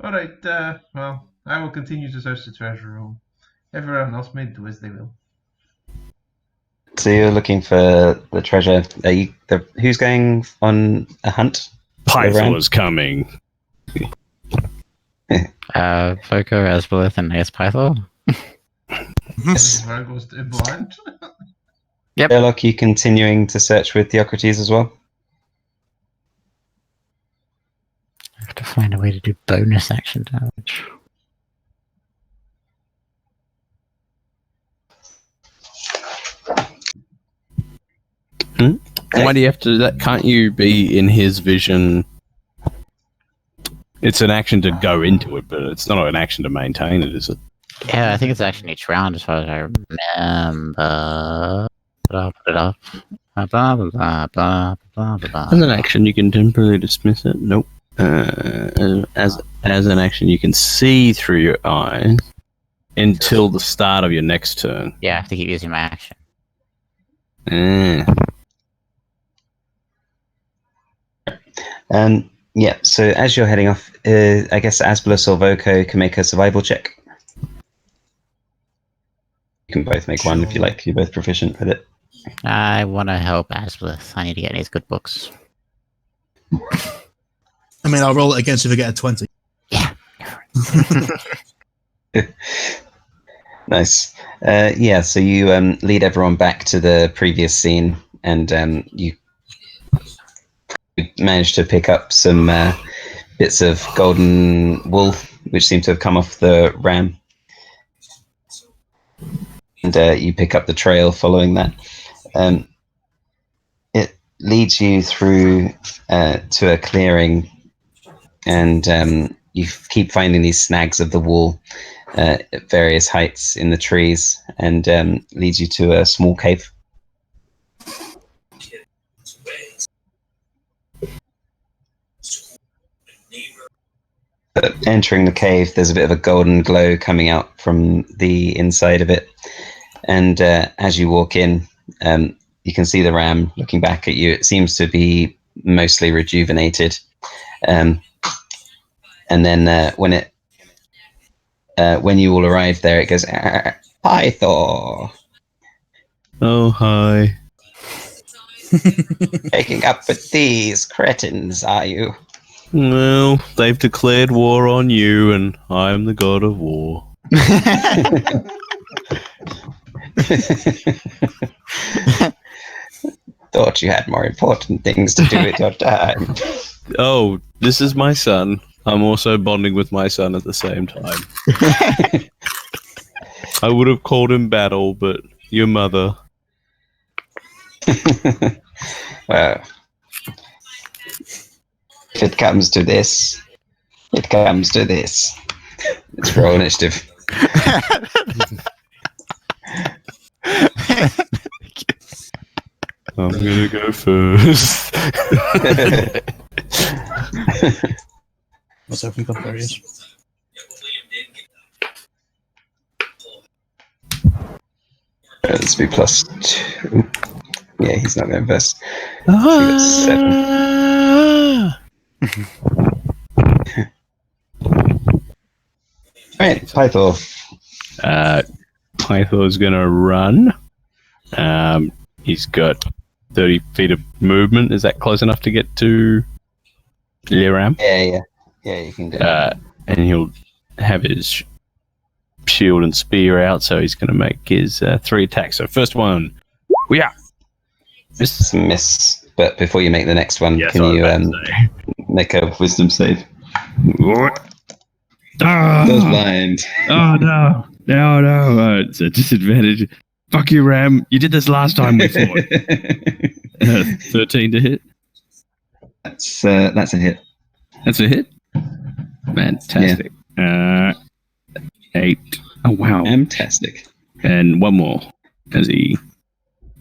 Alright, well, I will continue to search the treasure room. Everyone else may do as they will. So you're looking for the treasure. Who's going on a hunt? Pythor is coming. Voco, Asbolous, and Ace Pythor. Yes. Virgo's blind. Yep. Sherlock, you continuing to search with Theocrates as well? I have to find a way to do bonus action damage. Why do you have to do that? Can't you be in his vision? It's an action to go into it, but it's not an action to maintain it, is it? Yeah, I think it's action each round as far as I remember. But I'll put it up. Blah, blah, blah, blah, blah, blah. As an action, you can temporarily dismiss it. Nope. As an action, you can see through your eyes until the start of your next turn. Yeah, I have to keep using my action. Yeah, so as you're heading off, I guess Asbolous or Voco can make a survival check. You can both make one if you like. You're both proficient with it. I want to help Asbolous. I need to get these good books. I mean, I'll roll it against if I get a 20. Yeah. Nice. Yeah, so you lead everyone back to the previous scene, and you managed to pick up some bits of golden wool, which seem to have come off the ram. And you pick up the trail following that. It leads you through to a clearing, and you keep finding these snags of the wool at various heights in the trees, and leads you to a small cave. Entering the cave, there's a bit of a golden glow coming out from the inside of it, and as you walk in, you can see the ram looking back at you. It seems to be mostly rejuvenated, and then when you all arrive there, it goes, Pythor. Oh, hi. Taking up with these cretins, are you? Well, they've declared war on you, and I'm the god of war. Thought you had more important things to do with your time. Oh, this is my son. I'm also bonding with my son at the same time. I would have called him Battle, but your mother. Well, if it comes to this, it comes to this. It's roll initiative. I'm gonna go first. What's open got barriers? Let's be +2. Yeah, he's not going first. So we got 7. Right, Pythor. Pythor's gonna run. He's got 30 feet of movement. Is that close enough to get to Liram? Yeah, you can do it. And he'll have his shield and spear out, so he's going to make his 3 attacks. So first one, It's a miss. But before you make the next one, Yes, can I was you about to say. make a wisdom save? What? Goes blind. Oh no! It's a disadvantage. Fuck you, Ram. You did this last time we fought. 13 to hit. That's a hit. That's a hit. Fantastic. 8. Oh wow! Fantastic. And one more. As he.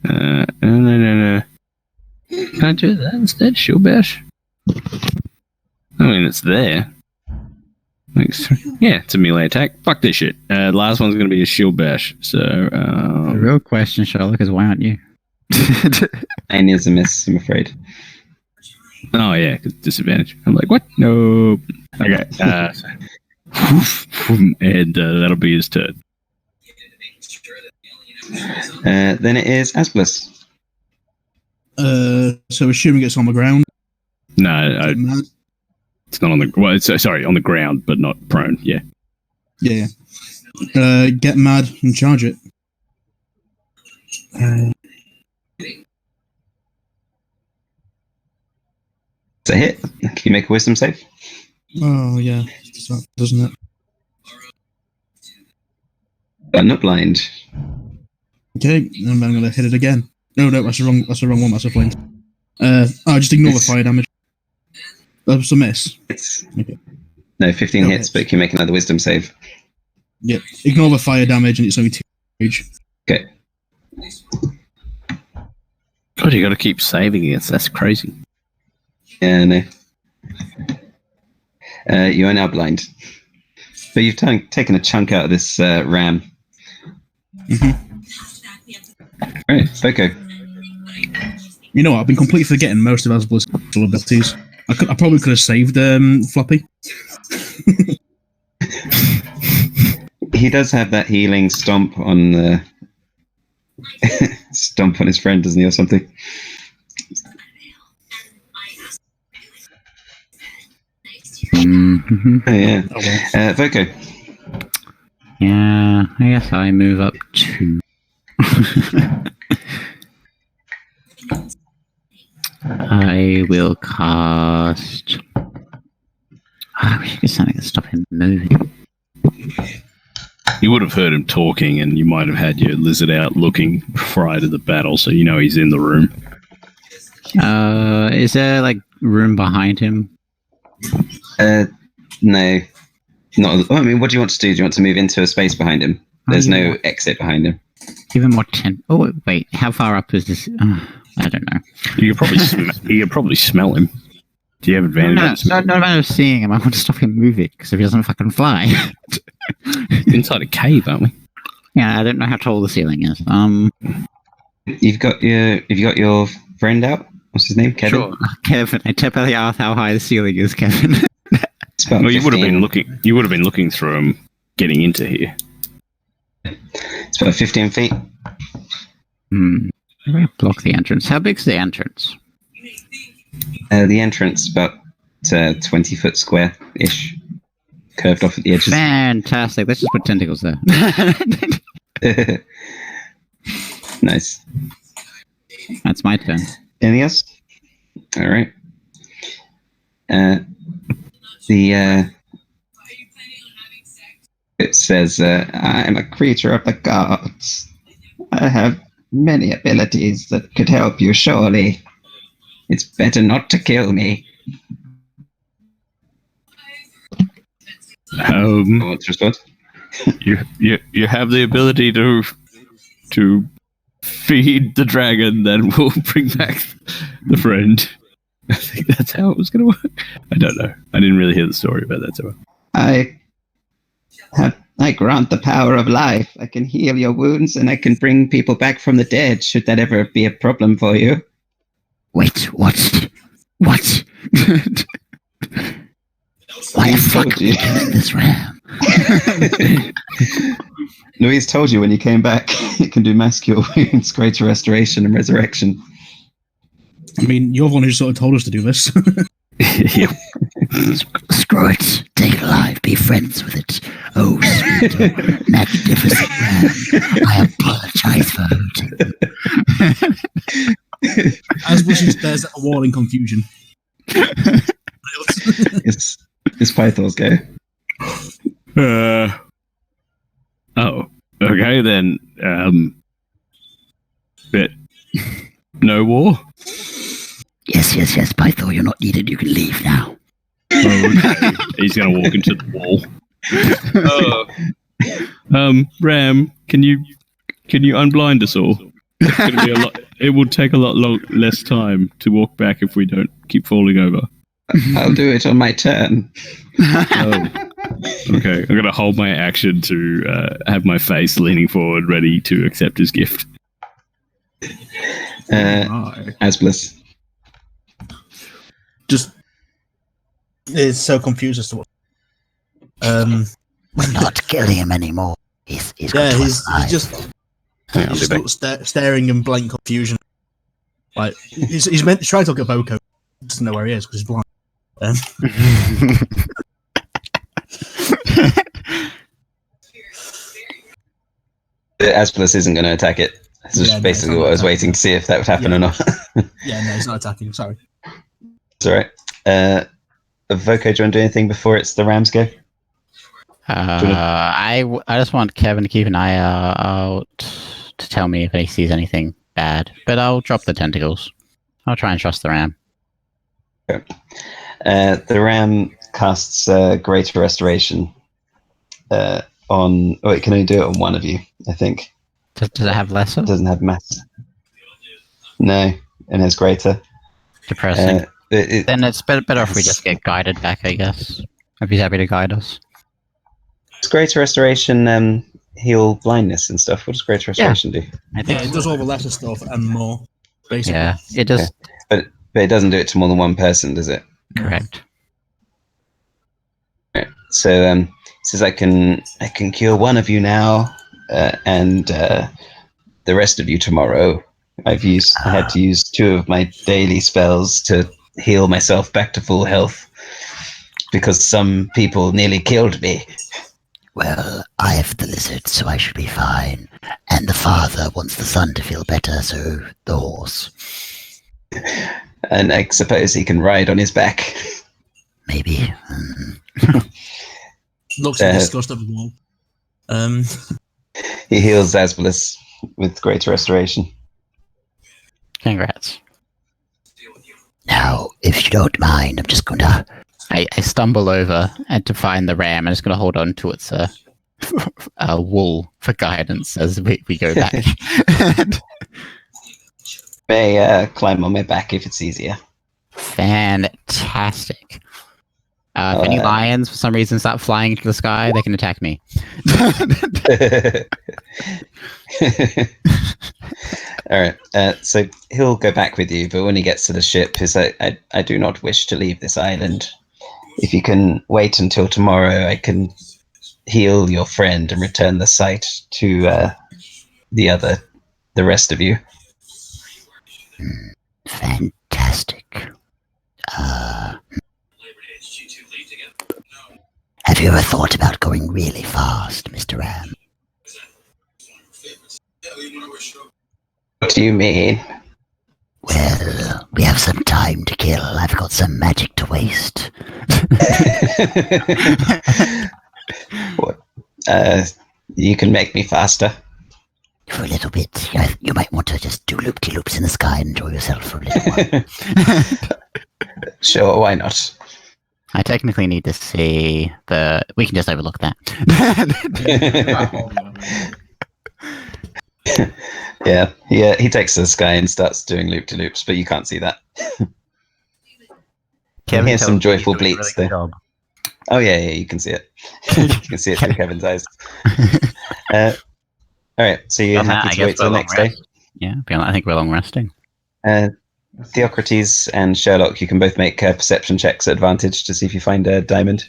No. Can I do that instead? Shield bash. I mean, it's there. Yeah, it's a melee attack. Fuck this shit. The last one's going to be a shield bash. So, The real question, Sherlock, is why aren't you? And is a miss, I'm afraid. oh yeah, 'cause disadvantage. I'm like, what? No. Okay. And that'll be his turn. Then it is Asbolous. So assuming it's on the ground. No, Mad. it's not on the. Well, sorry, on the ground, but not prone. Yeah. Yeah. Get mad and charge it. It's a hit. Can you make a wisdom save? Oh yeah, doesn't it? But not blind. Okay, and I'm gonna hit it again. No, that's the wrong one. That's a flame. Just ignore the fire damage. That was a miss. It's Okay. no 15 No hits, hits. but can you make another wisdom save? Yep. Ignore the fire damage, and it's only 2 damage. Okay. God, you got to keep saving it. That's crazy. Yeah, no. You are now blind. But you've taken a chunk out of this ram. Right, Boko. You know what? I've been completely forgetting most of Asbolous' abilities. I probably could have saved Floppy. He does have that healing stomp on the stomp on his friend, doesn't he, or something? Mhm. Oh, yeah. Oh, well. Boko. Yeah, I guess I move up 2. I will cast. I wish I could something to stop him moving. You would have heard him talking, and you might have had your lizard out looking prior to the battle, so you know he's in the room. Is there like room behind him? No. Not. I mean, what do you want to do? Do you want to move into a space behind him? There's no Yeah. exit behind him. Give him more 10. Oh, wait. How far up is this? I don't know. You could probably you could probably smell him. Do you have advantage? on smell? No matter of seeing him. I want to stop him moving because if he doesn't fucking fly. Inside a cave, aren't we? Yeah, I don't know how tall the ceiling is. You've got your friend out. What's his name? Kevin. Sure. Kevin, I tip of the earth how high the ceiling is, Kevin. It's about Well, you would have 15. been looking. You would have been looking through him, getting into here. It's about 15 feet. Block the entrance. How big's the entrance? The entrance about 20 foot square ish, curved off at the edges. Fantastic. Let's just put tentacles there. Nice. That's my turn. Anything else? All right. It says, I am a creature of the gods. I have many abilities that could help you, surely. It's better not to kill me. What's the response? You have the ability to feed the dragon, then we'll bring back the friend. I think that's how it was going to work. I don't know. I didn't really hear the story about that. So I grant the power of life. I can heal your wounds and I can bring people back from the dead, should that ever be a problem for you. Wait, what? What? Why the fuck are you doing this, Ram? Louise told you when you came back, it can do mass cure wounds, greater restoration and resurrection. I mean, you're the one who sort of told us to do this. yeah. Screw it. Take it alive, be friends with it. Oh, sweet, oh, magnificent Ram. I apologize for hurting. Asbolous stares at a wall in confusion. It's Pythor's go. Oh, okay then. But no war? Yes, Pythor, you're not needed. You can leave now. Okay. He's gonna walk into the wall. Ram, can you unblind us all? It's gonna be a lot. It will take a lot less time to walk back if we don't keep falling over. I'll do it on my turn. Oh. Okay, I'm gonna hold my action to have my face leaning forward, ready to accept his gift. Asbolous. Just is so confused as to what. We're not killing him anymore. He's he's just staring in blank confusion. Like he's meant to try to look at Boko, doesn't know where he is because he's blind. Asbolous isn't going to attack it. This is basically what I was waiting to see if that would happen or not. Yeah, no, he's not attacking. Sorry. It's all right. Voko, do you want to do anything before it's the Rams go? I just want Kevin to keep an eye out to tell me if he sees anything bad. But I'll drop the tentacles. I'll try and trust the Ram. Okay. The Ram casts Greater Restoration on... Oh, it can only do it on one of you, I think. Does it have lesser? It doesn't have mass. No, and has Greater. Depressing. Then it's better if we just get guided back, I guess. If he's happy to guide us. Does Greater Restoration heal blindness and stuff? What does Greater Restoration do? I think it does all the lesser stuff and more, basically. Yeah, it does. Yeah. But it doesn't do it to more than one person, does it? Correct. Right. So it says I can cure one of you now, and the rest of you tomorrow. I had to use 2 of my daily spells to heal myself back to full health because some people nearly killed me. Well, I have the lizard, so I should be fine. And the father wants the son to feel better, so the horse. And I suppose he can ride on his back. Maybe. Looks in disgust of the wall. He heals Asbolous with Greater Restoration. Congrats. Now, if you don't mind, I'm just going to... I stumble over and to find the Ram. I'm just going to hold on to its wool for guidance as we go back. May climb on my back if it's easier. Fantastic. If any lions, for some reason, start flying into the sky, they can attack me. All right. So he'll go back with you, but when he gets to the ship, I do not wish to leave this island. If you can wait until tomorrow, I can heal your friend and return the sight to the rest of you. Fantastic. Have you ever thought about going really fast, Mr. Ram? What do you mean? Well, we have some time to kill. I've got some magic to waste. What? You can make me faster. For a little bit. You might want to just do loop-de-loops in the sky and enjoy yourself for a little while. Sure, why not? I technically need to see the... We can just overlook that. Yeah, he takes to the sky and starts doing loop-de-loops, but you can't see that. Kevin, here's some joyful really bleats good there. job. Oh yeah, you can see it. You can see it through Kevin's eyes. All right, so you're happy to wait till the next day? Yeah, I think we're long resting. Theocrates and Sherlock, you can both make perception checks at advantage to see if you find a diamond.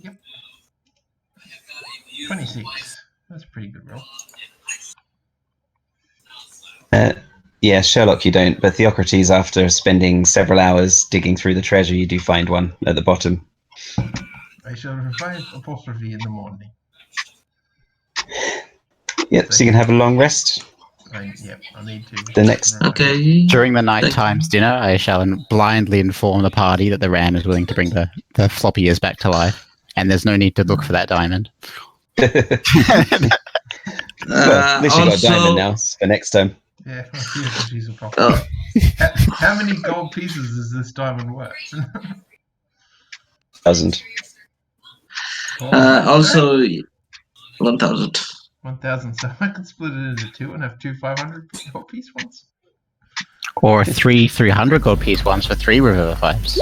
Yep. 26. That's a pretty good roll. Yeah, Sherlock, you don't. But Theocrates, after spending several hours digging through the treasure, you do find one at the bottom. I shall revive apostrophe in the morning. Yep, so you can have a long rest. I need to. The next- Okay. During the Thank nighttime's dinner, I shall blindly inform the party that the ram is willing to bring the floppy ears back to life, and there's no need to look for that diamond. Well, at least you got a diamond also, now for next time. Yeah, she's a problem. Oh. How many gold pieces is this diamond worth? 1,000. also 1,000. 1,000. So I could split it into two and have two 500 gold piece ones. Or 300 gold piece ones for 3 Revivifys.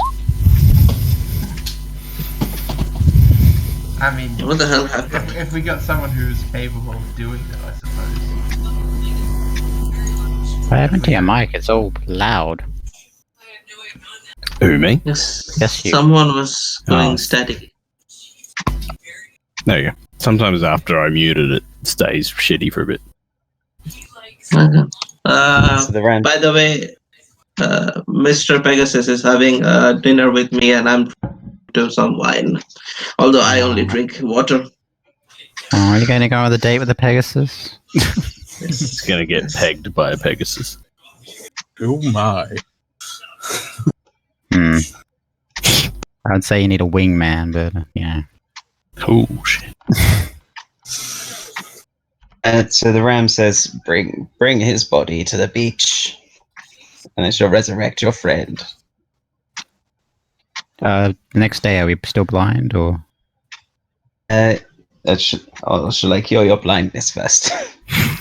I mean, What the hell happened? if we got someone who's capable of doing that, I suppose. What happened to your mic? It's all loud. Who, me? Yes. Yes, you. Someone was going Oh. static. There you go. Sometimes after I muted it, stays shitty for a bit. Okay. So the ram. By the way, Mr. Pegasus is having dinner with me, and I'm to some wine. Although I only drink water. Oh, are you going to go on the date with the Pegasus? It's going to get pegged by a Pegasus. Oh my. I'd say you need a wingman, but yeah. Oh, shit. So the ram says, bring his body to the beach, and it shall resurrect your friend. The next day, are we still blind, or? Shall I cure your blindness first?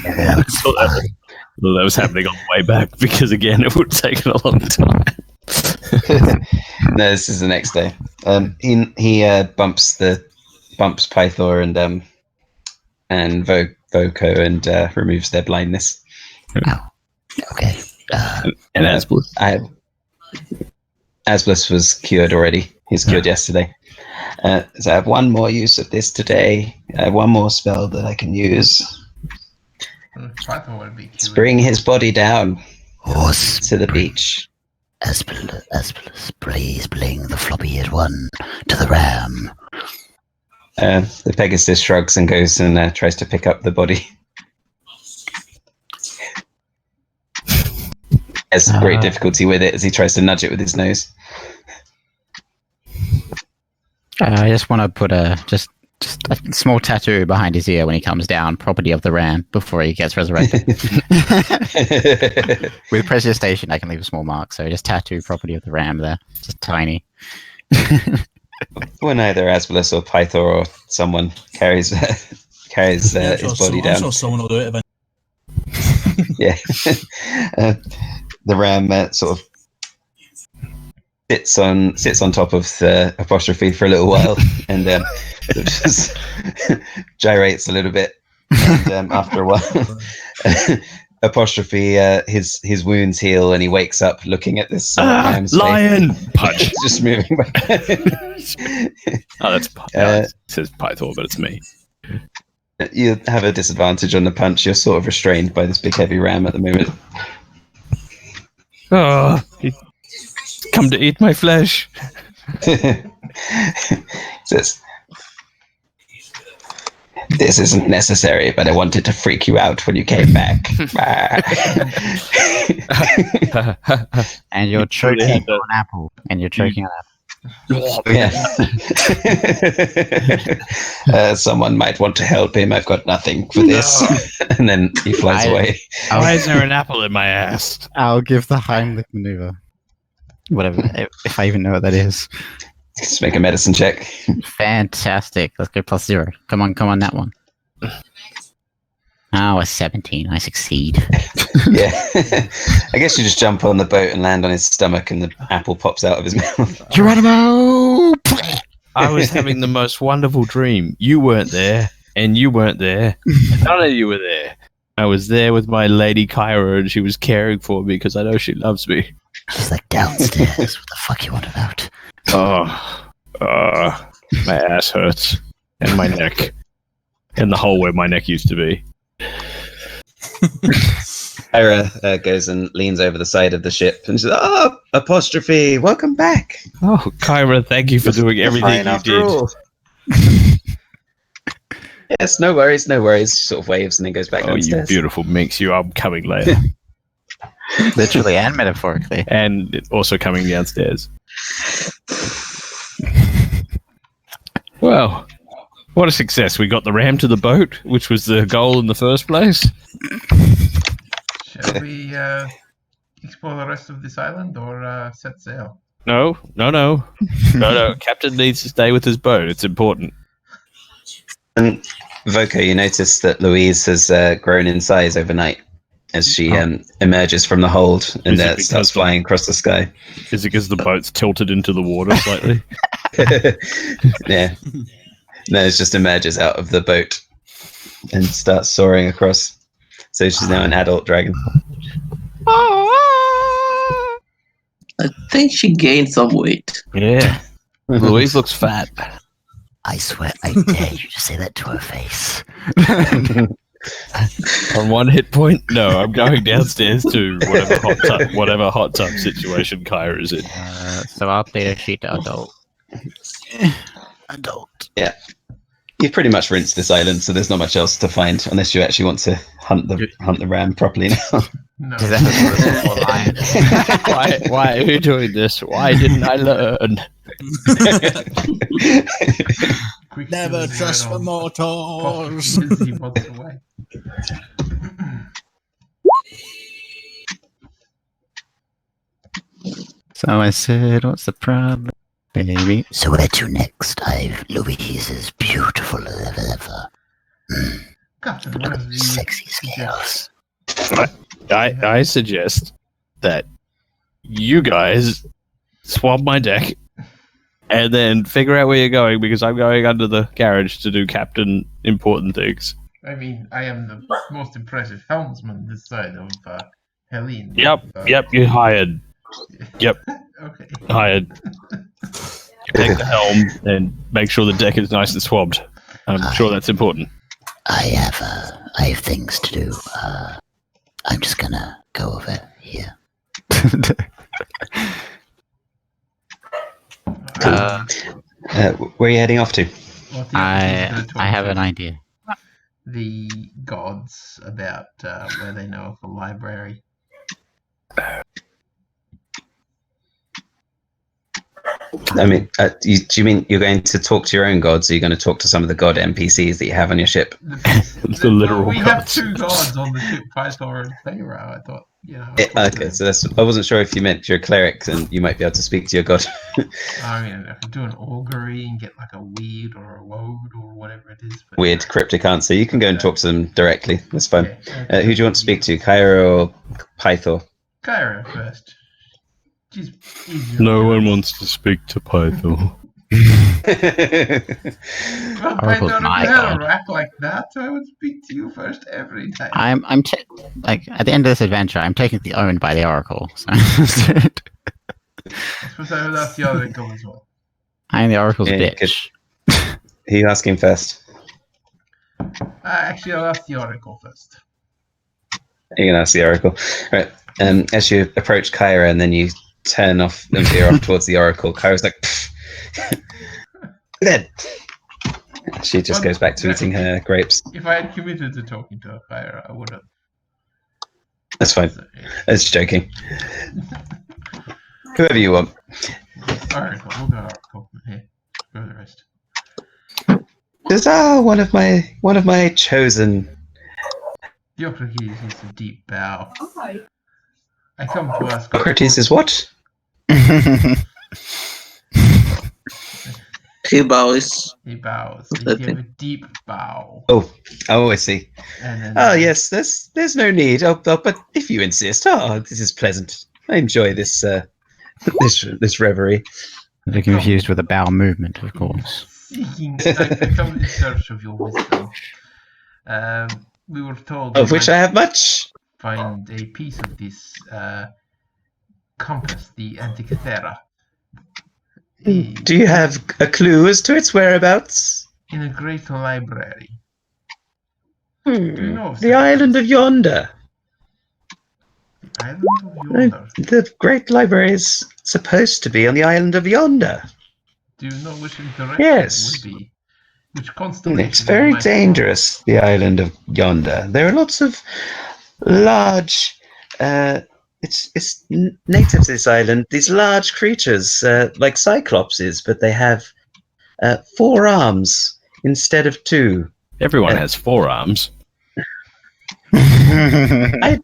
I thought that was happening on the way back, because again, it would have taken a long time. No, this is the next day. He bumps Pythor and Voco and removes their blindness. Okay. And Asbolous. Asbolous was cured already. He's cured yesterday. So I have one more use of this today. I have one more spell that I can use. Python would be Let's bring his body down Horse. to the beach. Asbolous, please bring the floppy-eared one to the ram. The Pegasus shrugs and goes and tries to pick up the body. Has great difficulty with it as he tries to nudge it with his nose. I just want to put just a small tattoo behind his ear when he comes down, property of the ram, before he gets resurrected. With prestidigitation, I can leave a small mark, so just tattoo property of the ram there, just tiny. When either Asbolous or Pythor or someone carries his body I'm down. sure someone will do it eventually. Yeah. The ram sort of sits on top of the apostrophe for a little while and just gyrates a little bit. And after a while, apostrophe his wounds heal and he wakes up looking at this ram's lion! face. Punch! It's just moving back. Oh, that's it says Pythor, but it's me. You have a disadvantage on the punch. You're sort of restrained by this big heavy ram at the moment. Oh, he come to eat my flesh. Says, this isn't necessary, but I wanted to freak you out when you came back. And you're choking on an apple. Yeah. Someone might want to help him. I've got nothing for this. And then he flies away. Why is there an apple in my ass? I'll give the Heimlich maneuver. Whatever, if I even know what that is. Just make a medicine check. Fantastic. Let's go +0. Come on, that one. Oh, a 17. I succeed. Yeah. I guess you just jump on the boat and land on his stomach and the apple pops out of his mouth. Geronimo! I was having the most wonderful dream. You weren't there, and you weren't there. None of you were there. I was there with my lady Kyra, and she was caring for me because I know she loves me. She's like downstairs. What the fuck you want about? Oh, my ass hurts, and my neck, and the hole where my neck used to be. Kyra goes and leans over the side of the ship and says, "Oh, apostrophe! Welcome back. Oh, Kyra, thank you for doing You're everything fine you after did. all." Yes, no worries, no worries. Sort of waves and then goes back Oh, you downstairs. beautiful minx, you are coming later. Literally and metaphorically. And also coming downstairs. Well, what a success. We got the ram to the boat, which was the goal in the first place. Shall we explore the rest of this island or set sail? No. Captain needs to stay with his boat. It's important. And Voco, you notice that Louise has grown in size overnight as she emerges from the hold and Is it starts because flying across the sky. Is it because the boat's tilted into the water slightly? Yeah. No, it just emerges out of the boat and starts soaring across. So she's now an adult dragon. I think she gained some weight. Yeah. Louise looks fat. I swear, I dare you to say that to her face. On one hit point? No, I'm going downstairs to whatever hot tub situation Kyra is in. So I'll update a sheet to adult. Adult. Yeah. You've pretty much rinsed this island, so there's not much else to find unless you actually want to hunt the ram properly now. No. Is that Why are you doing this? Why didn't I learn? Quick Never to trust the learn mortals. He wants away. So I said, what's the problem, baby? So where to next? Louise is beautiful as ever. Captain, Look what at is the the sexy scales. I suggest that you guys swab my deck and then figure out where you're going, because I'm going under the carriage to do captain important things. I mean, I am the most impressive helmsman this side of Helene. Yep, you're hired. Yep, Okay. hired. Take the helm and make sure the deck is nice and swabbed. I'm sure that's important. I have things to do. I'm just gonna go over here. Where are you heading off to? What if he's gonna talk I have to an idea. the gods about where they know of a library. I mean, do you mean you're going to talk to your own gods? Or are you going to talk to some of the god NPCs that you have on your ship? The literal we have gods. 2 gods on the ship, Pythor and Pharaoh. I thought, Okay, so I wasn't sure if you meant you're a cleric and you might be able to speak to your god. I mean, I could do an augury and get like a weed or a woad or whatever it is. But, Weird cryptic answer. You can go and talk to them directly. That's fine. Okay. Who do you want to speak to, Kyra or Pythor? Kyra first. She's easier. No one wants to speak to Python. Well, Oracle's Pythor, if my you had god. a rack like that, I would speak to you first every time. I'm like at the end of this adventure, I'm technically owned by the Oracle. So I suppose I would ask the Oracle as well. I'm the Oracle's Yeah, bitch. Who are you asking first? Actually, I'll ask the Oracle first. You're going to ask the oracle. Right. As you approach Kyra and then you turn off and veer off towards the oracle, Kyra's like, dead. She just goes back to eating her grapes. If I had committed to talking to Kyra, I would have. That's fine. So, yeah. It's joking. Whoever you want. Oracle, we'll go Oracle. Here, go the rest. Just one of my chosen. Diocrates is a deep bow. I come to ask. Socrates is what? He bows. He bows. That He gave a deep bow. Oh, I see. And then, Oh yes, there's no need. But if you insist, this is pleasant. I enjoy this this reverie. They're confused with the bowel movement, of course. Seeking, I come in search of your wisdom. We were told Of we which might I have much. find a piece of this compass, the Antikythera. Do you have a clue as to its whereabouts? In a great library. Do you know of The such a island place? of yonder. Island of Yonder. The Great Library is supposed to be on the island of Yonder. Do you know which direction Yes. it would be? Which constellation? It's very it might dangerous, the island of Yonder. There are lots of large. It's native to this island. These large creatures, like cyclopses, but they have 4 arms instead of 2. Everyone has 4 arms. 1,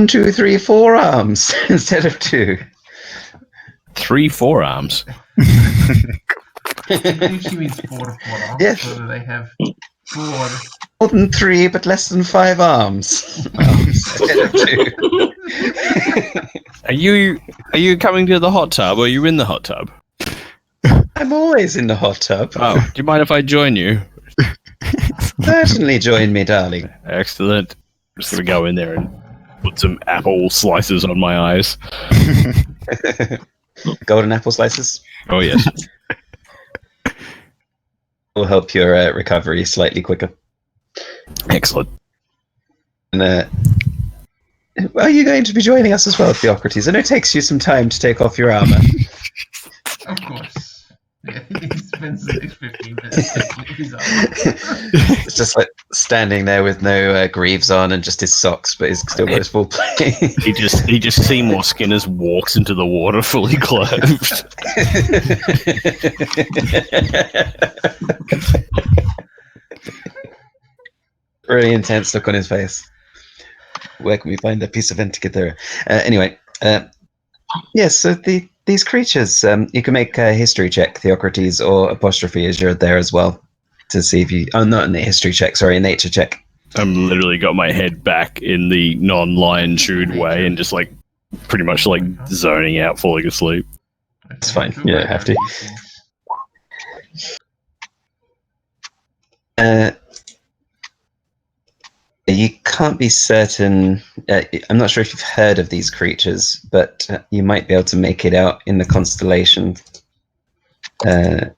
2, 3, 4 arms instead of 2. 3 forearms. I think she means 4 arms. Yes. So they have 4. More than 3, but less than 5 arms instead of 2. Are you coming to the hot tub, or are you in the hot tub? I'm always in the hot tub. Oh, do you mind if I join you? Certainly join me, darling. Excellent. I'm just gonna go in there and put some apple slices on my eyes. Golden apple slices Oh yes. will help your recovery slightly quicker. Excellent. And are you going to be joining us as well, Theocrates? I know it takes you some time to take off your armor. Of course. Yeah, he spends the next 15 minutes taking his arm. It's just like standing there with no greaves on and just his socks, but he's still got his full plate. He just Seymour Skinner's walks into the water fully clothed. Really intense look on his face. Where can we find a piece of Antikythera? Anyway, yes, so these creatures, you can make a history check, Theocrates, or apostrophe as you're there as well, to see if you... Oh, not in the history check, sorry, a nature check. I'm literally got my head back in the non-lion chewed way and just like pretty much like zoning out, falling asleep. It's fine, you don't have to. You can't be certain. I'm not sure if you've heard of these creatures, but you might be able to make it out in the constellation. I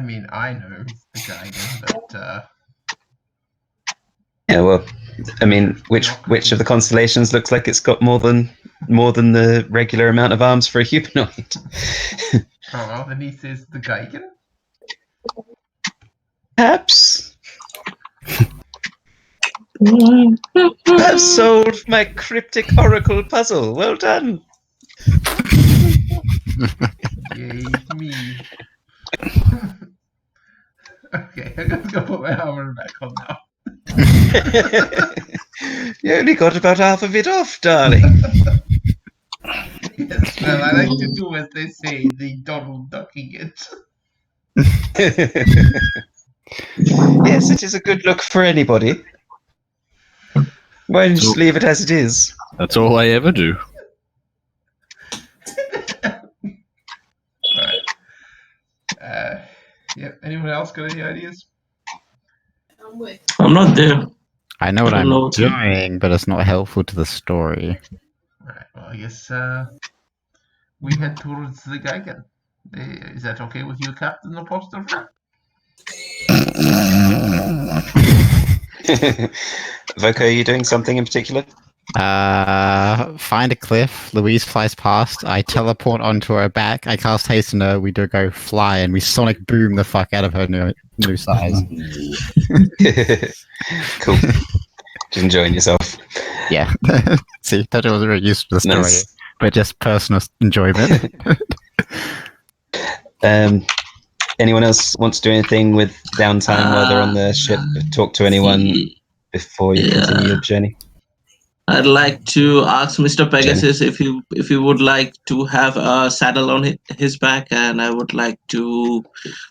mean, I know the Geiger, but Yeah, well, I mean, which of the constellations looks like it's got more than the regular amount of arms for a humanoid? oh well, then he says the Geiger. Perhaps. I've solved my cryptic oracle puzzle. Well done. Yay me. Okay, I'm gonna go put my armor back on now. You only got about half of it off, darling. Yes, well, I like to do as they say, the Donald ducking it. Yes, it is a good look for anybody. Why don't you just leave it as it is? That's all I ever do. Alright. Yep, anyone else got any ideas? I'm not there. I know what I I'm don't know. doing, but it's not helpful to the story. Alright, well, I guess we head towards the Geiger. Is that okay with you, Captain Apostrophe? Voco, are you doing something in particular? Find a cliff. Louise flies past. I teleport onto her back. I cast haste on her. We do go fly, and we sonic boom the fuck out of her new size. Cool. Just enjoying yourself. Yeah. See, that was very useful to the story, Nice. but just personal enjoyment. Anyone else want to do anything with downtime while they're on the ship? Talk to anyone before you continue your journey? I'd like to ask Mr. Pegasus if he would like to have a saddle on his back, and I would like to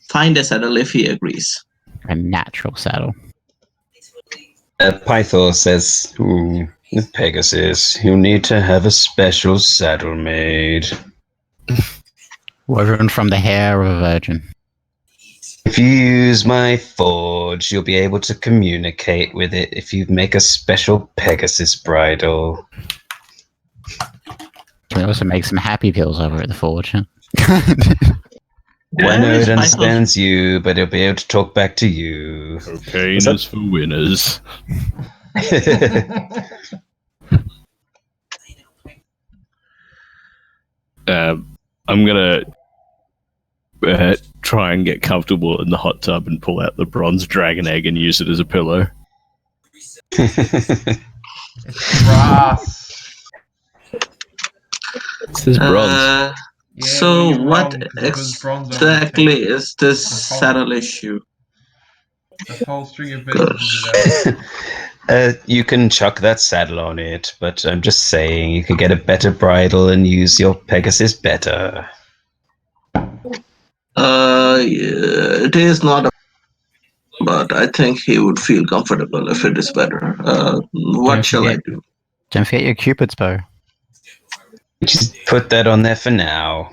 find a saddle if he agrees. A natural saddle. Pythor says, "Ooh, Pegasus, you need to have a special saddle made. Woven from the hair of a virgin. If you use my forge, you'll be able to communicate with it if you make a special Pegasus bridle." Can we also make some happy pills over at the forge? Huh? I know Where is it Python? understands you, but it'll be able to talk back to you. Cocaine What's up? is for winners. I'm gonna try and get comfortable in the hot tub and pull out the bronze dragon egg and use it as a pillow. It's brass. It's this bronze. Yeah, So you're what wrong, 'cause it goes bronze on exactly the tape. is this The whole- saddle issue? The whole string of vegetables is out. You can chuck that saddle on it, but I'm just saying you could get a better bridle and use your Pegasus better. Yeah, it is not, but I think he would feel comfortable if it is better. What Don't shall I forget- do? Don't forget your Cupid's bow. Just put that on there for now.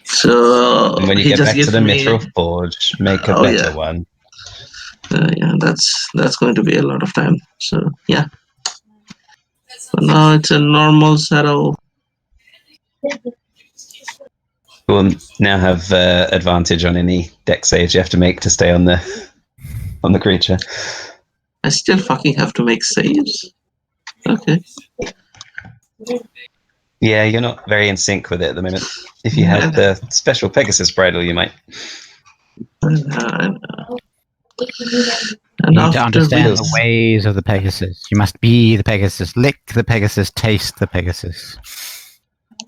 So And when you he get just back to gives the me. Mithril Forge, make a Oh, better yeah. one. Yeah, that's going to be a lot of time. So yeah. But now it's a normal saddle. We'll now have advantage on any deck saves you have to make to stay on the creature. I still fucking have to make saves. Okay. Yeah, you're not very in sync with it at the moment. If you had the special Pegasus bridle, you might. And You need to after understand the this- ways of the Pegasus. You must be the Pegasus. Lick the Pegasus. Taste the Pegasus.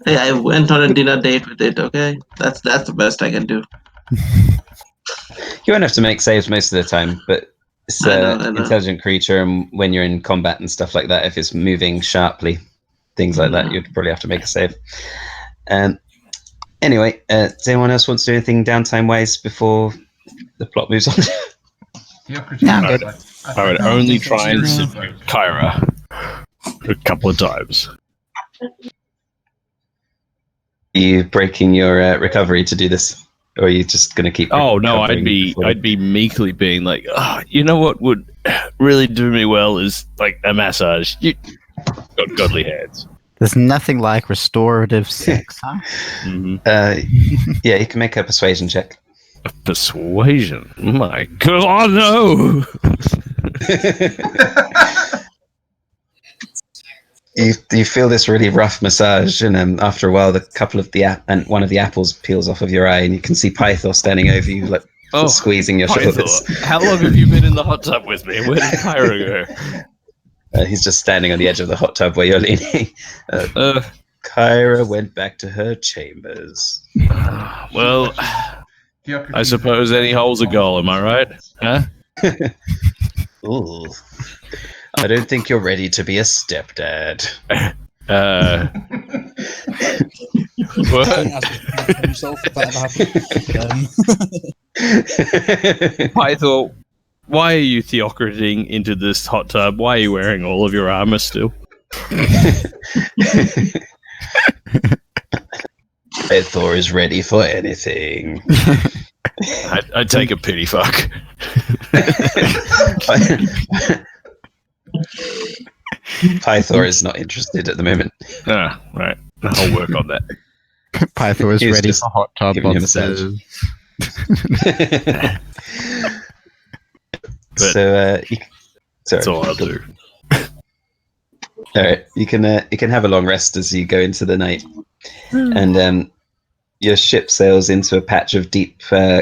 Hey, I went on a dinner date with it. Okay, that's the best I can do. You won't have to make saves most of the time, but it's I an know. intelligent creature, and when you're in combat and stuff like that, if it's moving sharply, things like that, you'd probably have to make a save. Anyway, does anyone else want to do anything downtime-wise before the plot moves on? Theocrates Yeah, is good. like, I would think only it's try and serious, subdue but- Kyra a couple of times. Are you breaking your recovery to do this, or are you just going to keep? Oh no, recovering before I'd be meekly being like, oh, you know what would really do me well is like a massage. You got godly hands. There's nothing like restorative sex, huh? Mm-hmm. Yeah, you can make a persuasion check. Persuasion. My God, no. You feel this really rough massage, and after a while, one of the apples peels off of your eye, and you can see Pythor standing over you, like squeezing your shoulders. Pythor, how long have you been in the hot tub with me? Where did Kyra go? He's just standing on the edge of the hot tub where you're leaning. Kyra went back to her chambers. Well, Theocrates I suppose any hole's a goal, am I right? Huh? Ooh. I don't think you're ready to be a stepdad. What? Himself, if that ever happened. Pythor, why are you theocrating into this hot tub? Why are you wearing all of your armor still? Thor is ready for anything. I'd take a pity fuck. Pythor is not interested at the moment. Ah, right. I'll work on that. Pythor is He's ready just for hot tub giving you a massage. monsters. So, That's all I'll do. All right, you can have a long rest as you go into the night, and your ship sails into a patch of deep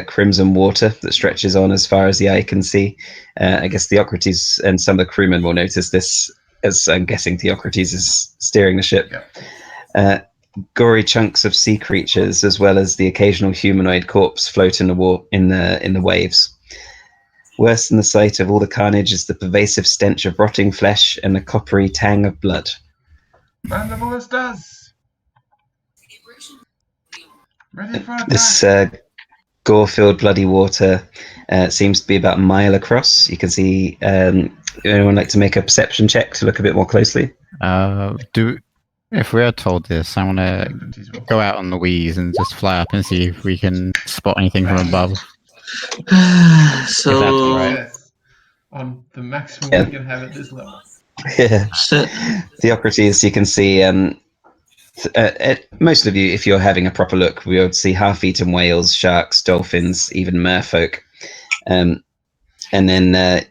crimson water that stretches on as far as the eye can see. I guess Theocrates and some of the crewmen will notice this, as I'm guessing Theocrates is steering the ship. Gory chunks of sea creatures, as well as the occasional humanoid corpse, float in the waves. Worse than the sight of all the carnage is the pervasive stench of rotting flesh and the coppery tang of blood. Man the ballistas! Ready for attack! This gore-filled bloody water seems to be about a mile across. You can see anyone like to make a perception check to look a bit more closely? If we're told this, I want to Theocrates will. go out on the wheeze and just fly up and see if we can spot anything from above. So, alright. Yes. On the maximum Yeah. we can have at this level. Yeah. so Theocrates, you can see most of you, if you're having a proper look, we would see half-eaten whales, sharks, dolphins, even merfolk. And then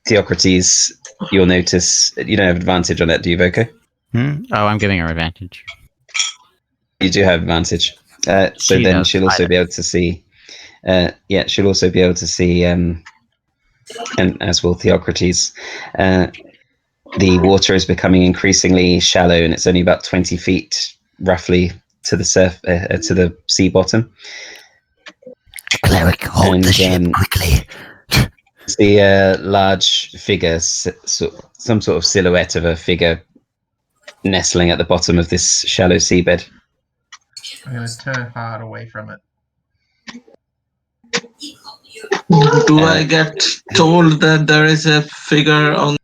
Theocrates, you'll notice you don't have advantage on that, do you, Voko? Oh, I'm giving her advantage. You do have advantage. So She then does. she'll also be able to see. She'll also be able to see, and as will Theocrates. The water is becoming increasingly shallow, and it's only about 20 feet, roughly, to the to the sea bottom. Cleric, hold the ship quickly. See a large figure, some sort of silhouette of a figure nestling at the bottom of this shallow seabed. I'm going to turn hard away from it. Do I get told that there is a figure on?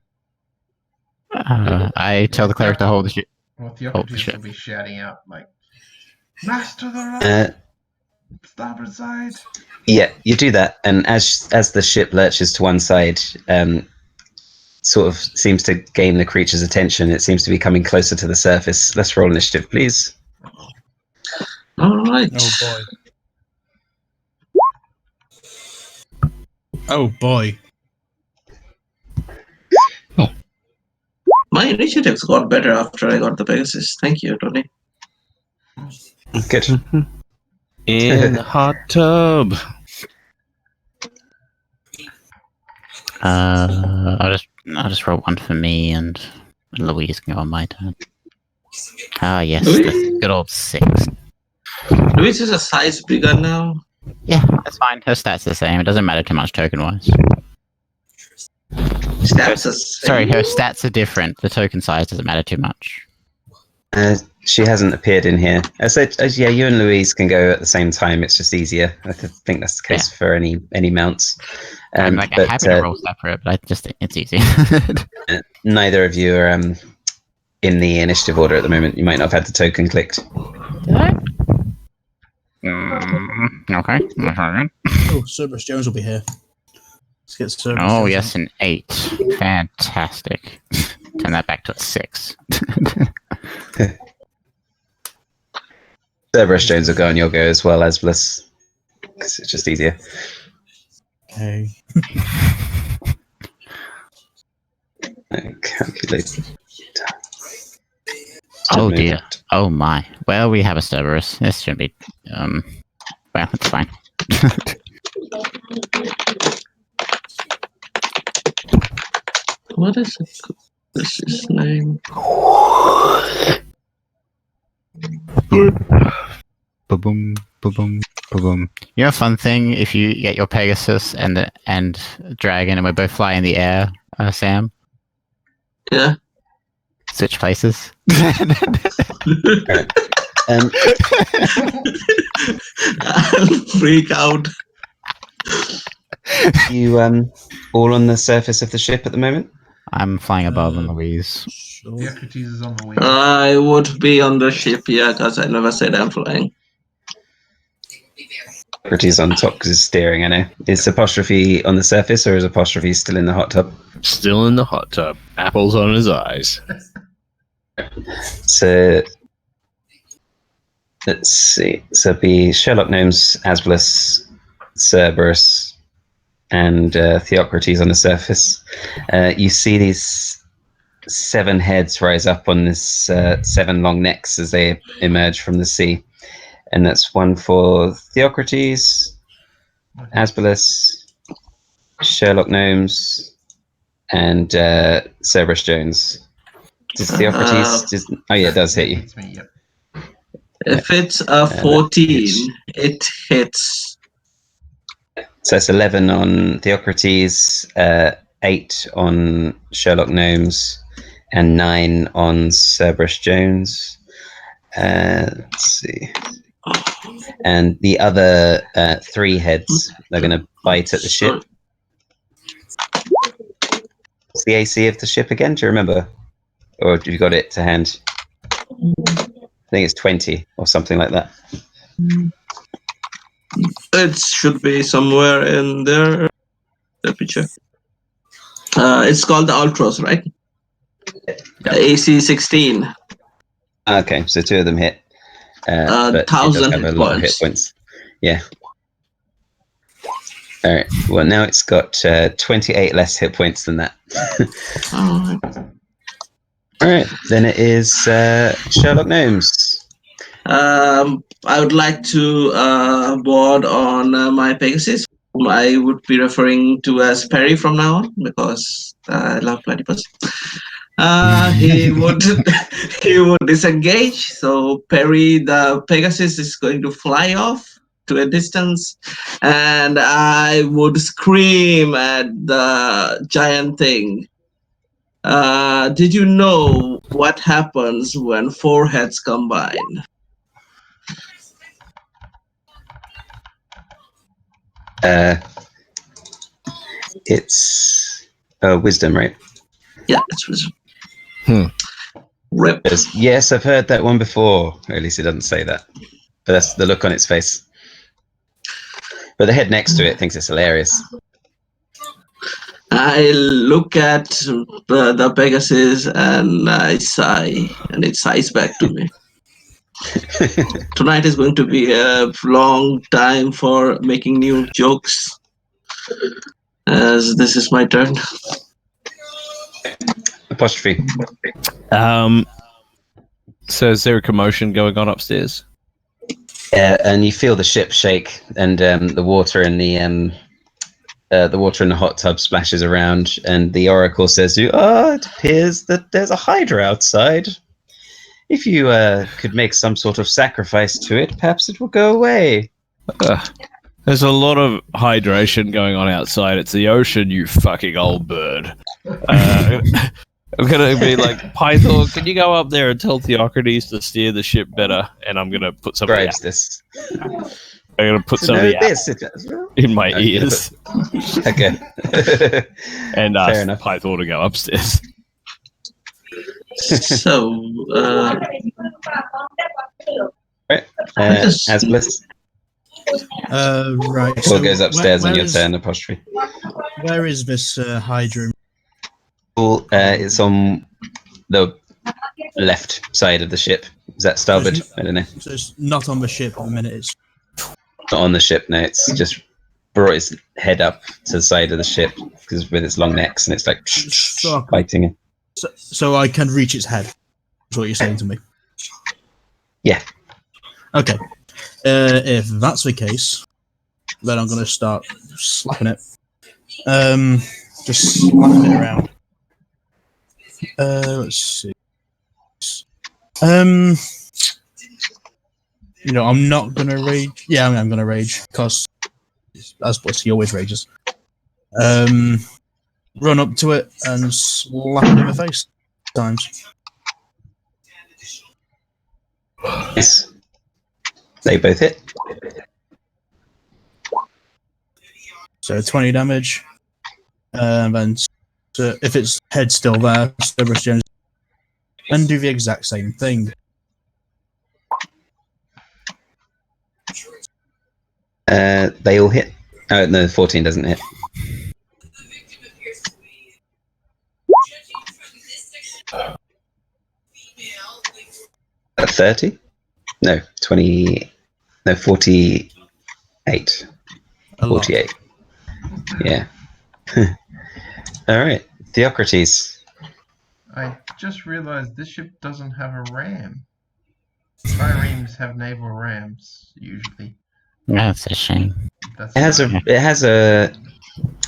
I tell the cleric to hold the ship. Well, Oh, Theocrates shit. will be shouting out, like, Master the right, starboard side. Yeah, you do that, and as the ship lurches to one side, sort of seems to gain the creature's attention. It seems to be coming closer to the surface. Let's roll initiative, please. All right. Oh boy. Oh boy. My initiatives got better after I got the Pegasus. Thank you, Tony. Good. In the hot tub. I'll just roll one for me, and Louise can go on my turn. Ah, yes, the good old 6. Louise is a size bigger now. Yeah, that's fine. Her stats are the same. It doesn't matter too much token-wise. Stats us. Sorry, her stats are different. The token size doesn't matter too much. She hasn't appeared in here. Yeah, you and Louise can go at the same time. It's just easier. I think that's the case for any mounts. I'm happy to roll separate, but I just think it's easier. Neither of you are in the initiative order at the moment. You might not have had the token clicked. Okay. Oh, Cerberus Jones will be here. Let's get Cerberus Oh, Jones yes, on. an 8. Fantastic. Turn that back to a 6. Cerberus Jones will go and you'll go as well, Asbolous, because it's just easier. Okay. Calculate. Oh dear. Oh my. Well, we have a Cerberus. This shouldn't be. Well, it's fine. What is it? This is name. Ba-boom, ba-boom, ba-boom. You know, a fun thing if you get your Pegasus and dragon, and we both fly in the air, Sam. Yeah. Switch places. I'll freak out. You all on the surface of the ship at the moment? I'm flying above on Louise. Sure. Theocrates is on the wheel. I would be on the ship, yeah, because I never said I'm flying. Theocrates on top because it's steering, I know. Is Apostrophe on the surface or is Apostrophe still in the hot tub? Still in the hot tub. Apples on his eyes. So let's see. So it'd be Sherlock Gnomes, Asbolous, Cerberus, and Theocrates on the surface. You see these 7 heads rise up on this 7 long necks as they emerge from the sea. And that's one for Theocrates, Asbolous, Sherlock Gnomes, and Cerberus Jones. Does Theocrates... oh yeah, it does hit you. It's me, yep. If it's a 14, it hits. So it's 11 on Theocrates, 8 on Sherlock Gnomes, and 9 on Cerberus Jones. Let's see. And the other 3 heads are going to bite at the ship. What's the AC of the ship again? Do you remember? Or have you got it to hand? I think it's 20 or something like that. It should be somewhere in there. Let me check. It's called the Ultros, right? Yep. AC 16. Okay, so 2 of them hit. But it does 1,000 have a hit lot of hit points. points. Yeah. All right. Well, now it's got 28 less hit points than that. Alright. All right. Then it is Sherlock Gnomes. I would like to board on my Pegasus, whom I would be referring to as Perry from now on because I love platypus. He would he would disengage. So Perry, the Pegasus, is going to fly off to a distance, and I would scream at the giant thing. Did you know what happens when 4 heads combine? It's wisdom, right? Yeah, it's wisdom. Rip. Yes, I've heard that one before. Or at least it doesn't say that. But that's the look on its face. But the head next to it thinks it's hilarious. I look at the Pegasus and I sigh, and it sighs back to me. Tonight is going to be a long time for making new jokes, as this is my turn. Apostrophe. So is there a commotion going on upstairs? And you feel the ship shake, and the water in the water in the hot tub splashes around, and the oracle says to you, it appears that there's a hydra outside. If you could make some sort of sacrifice to it, perhaps it will go away. There's a lot of hydration going on outside. It's the ocean, you fucking old bird. I'm going to be like, Pythor, can you go up there and tell Theocrates to steer the ship better? And I'm going to put something Bribes this. I'm going to put something in my ears. Okay. And Fair ask enough. Pythor to go upstairs. So, Right. Asbolous. Right. Or goes upstairs on your is, turn, apostrophe. Where is this Hydra? It's on the left side of the ship. Is that starboard? I don't know. So it's not on the ship at the minute. It's Not on the ship, no. It's just brought its head up to the side of the ship because with its long necks, and it's like biting it. so I can reach its head. That's what you're saying to me. Yeah. Okay. If that's the case, then I'm going to start slapping it. Just slapping it around. Let's see. I'm not going to rage. Yeah, I'm going to rage because Asbolous, he always rages. Run up to it and slap it in the face times. Yes. They both hit. So 20 damage. And then if its head's still there, Cerberus Jones, and do the exact same thing. They all hit. Oh, no, 14 doesn't hit. At 30? No, 20. No, 48. 48. Yeah. All right. Theocrates. I just realized this ship doesn't have a ram. Triremes have naval rams, usually. That's a shame. That's It has a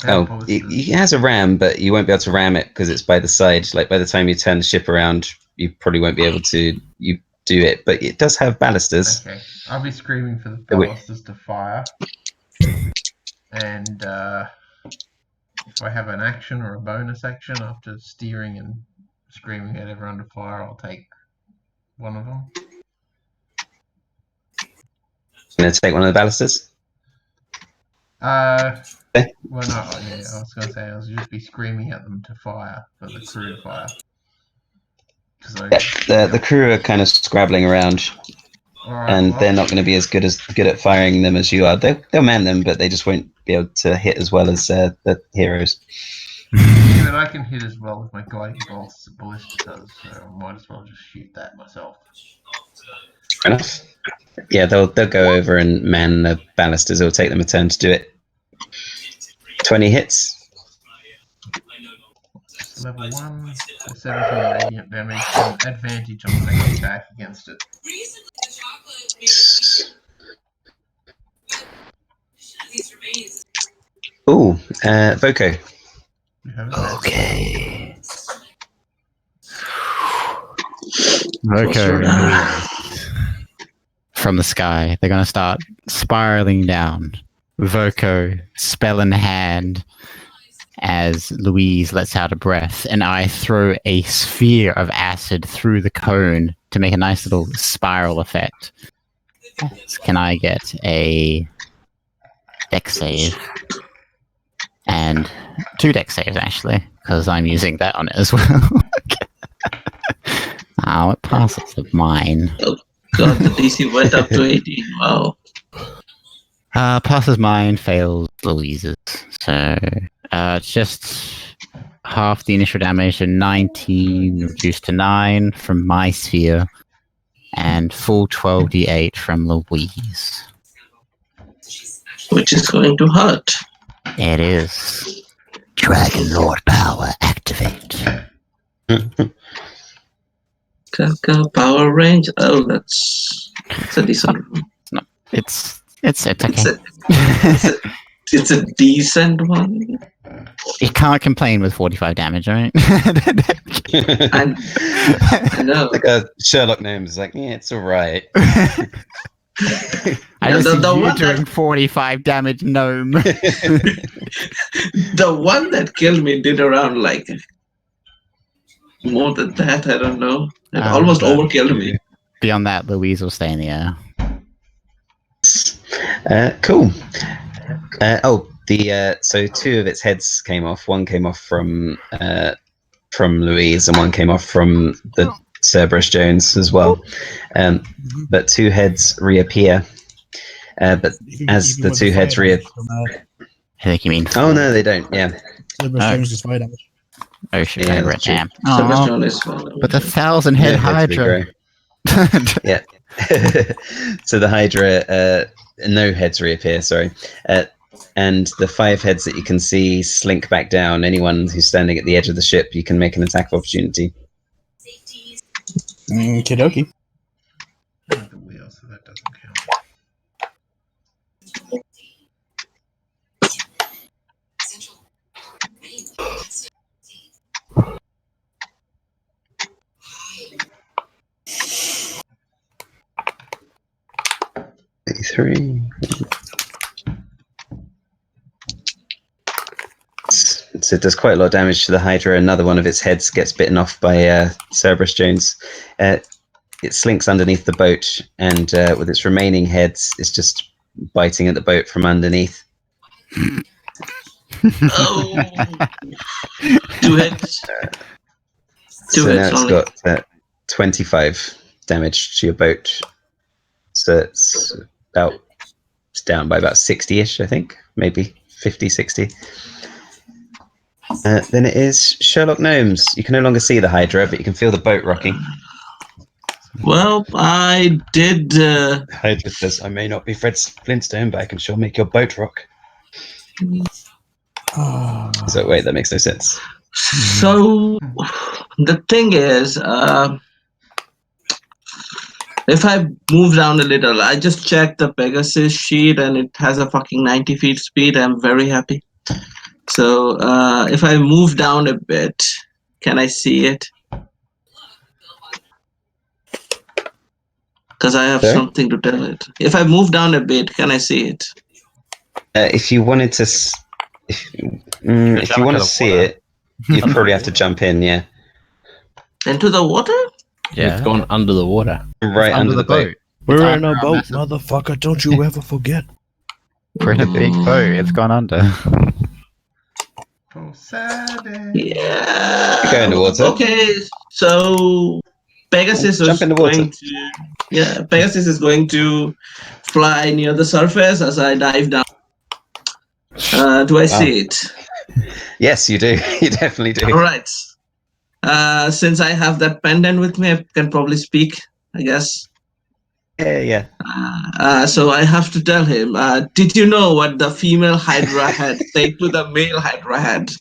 Asbolous it has a ram, but you won't be able to ram it because it's by the side. Like by the time you turn the ship around, you probably won't be able to do it. But it does have balusters. Okay, I'll be screaming for the balusters to fire. And if I have an action or a bonus action after steering and screaming at everyone to fire, I'll take one of them. Going to take one of the balusters. Well, no, yeah, I was going to say I'll just be screaming at them to fire, for the crew to fire. The crew are kind of scrabbling around, and they're not going to be as good at firing them as you are. They'll man them, but they just won't be able to hit as well as the heroes. Yeah, but I can hit as well with my guiding bolts as a ballista does, so I might as well just shoot that myself. Fair enough. Yeah, they'll go over and man the balusters. It'll take them a turn to do it. 20 hits. Level 1 for 17 radiant damage and advantage on the next attack against it. Ooh, Voko. You have advantage. Okay. Okay. From the sky, they're going to start spiraling down. Voko, spell in hand, as Louise lets out a breath, and I throw a sphere of acid through the cone to make a nice little spiral effect. Can I get a dex save? And 2 dex saves, actually, because I'm using that on it as well. Oh, it passes of mine. God, the DC went up to 18. Wow. Passes mine, fails Louise's. So, it's just half the initial damage, and 19 reduced to 9 from my sphere, and full 12d8 from Louise. Which is going to hurt. It is. Dragon Lord power activate. Power range. Oh, that's a decent one. No, it's okay. It's a decent one. You can't complain with 45 damage, right? I know. Like Sherlock Gnomes is like, yeah, it's alright. I just see the you one doing 45 damage, gnome. The one that killed me did around like more than that. I don't know. It almost overkilled me. Beyond that, Louise will stay in the air. Cool. So 2 of its heads came off. One came off from Louise, and one came off from the Cerberus Jones as well. But 2 heads reappear. But as the 2 heads reappear, I think you mean. oh no, they don't. Yeah. Just fire damage. Oh shit! Yeah, I read that's true. damn. Cerberus Aw, Jones is fine. but the 1,000-head Yeah, Hydra. Yeah. So the Hydra, no heads reappear. Sorry. And the 5 heads that you can see slink back down. Anyone who's standing at the edge of the ship, you can make an attack of opportunity. Kidoki. The wheel, so that doesn't count. Three. So it does quite a lot of damage to the Hydra. Another one of its heads gets bitten off by Cerberus Jones. It slinks underneath the boat, and with its remaining heads, it's just biting at the boat from underneath. Oh. 2 hits. So now it's only. got 25 damage to your boat. So it's down by about 60-ish, I think. Maybe 50, 60. Then it is Sherlock Gnomes. You can no longer see the Hydra, but you can feel the boat rocking. Well, I did. Hydra says, I may not be Fred Flintstone, but I can sure make your boat rock. So wait, that makes no sense. So the thing is, if I move down a little, I just checked the Pegasus sheet and it has a fucking 90 feet speed. I'm very happy. So if I move down a bit, can I see it? Because I have something to tell it. If I move down a bit, can I see it? If you wanted to, if you want to see it, you'd probably have to jump in. Yeah. Into the water? Yeah, it's gone under the water. Right under the boat. We're in a boat, motherfucker. Don't you ever forget. We're in a big boat. It's gone under. Yeah. Go in the water. Okay, so Pegasus is going to. Yeah, Pegasus is going to fly near the surface as I dive down. Do I see it? Yes, you do. You definitely do. All right. Since I have that pendant with me, I can probably speak, I guess. Yeah. So I have to tell him, did you know what the female Hydra had said to the male Hydra had?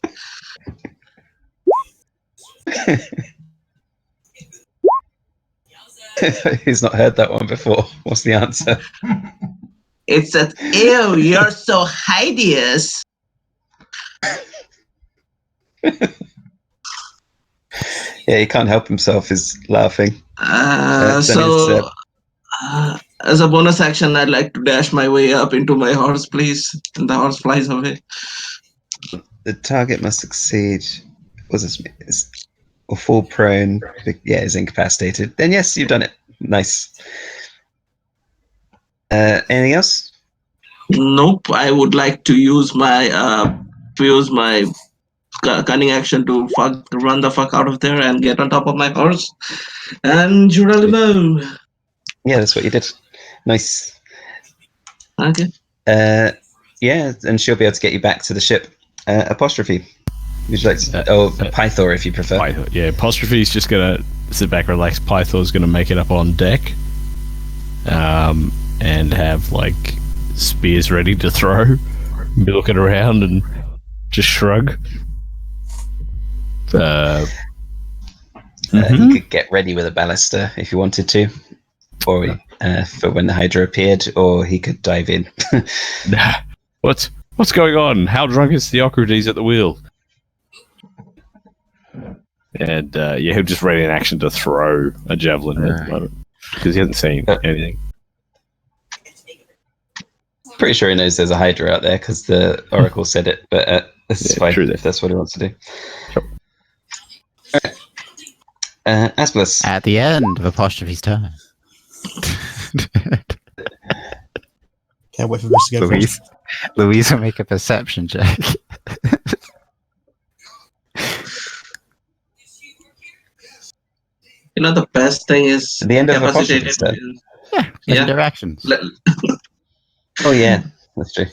He's not heard that one before. What's the answer? It said, ew, you're so hideous. Yeah, he can't help himself. He's laughing. So, as a bonus action, I'd like to dash my way up into my horse, please. And the horse flies away. The target must succeed. Was this? Or fall prone. Yeah, is incapacitated. Then yes, you've done it. Nice. Anything else? Nope. I would like to use my cunning action to run the fuck out of there and get on top of my horse and Juralimo. Yeah, that's what you did. Nice. Okay. Yeah, and she'll be able to get you back to the ship. Apostrophe. Would you like to, Pythor if you prefer. Pythor, yeah, Apostrophe's just gonna sit back, relax. Pythor's gonna make it up on deck, and have like spears ready to throw. Be looking around and just shrug. You could get ready with a ballista if you wanted to, or for when the Hydra appeared, or he could dive in. What's going on? How drunk is Theocrates at the wheel? And he'll just ready in action to throw a javelin at the moment because he hasn't seen anything. Pretty sure he knows there's a Hydra out there because the Oracle said it, but it's fine if that's what he wants to do. Sure. Asbolous. At the end of Apostrophe's turn. Can't wait for this to go first. Louise will make a perception check. You know, the best thing is At the end of capacitated. Apostrophe's turn. Yeah, interactions. Oh yeah, that's true.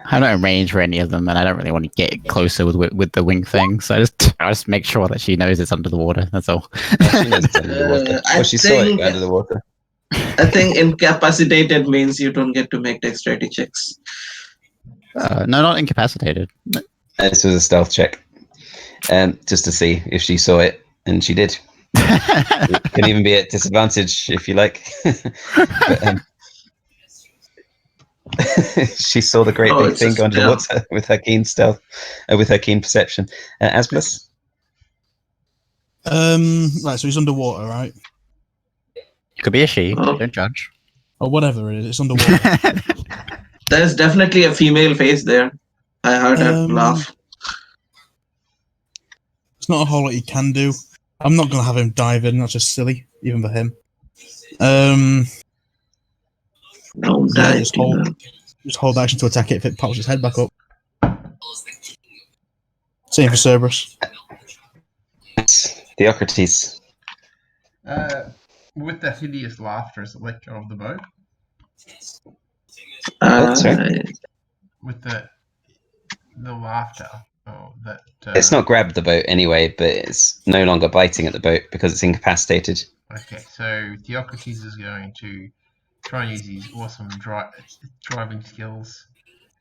I'm not in range for any of them, and I don't really want to get closer with the wing thing. So I just make sure that she knows it's under the water. That's all. She knows it's under the water. I She saw it go under the water. I think incapacitated means you don't get to make dexterity checks. No, not incapacitated. This was a stealth check, just to see if she saw it, and she did. It can even be at disadvantage if you like. But, she saw the great big thing go under the water with her keen stealth, with her keen perception. Asbolous? Right, so he's underwater, right? Could be a she. Don't judge. Or whatever it is, it's underwater. There's definitely a female face there. I heard her laugh. It's not a whole lot he can do. I'm not going to have him dive in. That's just silly, even for him. No, yeah, just hold action to attack it if it pops its head back up. Same for Cerberus. Theocrates. With the hideous laughter, is it let go of the boat? Sorry? With the laughter. It's not grabbed the boat anyway, but it's no longer biting at the boat because it's incapacitated. Okay, so Theocrates is going to try and use his awesome driving skills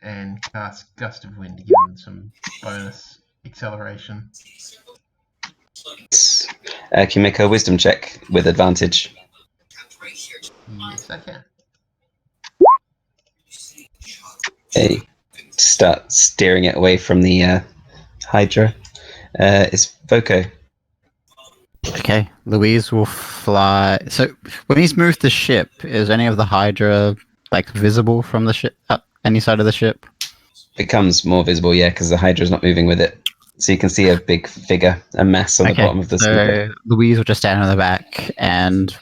and cast Gust of Wind to give him some bonus acceleration. Can you make a wisdom check with advantage? Yes, I can. Okay. Start steering it away from the Hydra. It's Voco. Okay, Louise will fly. So when he's moved the ship, is any of the Hydra visible from the ship? Any side of the ship? Becomes more visible, yeah, because the Hydra's not moving with it. So you can see a big figure, a mass on the bottom of the So Louise will just stand on the back, and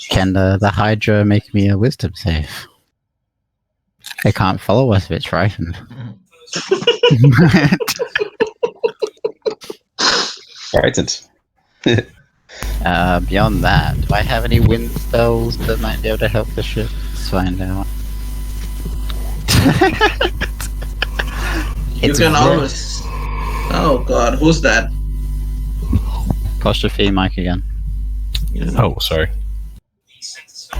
can the Hydra make me a wisdom save? It can't follow us if it's frightened. Frightened. Beyond that, do I have any wind spells that might be able to help the ship? Let's find out. You can always. Oh God, who's that? Apostrophe Mike again. Oh, sorry. Is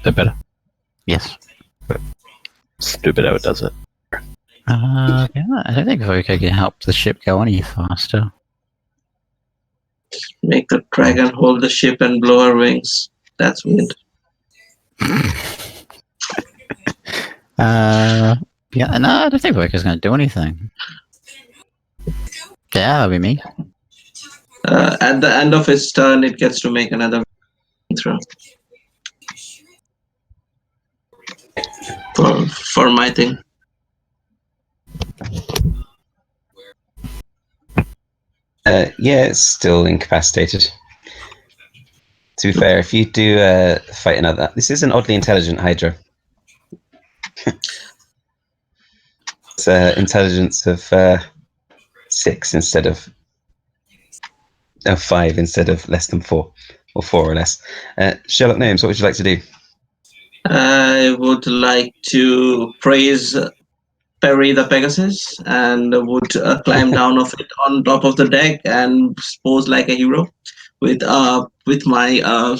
that better? Yes. Stupid how it does it. Yeah, I don't think Voco can help the ship go any faster. Make the dragon hold the ship and blow her wings. That's weird. Yeah, no, I don't think Voco's going to do anything. Yeah, that'll be me. At the end of its turn, it gets to make another throw. For my thing. Yeah, it's still incapacitated. To be fair, if you do fight another, this is an oddly intelligent Hydra. It's intelligence of 6 instead of 5 instead of less than 4, or 4 or less. Sherlock Gnomes, what would you like to do? I would like to praise Perry the Pegasus and would climb down of it on top of the deck and pose like a hero with my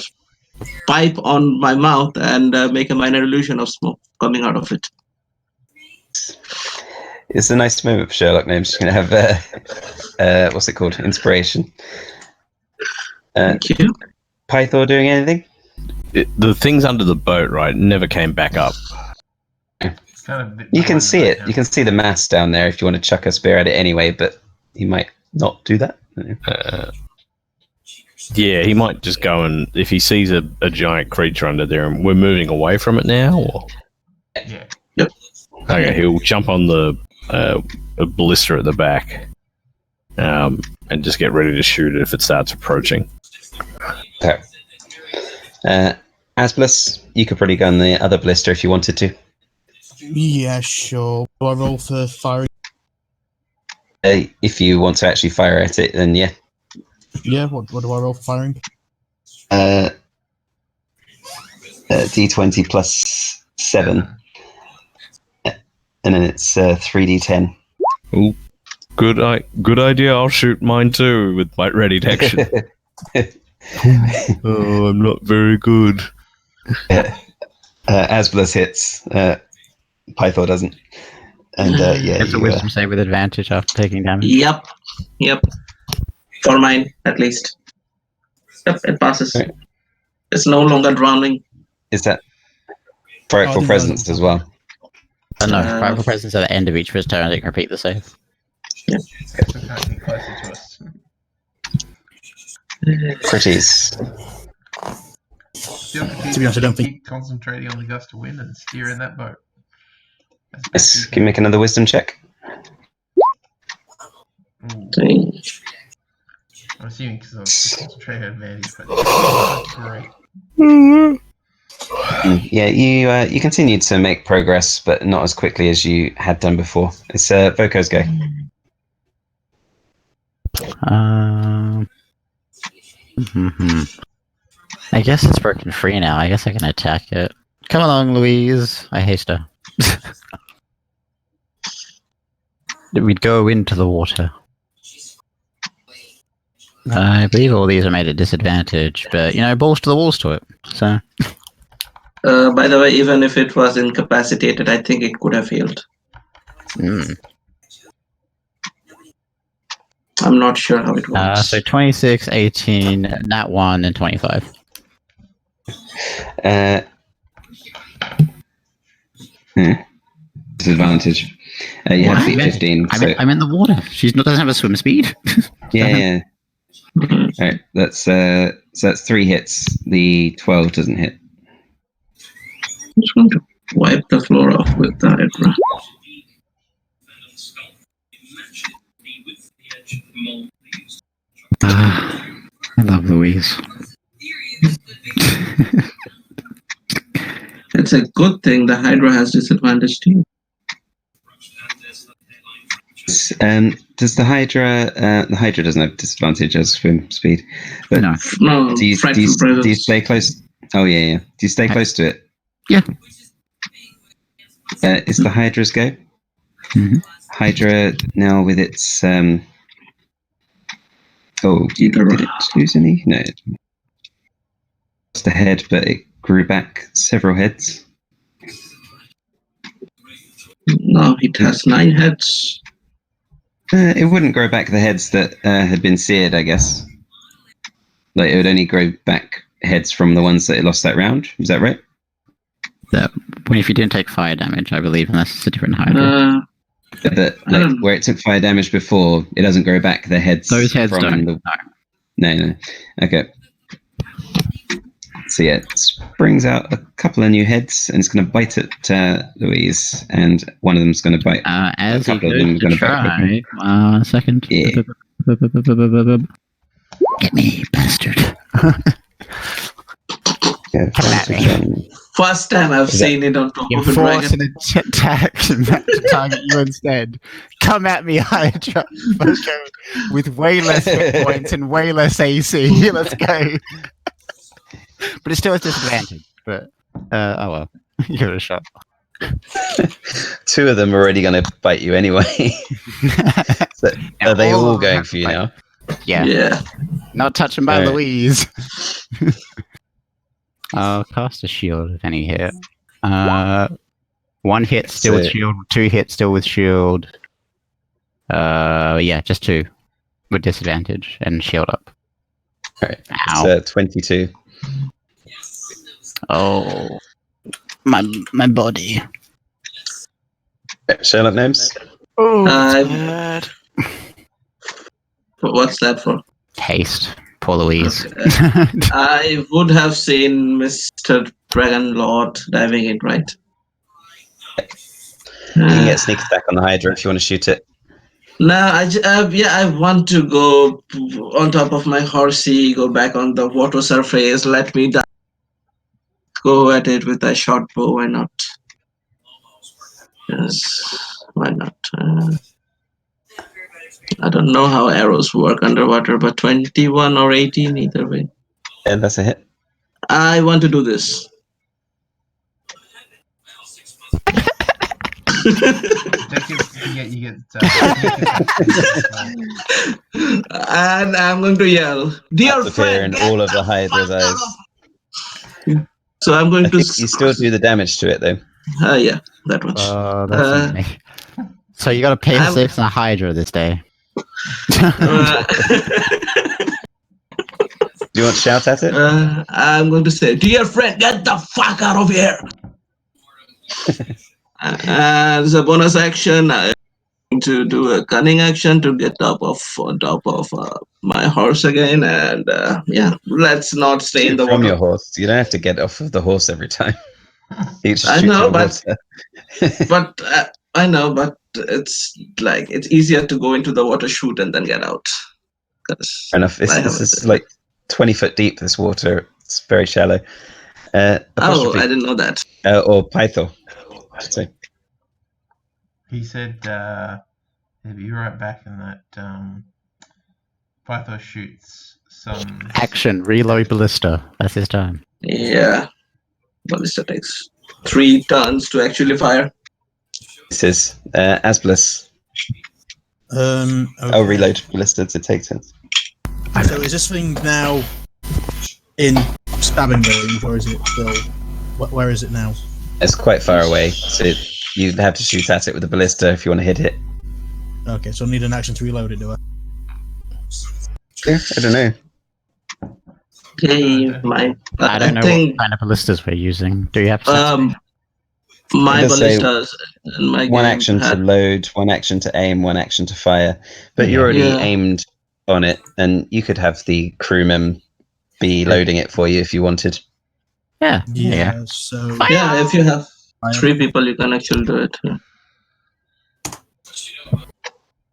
pipe on my mouth and make a minor illusion of smoke coming out of it. It's a nice moment for Sherlock Gnomes. You're going to have, what's it called? Inspiration. Thank you. Pythor doing anything? The things under the boat, right, never came back up. It's kind of a bit You can behind see the it. boat You can see the mass down there if you want to chuck a spear at it anyway, but he might not do that. Yeah, he might just go and if he sees a giant creature under there and we're moving away from it now, or now. Yep. okay, he'll jump on the a blister at the back, and just get ready to shoot it if it starts approaching. Okay. Asbolous, you could probably go on the other blister if you wanted to. Yeah, sure. Do I roll for firing? If you want to actually fire at it, then yeah. Yeah, what do I roll for firing? D20 plus 7. And then it's 3d10. Ooh, good idea. I'll shoot mine too with my ready action. Oh, I'm not very good. Asbolous hits. Pythor doesn't. And yeah, It's a wisdom save with advantage after taking damage. Yep. For mine, at least. Yep, it passes. Right. It's no longer drowning. is that frightful didn't presence know. as well? No, Frightful Presence at the end of each of his turn, they can repeat the save. So can't get closer to us. Pretties. To be honest, I don't think- keep concentrating on the gust of wind and steering that boat. As best Yes, you can you make another wisdom check? Ooh, Thing. I'm assuming because of the concentration advantage, but that's great. Yeah, you continue to make progress, but not as quickly as you had done before. It's Voko's go. I guess it's broken free now. I guess I can attack it. Come along, Louise. I haste her. We'd go into the water. I believe all these are made at disadvantage, but balls to the walls to it. So By the way, even if it was incapacitated, I think it could have healed. I'm not sure how it works. so 26, 18, nat 1, and 25. Disadvantage. You have to beat 15. I'm in the water. She doesn't have a swim speed. Yeah. All right, that's 3 hits. The 12 doesn't hit. I'm just going to wipe the floor off with the Hydra. I love Louise. It's a good thing the Hydra has disadvantage too. Does the Hydra? The Hydra doesn't have disadvantage as swim speed. But No, do you presence. stay close? Oh yeah. Do you stay close to it? Yeah. Is the Hydra's go? Hydra now with its oh, did it lose any? No, it lost a head, but it grew back several heads. No, it has 9 heads. It wouldn't grow back the heads that had been seared, I guess. Like it would only grow back heads from the ones that it lost that round. Is that right? If you didn't take fire damage, I believe, unless it's a different Hydra. But like, where it took fire damage before, it doesn't grow back the heads. Those heads from don't. No. Okay. So yeah, it brings out a couple of new heads, and it's going to bite at Louise, and one of them's going to bite. As a he couple of them goes to bite. try. Second. Yeah. Get me, bastard. Yeah, Come at me. First time I've seen it on top You of a force dragon. an attack to target you instead. Come at me, Hydra. Voco, with way less hit points and way less AC. Let's go. But it still has disadvantage. But oh well, give it a shot. 2 of them are already going to bite you anyway. So, are they all going for you now? Yeah. Not touching by Alright. Louise. I'll cast a shield if any hit. 1 hit still with shield, 2 hits still with shield. Yeah, just 2 with disadvantage and shield up. Alright. Ow. So 22. Oh, my body. Sherlock names? Oh, bad. What's that for? Haste. Poor Louise. I would have seen Mr. Dragon Lord diving in, right? You can get sneak attack on the Hydra if you want to shoot it. No, I want to go on top of my horsey, go back on the water surface, let me die. Go at it with a short bow, why not? Yes, why not? I don't know how arrows work underwater, but 21 or 18, either way. And that's a hit. I want to do this. You get And I'm going to yell, "Dear That's the fear friend!" in all of the Hydra's eyes. So I'm going I to. think you still do the damage to it though. Yeah, that much. That's me. So you got to pay the safe on a Hydra this day. Do you want to shout at it? I'm going to say, "Dear friend, get the fuck out of here!" As a bonus action, I'm going to do a cunning action to get on top of my horse again, and yeah, let's not stay in the From water. your horse. You don't have to get off of the horse every time. You just I shoot know, in the water. but I know, but it's like it's easier to go into the water, shoot, and then get out. Fair enough. This is like 20 foot deep, this water. It's very shallow. Oh, Apostrophe. I didn't know that. Or Python, I should say. He said he'll be right back in that Python shoots some Action, reload ballista. That's his time. Yeah, ballista takes 3 turns to actually fire. This is Asbolous. Okay. I'll reload ballista to take turns. So is this thing now in stabbing range, or is it still? Where is it now? It's quite far away, so you'd have to shoot at it with a ballista if you want to hit it. Okay, so I need an action to reload it, do I? Yeah, I don't know. Okay, I don't know what kind of ballistas we're using. Do you have my It does say ballistas and my one game action to had- load, one action to aim, one action to fire. But you're already aimed on it, and you could have the crewman be loading it for you if you wanted. Yeah. So yeah, if you have 3 people, you can actually do it. Yeah.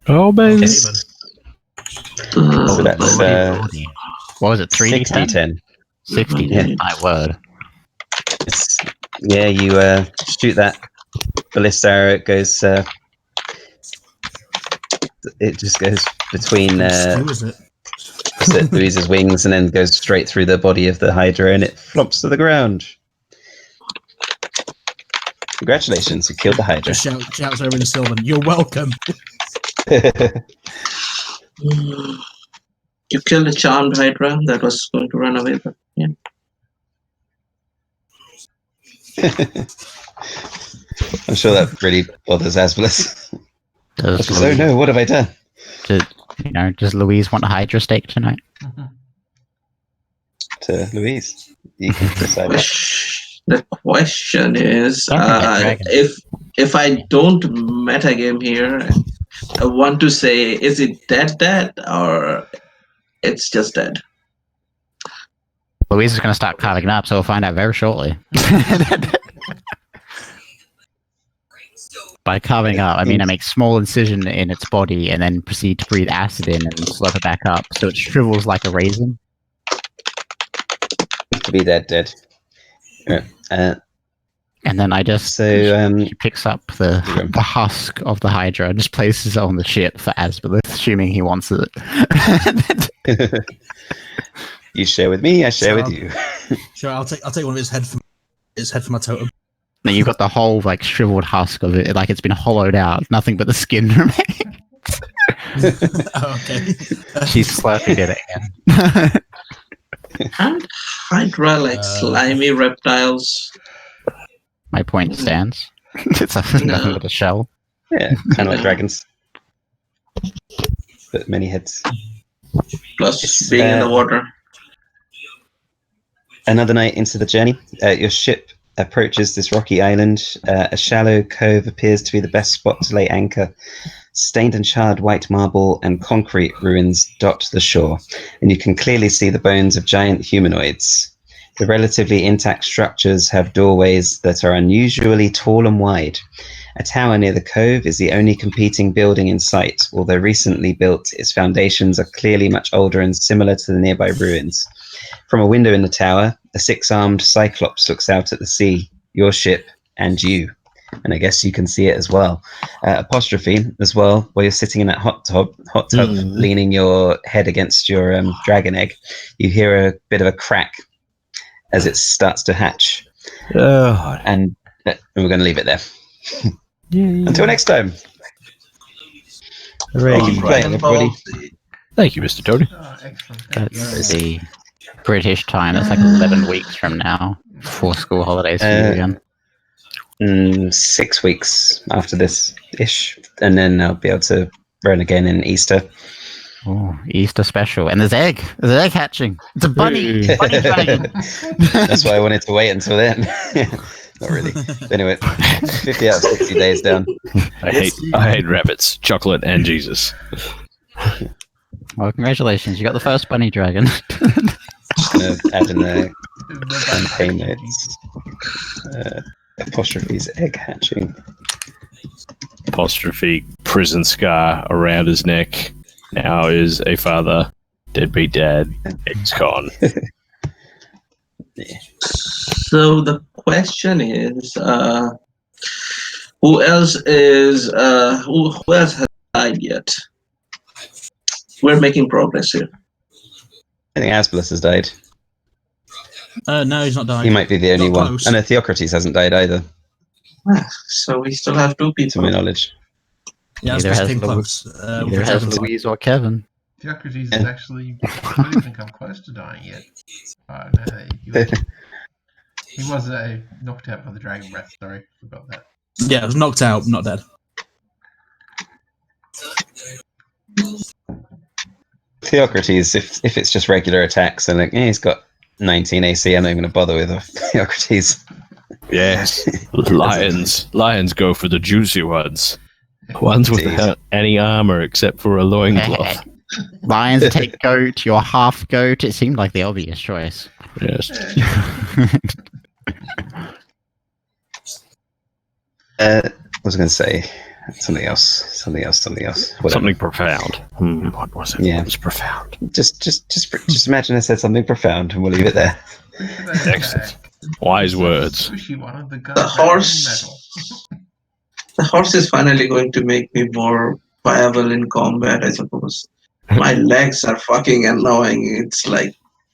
Oh, baby. So that's what was it? 3d10? 60-10. 60. Yeah. My word. Yeah, you shoot that ballista arrow. It goes. It just goes between Louise's wings and then goes straight through the body of the Hydra, and it flops to the ground. Congratulations, you killed the Hydra. Just shouts over in Sylvan, "You're welcome." You killed a charmed Hydra that was going to run away, but yeah. I'm sure that really bothers Asbolous. Does Oh no, what have I done? Does Louise want a Hydra steak tonight? To Louise, you can decide that. The question is, Don't forget dragon. if I don't metagame here, I want to say, is it dead, or it's just dead? Louise is going to start carving it up, so we'll find out very shortly. By carving up, I mean I make small incision in its body and then proceed to breathe acid in and slurp it back up, so it shrivels like a raisin. To be dead. Right. And then I just she picks up the husk of the Hydra and just places it on the ship for Asbolous, assuming he wants it. You share with me, I share with you. Sure, I'll take one of his head from my totem. Then you've got the whole like shriveled husk of it, like it's been hollowed out, nothing but the skin remaining. Okay. She's slurping it again. Aren't Hydra like slimy reptiles? My point stands. It's nothing but a shell. Yeah, kind of like dragons. But many heads. Plus being in the water. Another night into the journey, your ship approaches this rocky island. A shallow cove appears to be the best spot to lay anchor. Stained and charred white marble and concrete ruins dot the shore, and you can clearly see the bones of giant humanoids. The relatively intact structures have doorways that are unusually tall and wide. A tower near the cove is the only competing building in sight. Although recently built, its foundations are clearly much older and similar to the nearby ruins. From a window in the tower, a six-armed cyclops looks out at the sea, your ship, and you. And I guess you can see it as well. Apostrophe as well, while you're sitting in that hot tub, leaning your head against your dragon egg, you hear a bit of a crack as it starts to hatch. And we're going to leave it there. Until next time. Thank you for playing, everybody. Thank you, Mr. Toady. Excellent. That's the British time. That's like 11 weeks from now, before school holidays for you again. 6 weeks after this ish, and then I'll be able to run again in Easter. Oh, Easter special. And there's egg hatching. It's a bunny dragon. That's why I wanted to wait until then. Not really. But anyway, 50 out of 60 days down. I hate rabbits, chocolate, and Jesus. Well, congratulations. You got the first bunny dragon. Just going to add in the campaign notes. Apostrophe's egg hatching. Apostrophe, prison scar around his neck. Now is a father. Deadbeat dad. Ex-con. So the question is, who else has died yet? We're making progress here. I think Asbolous has died. No, he's not died. He might be the only Not one. close. I know Theocrates hasn't died either, So we still have two to people. my knowledge. Yeah, Either that's has came Lou- close. Either has Louise or Kevin. Theocrates is actually not even come close to dying yet. Oh, no, he was knocked out by the dragon breath. Sorry, forgot that. Yeah, it was knocked out, not dead. Theocrates, if it's just regular attacks, and like, he's got 19 AC, I'm not even going to bother with Theocrates. Yes. Lions go for the juicy ones. Ones without any armor except for a loincloth. Lions take goat, you're half goat. It seemed like the obvious choice. Yes. I was going to say something else. Whatever. Something profound. What was it? Yeah. It was profound. Just imagine I said something profound, and we'll leave it there. Excellent. Wise words. The horse is finally going to make me more viable in combat, I suppose. My legs are fucking annoying. It's like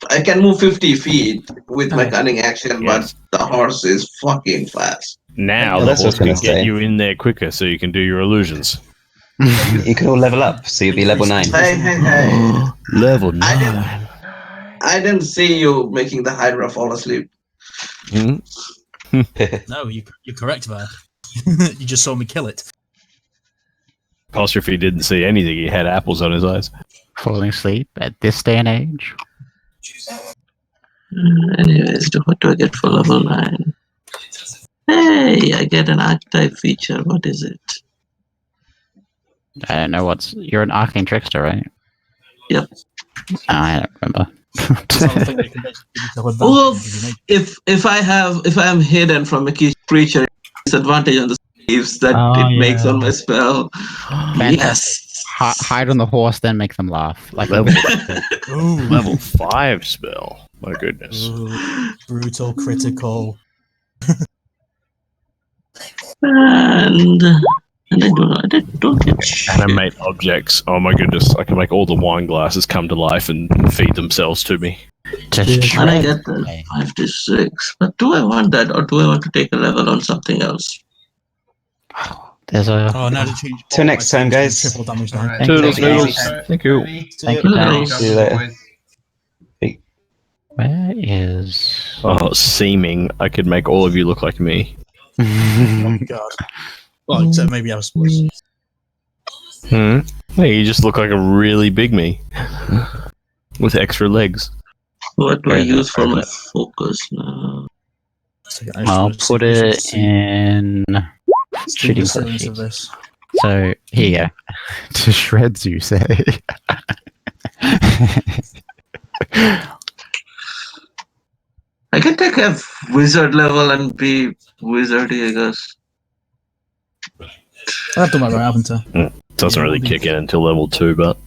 I can move 50 feet with my cunning action, Yes. but the horse is fucking fast. Now Oh, the that's what I was horse can gonna get say. you in there quicker, so you can do your illusions. You could all level up, so you'll be level 9. Hey. Level I 9. I didn't see you making the Hydra fall asleep. Hmm? No, you're correct there. You just saw me kill it. Apostrophe didn't see anything. He had apples on his eyes. Falling asleep at this day and age. Anyways, what do I get for level 9? Hey, I get an archetype feature. What is it? I don't know you're an arcane trickster, right? Yep. I don't remember. It's not the thing that can basically give yourself advantage. Well, if you make- if I am hidden from a creature, disadvantage on the saves that Oh, it makes on yeah. my spell. Fantastic. Yes. Hide on the horse, then make them laugh. Like Level Ooh, level 5 spell. My goodness. Ooh, brutal, critical. And I don't get shit. Animate objects. Oh my goodness. I can make all the wine glasses come to life and feed themselves to me. And I get the 5 to 6. But do I want that, or do I want to take a level on something else? There's a. Oh, now to change. Till next time, guys. Triple damage now. Alright, Thank you. Toodles, take it easy, noodles. Tony. Thank you. Tony. Thank you, Hello. guys. See you later. Boys. Where is? Oh, seeming I could make all of you look like me. Oh god. Well, except maybe I was supposed. Hmm? Hey, you just look like a really big me. With extra legs. What do I Where is it? use for Where my is focus now? I'll put it in shooting the silence sheet. of this. So here you go. To shreds, you say? I can take a wizard level and be wizardy, I guess. I've done that right, haven't I? Doesn't really kick in until level 2, but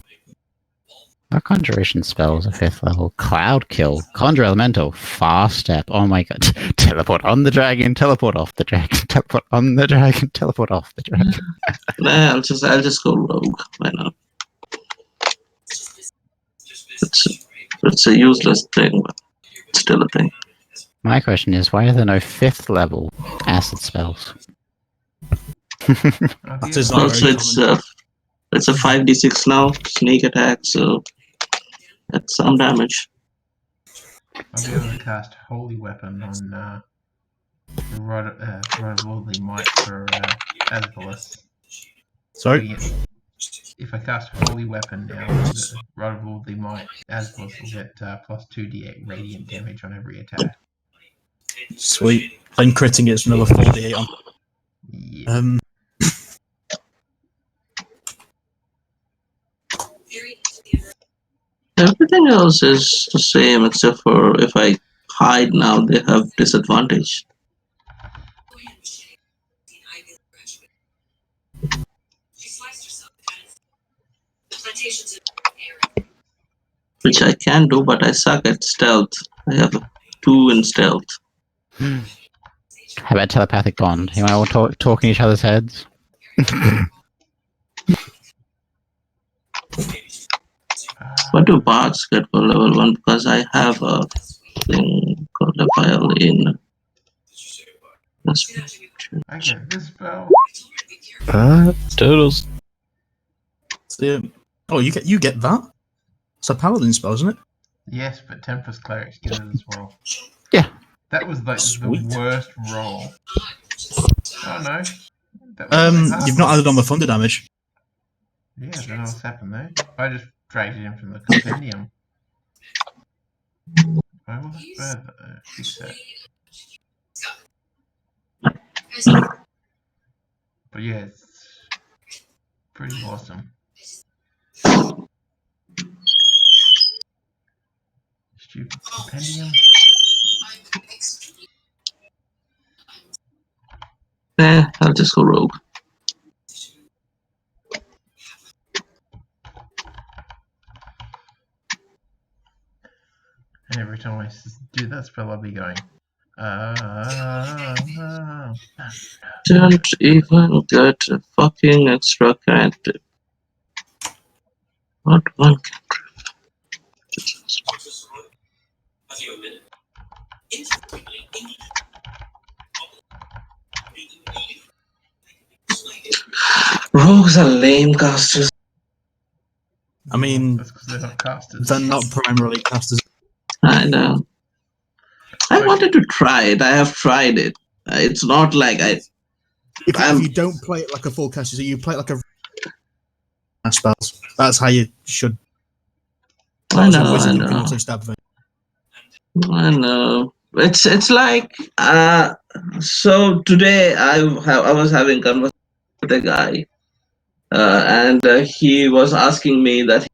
Our conjuration spells are 5th level. Cloud kill. Conjure elemental. Fast step. Oh my god. Teleport on the dragon. Teleport off the dragon. Teleport on the dragon. Teleport off the dragon. Nah, I'll just go rogue. Why not? It's a useless thing, but it's still a thing. My question is, why are there no 5th level acid spells? That is not Also, very it's a 5d6 now, sneak attack, so that's some damage. I'll be able to cast Holy Weapon on the Rod of Worldly Might for Asbolous. Sorry? If I cast Holy Weapon now, the Rod of Worldly Might, Asbolous will get plus 2d8 radiant damage on every attack. Sweet. Then critting it's another 48 on. Yeah. Everything else is the same except for if I hide now, they have disadvantage. Which I can do, but I suck at stealth. I have a 2 in stealth. How about telepathic bond? You want to talk in each other's heads? What do bards get for level 1? Because I have a thing called a violin. I get this spell. Turtles. Oh, you get that? It's a paladin spell, isn't it? Yes, but Tempest Clerics get it as well. Yeah. That was like Sweet. the worst roll. Oh no. That was like You've not added on the thunder damage. Yeah, I don't know what's happened there. I just dragged it in from the compendium. I will further fix that. But yeah, it's pretty awesome. Stupid compendium. I'll just go rogue. And every time I do that spell, I'll be going, Don't even get a fucking extra cantrip. What one cantrip? Rogues are lame casters. I mean, that's because they're not casters. they're not primarily casters. I know. I So- wanted to try it. I have tried it. It's not like If you don't play it like a full caster, so you play it like a spells. That's how you should. I As a know, wizard, I you can know. also stab things. I know. It's like so today I was having conversation with a guy, and he was asking me that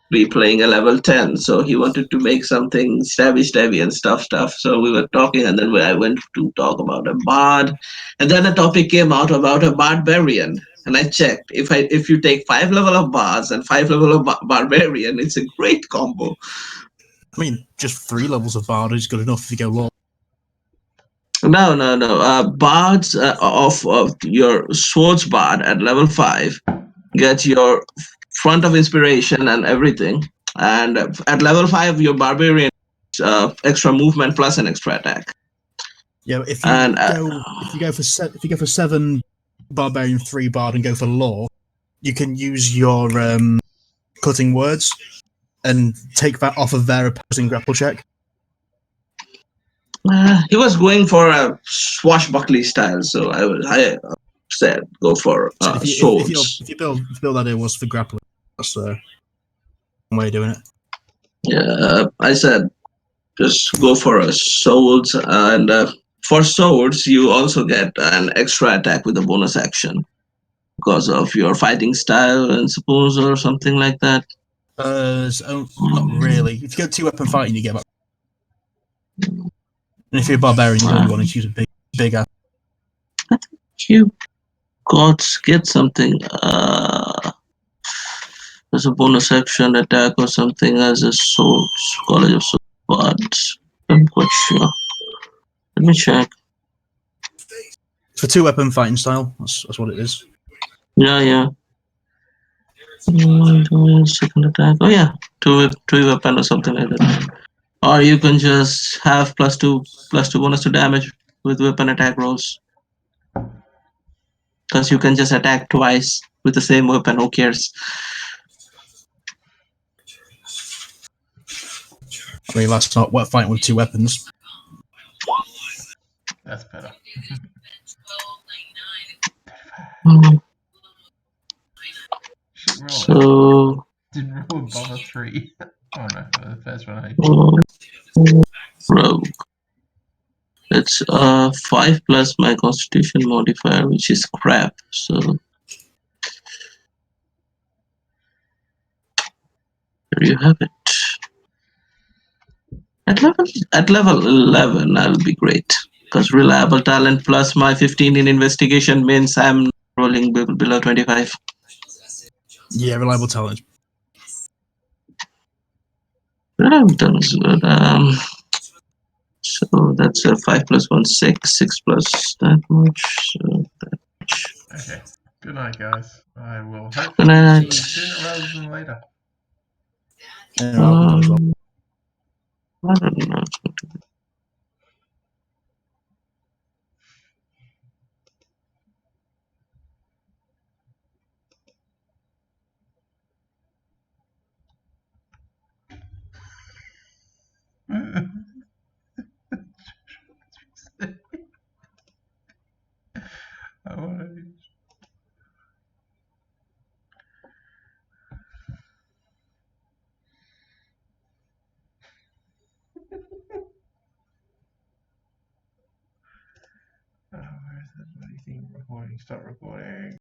be playing a level 10, so he wanted to make something stabby and stuff. So we were talking, and then I went to talk about a bard, and then a topic came out about a barbarian, and I checked if you take 5 level of bards and 5 level of barbarian, it's a great combo. I mean, just 3 levels of bard is good enough if you go low. No. Bards of your swords bard at level 5 get your front of inspiration and everything. And at level 5, your barbarian extra movement plus an extra attack. Yeah, if you And go for 7 barbarian, 3 bard, and go for law, you can use your cutting words and take that off of their opposing grapple check. he was going for a swashbuckling style, so I said go for So swords. if your build idea was for grappling, that's one way of doing it. Yeah, I said just go for a swords, and for swords you also get an extra attack with a bonus action because of your fighting style, and suppose, or something like that. Not really. If you go 2-weapon fighting, you get that. And if you're a barbarian, you really want to use a big ass. You get something. As a bonus action attack or something as a swords, College of Swords, but I'm quite sure. Let me check. For 2-weapon fighting style, that's what it is. Yeah. Second attack. Oh yeah, two weapon or something like that. Or you can just have +2 bonus to damage with weapon attack rolls. Because you can just attack twice with the same weapon. Who cares? I mean, that's not what fighting with 2 weapons. That's better. Shit roll. So Didn't roll above a 3. Oh no, for the first one. rogue. It's 5 plus my constitution modifier, which is crap. So there you have it. At level 11, I'll be great. Because reliable talent plus my 15 in investigation means I'm rolling below 25. Yeah, reliable talent. Reliable talent is good. So that's a 5 plus 1, 6. 6 plus that much. So that much. Okay. Good night, guys. I will Good hopefully night. see you sooner rather than later. And I'll do as well. I don't know. I want to. Oh, where's that bloody thing recording? Stop recording.